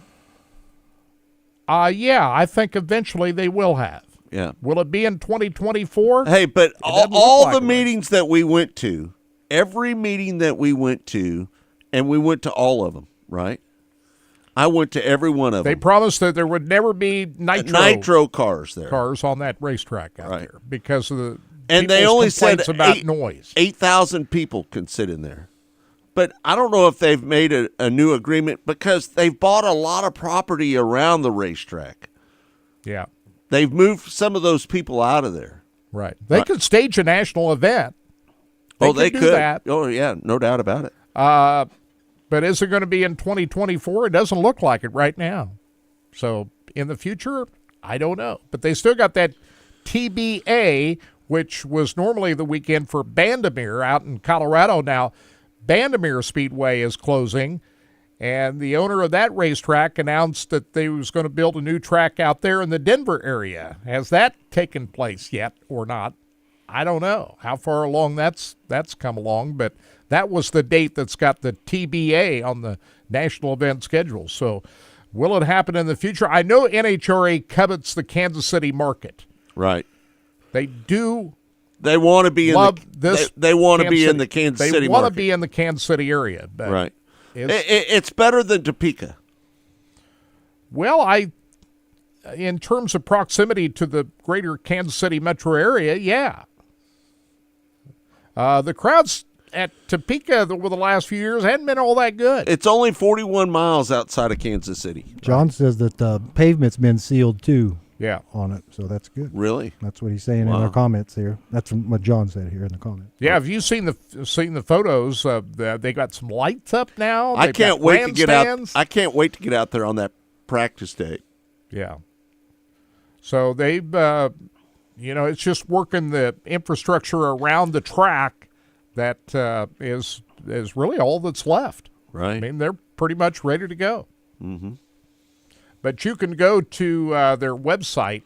Yeah, I think eventually they will have. Yeah. Will it be in 2024? Hey, but all the meetings that we went to, every meeting that we went to, and we went to all of them, right? I went to every one of them. They promised that there would never be nitro cars there. Cars on that racetrack out there because of the and they only said about noise. 8,000 people can sit in there. But I don't know if they've made a new agreement because they've bought a lot of property around the racetrack. Yeah. They've moved some of those people out of there. Right. They could stage a national event. They could could. do that. Oh, yeah, no doubt about it. But is it going to be in 2024? It doesn't look like it right now. So in the future, I don't know. But they still got that TBA, which was normally the weekend for Bandimere out in Colorado. Now, Bandimere Speedway is closing, and the owner of that racetrack announced that they was going to build a new track out there in the Denver area. Has that taken place yet or not? I don't know how far along that's come along, but that was the date that's got the TBA on the national event schedule. So will it happen in the future? I know NHRA covets the Kansas City market. Right. They do. They want to be they want to be in the Kansas City market. They want to be in the Kansas City area. But right. It's better than Topeka. Well, in terms of proximity to the greater Kansas City metro area, yeah. The crowds at Topeka over the last few years hadn't been all that good. It's only 41 miles outside of Kansas City. John says that the pavement's been sealed too. Yeah. On it, so that's good. Really? That's what he's saying in our comments here. That's what John said here in the comments. Yeah, have you seen the photos? They got some lights up now. I can't wait to get out. I can't wait to get out there on that practice day. Yeah. So they've, it's just working the infrastructure around the track that is really all that's left. Right. I mean, they're pretty much ready to go. Mm-hmm. But you can go to their website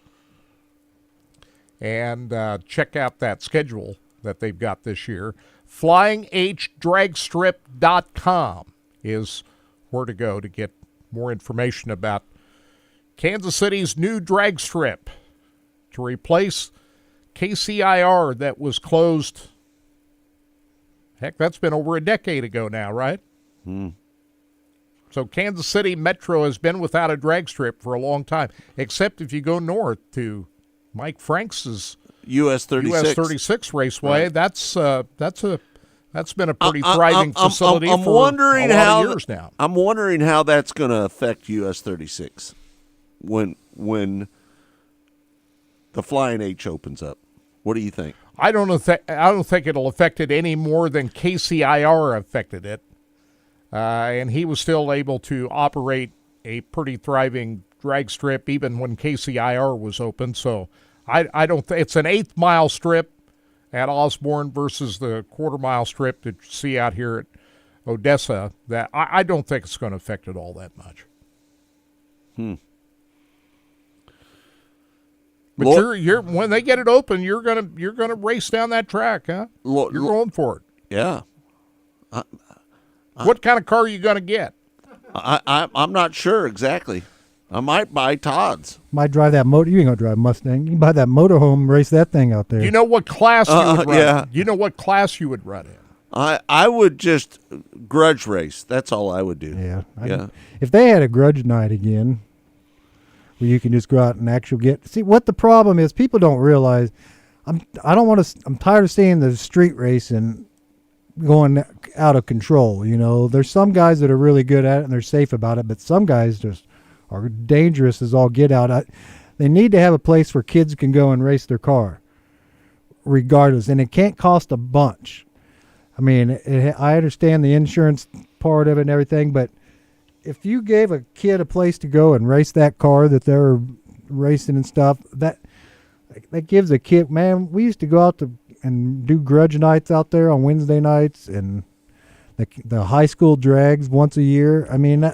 and check out that schedule that they've got this year. FlyingHDragstrip.com is where to go to get more information about Kansas City's new drag strip to replace KCIR that was closed. Heck, that's been over a decade ago now, right? So Kansas City Metro has been without a drag strip for a long time, except if you go north to Mike Franks' US 36 Raceway. Right. That's been a pretty thriving facility for a lot of years now. I'm wondering how that's going to affect US 36 when the Flying H opens up. What do you think? I don't think it'll affect it any more than KCIR affected it. And he was still able to operate a pretty thriving drag strip even when KCIR was open. So I don't think it's an 8th-mile strip at Osborne versus the quarter-mile strip that you see out here at Odessa. That I don't think it's going to affect it all that much. But you're when they get it open, you're gonna race down that track, huh? You're going for it. Yeah. What kind of car are you going to get? I'm not sure exactly. I might buy Todd's. Might drive that motor. You ain't going to drive a Mustang. You can buy that motorhome, race that thing out there. You know what class you would run in? You know what class you would run in? I would just grudge race. That's all I would do. Yeah. Yeah. If they had a grudge night again, where you can just go out and actually see what the problem is, people don't realize. I'm tired of seeing the street racing going out of control. There's some guys that are really good at it and they're safe about it, but some guys just are dangerous as all get out. They need to have a place where kids can go and race their car, regardless. And it can't cost a bunch. I mean, I understand the insurance part of it and everything, but if you gave a kid a place to go and race that car that they're racing and stuff, that gives a kid, man, we used to go out and do grudge nights out there on Wednesday nights and the high school drags once a year. I mean,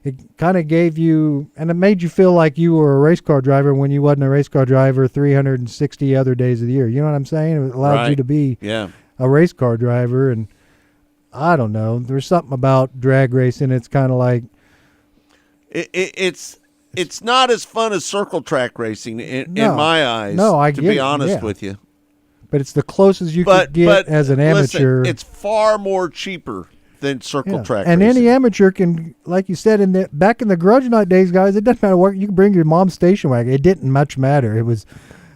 it kind of gave you, and it made you feel like you were a race car driver when you wasn't a race car driver 360 other days of the year. You know what I'm saying? It allowed you to be a race car driver. And I don't know, there's something about drag racing. It's kind of like it's not as fun as circle track racing in my eyes. No, I to get be it, honest with you. But it's the closest you could get as an amateur. Listen, it's far more cheaper than circle track and racing. any amateur can, like you said, back in the grudge night days, guys, it doesn't matter what, you can bring your mom's station wagon. It didn't much matter. It was,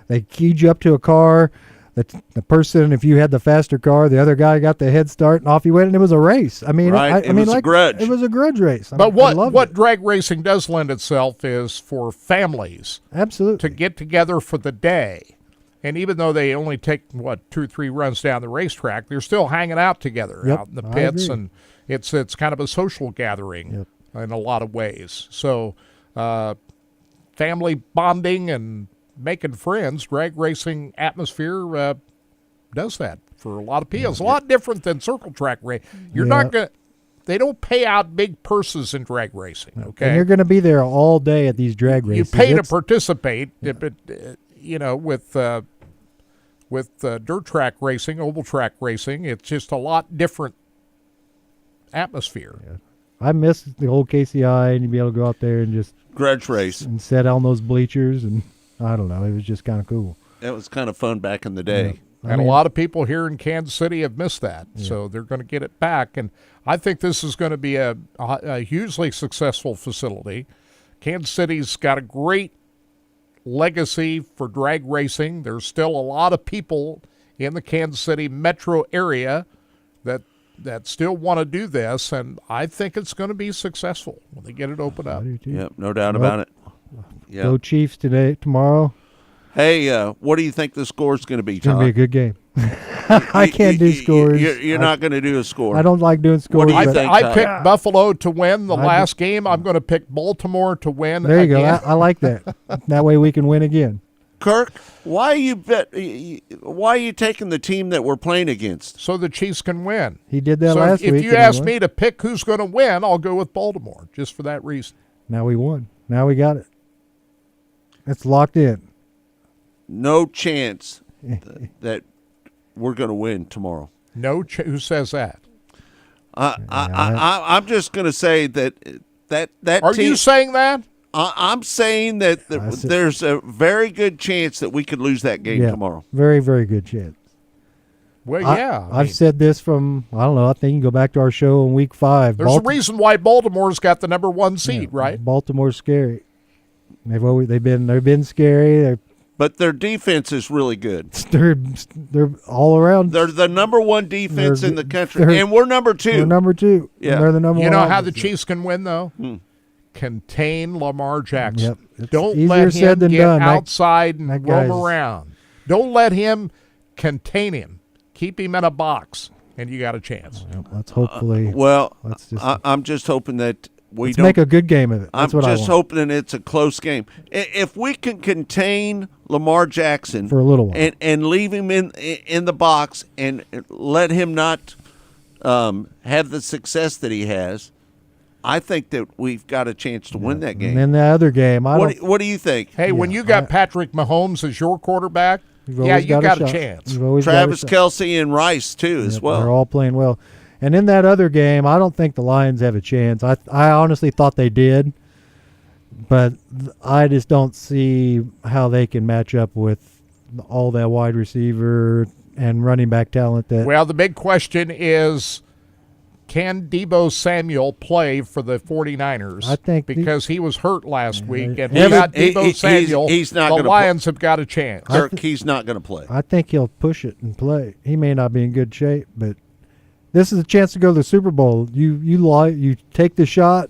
they keyed you up to a car. The person, if you had the faster car, the other guy got the head start, and off you went, and it was a race. I mean, right. I mean, was a grudge. It was a grudge race. But what drag racing does lend itself is for families, absolutely, to get together for the day. And even though they only take 2 or 3 runs down the racetrack, they're still hanging out together out in the pits, and it's kind of a social gathering in a lot of ways. So, family bonding and making friends, drag racing atmosphere does that for a lot of people. It's a lot different than circle track race. You're not going to. They don't pay out big purses in drag racing. Okay, and you're going to be there all day at these drag races. You pay to participate, but with dirt track racing, oval track racing, it's just a lot different atmosphere. Yeah. I miss the old KCI, and you'd be able to go out there and just grudge race and sit on those bleachers, and I don't know, it was just kind of cool. It was kind of fun back in the day. And a lot of people here in Kansas City have missed that, so they're going to get it back. And I think this is going to be a hugely successful facility. Kansas City's got a great legacy for drag racing. There's still a lot of people in the Kansas City metro area that still want to do this, and I think it's going to be successful when they get it opened up. Yep, no doubt about it. Yep. Go Chiefs tomorrow. Hey, what do you think the score is going to be, It's going to be a good game. I can't do scores. You're not going to do a score. I don't like doing scores. What do you think, I picked Buffalo to win the last game. I'm going to pick Baltimore to win. There you again. go. I like that. That way we can win again. Kirk, why are you taking the team that we're playing against? So the Chiefs can win. He did that so last week. If you ask me to pick who's going to win, I'll go with Baltimore, just for that reason. Now we won. Now we got it. It's locked in. No chance that we're going to win tomorrow. Who says that? I'm just going to say that Are team, you saying that? I'm saying that there's a very good chance that we could lose that game tomorrow. Very, very good chance. Well, yeah. I've said this from, I don't know, I think you can go back to our show in week 5. There's a reason why Baltimore's got the number 1 seed, right? Baltimore's scary. They've been scary. But their defense is really good. They're all around. They're the number 1 defense in the country, and we're number 2. We're number 2. Yeah, they're the number 1. You know how the Chiefs can win though? Contain Lamar Jackson. Yep. Don't easier let him said than get done. outside and that roam guy's- around. Don't let him contain him. Keep him in a box, and you got a chance. Let's hopefully. I'm just hoping that let's make a good game of it. That's I'm what just I want. hoping it's a close game. If we can contain Lamar Jackson for a little while and leave him in the box and let him not have the success that he has, I think that we've got a chance to win that game. And then the other game, what do you think? Hey, when you got Patrick Mahomes as your quarterback, you got a chance. Travis Kelce and Rice too, as well. They're all playing well. And in that other game, I don't think the Lions have a chance. I honestly thought they did, but I just don't see how they can match up with all that wide receiver and running back talent. Well, the big question is, can Deebo Samuel play for the 49ers? I think because he was hurt last week, and without Deebo Samuel, he's not the Lions have got a chance. Kirk, he's not going to play. I think he'll push it and play. He may not be in good shape, but this is a chance to go to the Super Bowl. You take the shot,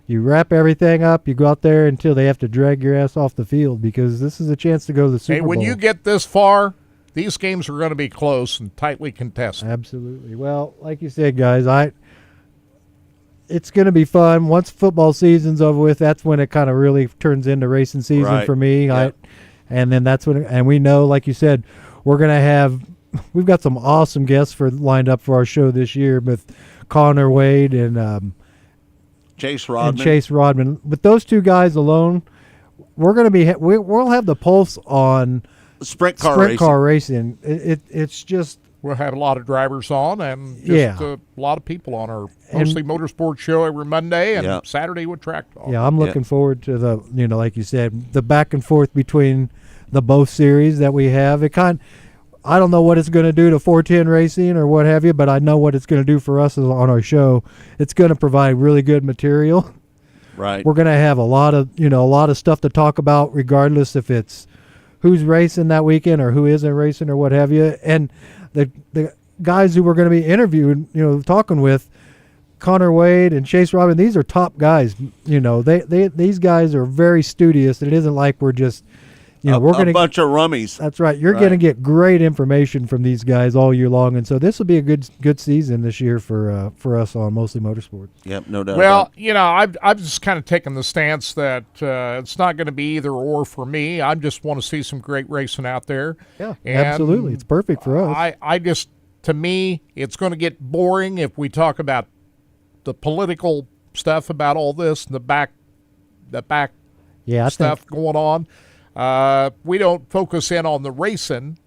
You wrap everything up. You go out there until they have to drag your ass off the field, because this is a chance to go to the Super Bowl. When you get this far, these games are going to be close and tightly contested. Absolutely. Well, like you said, guys, it's going to be fun. Once football season's over with, that's when it kind of really turns into racing season for me. Yep. And then that's when, and we know, like you said, we've got some awesome guests lined up for our show this year with Connor Wade and Chase Rodman. Chase Rodman. With those two guys alone, we're going to be we'll have the pulse on sprint car racing. It's just, we'll have a lot of drivers on and just a lot of people on our Mostly Motorsports show every Monday and Saturday with Track Talk. Yeah, I'm looking forward to the, like you said, the back and forth between the both series that we have. I don't know what it's going to do to 410 racing or what have you, but I know what it's going to do for us on our show. It's going to provide really good material. Right. We're going to have a lot of stuff to talk about, regardless if it's who's racing that weekend or who isn't racing or what have you. And the guys who we're going to be interviewing, talking with, Connor Wade and Chase Rodman, these are top guys. These guys are very studious. It isn't like we're just, we're going to bunch of rummies. That's right. You're going to get great information from these guys all year long, and so this will be a good season this year for us on Mostly Motorsports. Yep, no doubt. Well, I've just kind of taken the stance that it's not going to be either or for me. I just want to see some great racing out there. Yeah, absolutely. It's perfect for us. To me, it's going to get boring if we talk about the political stuff about all this and the back stuff going on. We don't focus in on the racing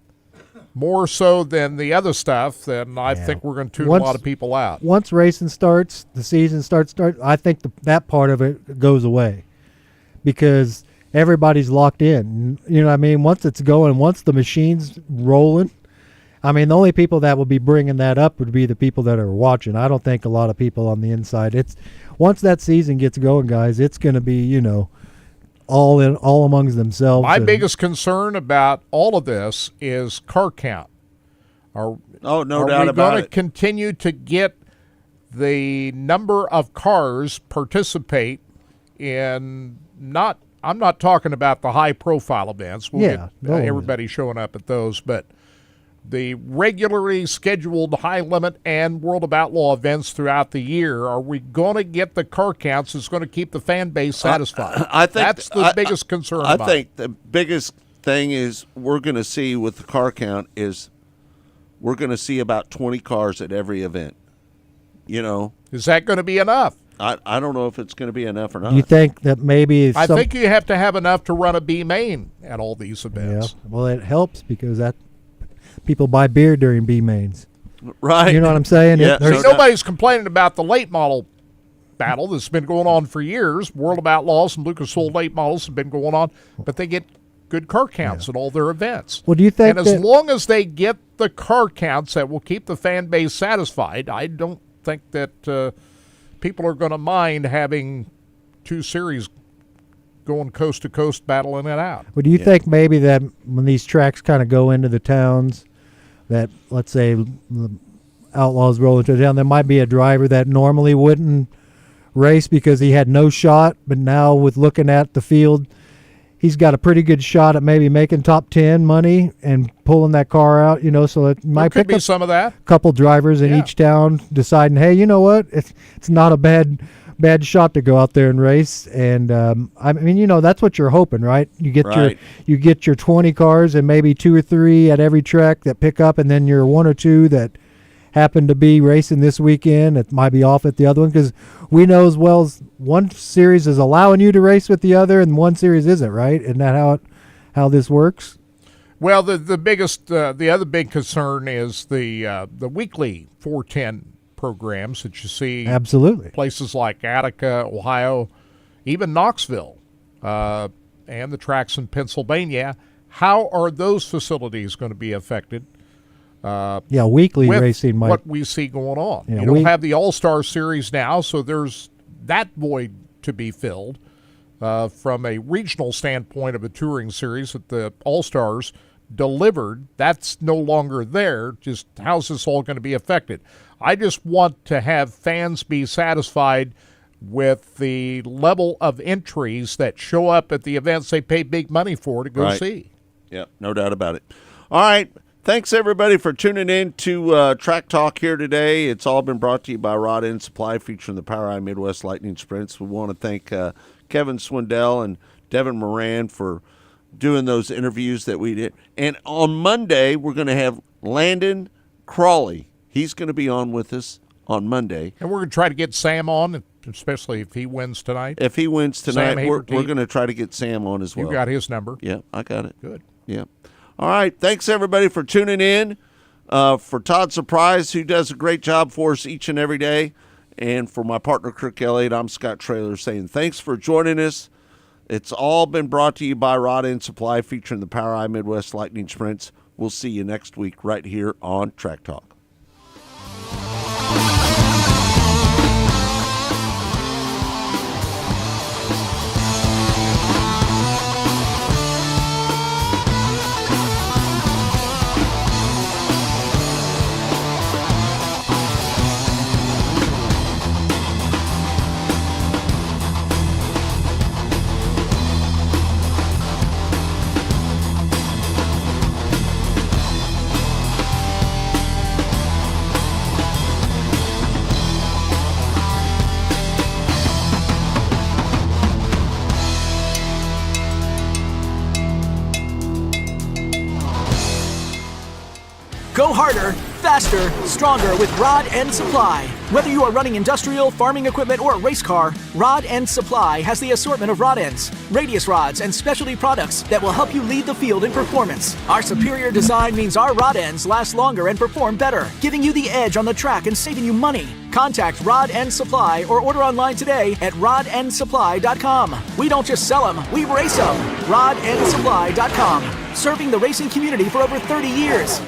more so than the other stuff, then I think we're going to tune a lot of people out. Once racing starts, the season starts, I think that part of it goes away because everybody's locked in. You know what I mean? Once it's going, once the machine's rolling, the only people that will be bringing that up would be the people that are watching. I don't think a lot of people on the inside. Once that season gets going, guys, it's going to be, all amongst themselves. My biggest concern about all of this is car count. No doubt about it. Are we going to continue to get the number of cars participate in I'm not talking about the high-profile events. We'll get everybody showing up at those, but the regularly scheduled high limit and World of Outlaw events throughout the year, are we going to get the car counts that's going to keep the fan base satisfied? I think that's the biggest concern. I think the biggest thing is we're going to see with the car count is we're going to see about 20 cars at every event. Is that going to be enough? I don't know if it's going to be enough or not. You think that maybe I think you have to have enough to run a B main at all these events. Yeah. Well, it helps because people buy beer during B mains. Right. You know what I'm saying? Yeah. Nobody's complaining about the late model battle that's been going on for years. World of Outlaws and Lucas Oil late models have been going on, but they get good car counts at all their events. Well, do you think as long as they get the car counts that will keep the fan base satisfied, I don't think that people are going to mind having two series going coast to coast battling it out. Well, do you think maybe that when these tracks kind of go into the towns, that let's say the Outlaws roll into town, there might be a driver that normally wouldn't race because he had no shot, but now with looking at the field, he's got a pretty good shot at maybe making top 10 money and pulling that car out, so it might pick up some of that. A couple drivers in each town deciding, hey, you know what, it's not a bad shot to go out there and race. And that's what you're hoping, right? You get your 20 cars and maybe 2 or 3 at every track that pick up, and then your 1 or 2 that happen to be racing this weekend. It might be off at the other one, because we know as well as one series is allowing you to race with the other and one series isn't, right? Isn't that how this works? Well, the other big concern is the weekly 410 programs that you see. Absolutely. Places like Attica, Ohio, even Knoxville, and the tracks in Pennsylvania. How are those facilities going to be affected? Weekly racing might. What we see going on. You don't have the All-Star Series now, so there's that void to be filled. From a regional standpoint of a touring series that the All-Stars delivered, that's no longer there. Just how's this all going to be affected? I just want to have fans be satisfied with the level of entries that show up at the events they pay big money for to go see. Yep, no doubt about it. All right. Thanks, everybody, for tuning in to Track Talk here today. It's all been brought to you by Rod End Supply, featuring the POWRi Midwest Lightning Sprints. We want to thank Kevin Swindell and Devin Moran for doing those interviews that we did. And on Monday, we're going to have Landon Crawley. He's going to be on with us on Monday. And we're going to try to get Sam on, especially if he wins tonight. If he wins tonight, we're going to try to get Sam on as well. You got his number. Yeah, I got it. Good. Yeah. All right. Thanks, everybody, for tuning in. For Todd Surprise, who does a great job for us each and every day. And for my partner, Kirk Elliott, I'm Scott Traylor saying thanks for joining us. It's all been brought to you by Rod End Supply, featuring the POWRi Midwest Lightning Sprints. We'll see you next week right here on Track Talk. Go harder, faster, stronger with Rod End Supply. Whether you are running industrial, farming equipment, or a race car, Rod End Supply has the assortment of rod ends, radius rods, and specialty products that will help you lead the field in performance. Our superior design means our rod ends last longer and perform better, giving you the edge on the track and saving you money. Contact Rod End Supply or order online today at rodendsupply.com. We don't just sell them, we race them. rodendsupply.com. Serving the racing community for over 30 years.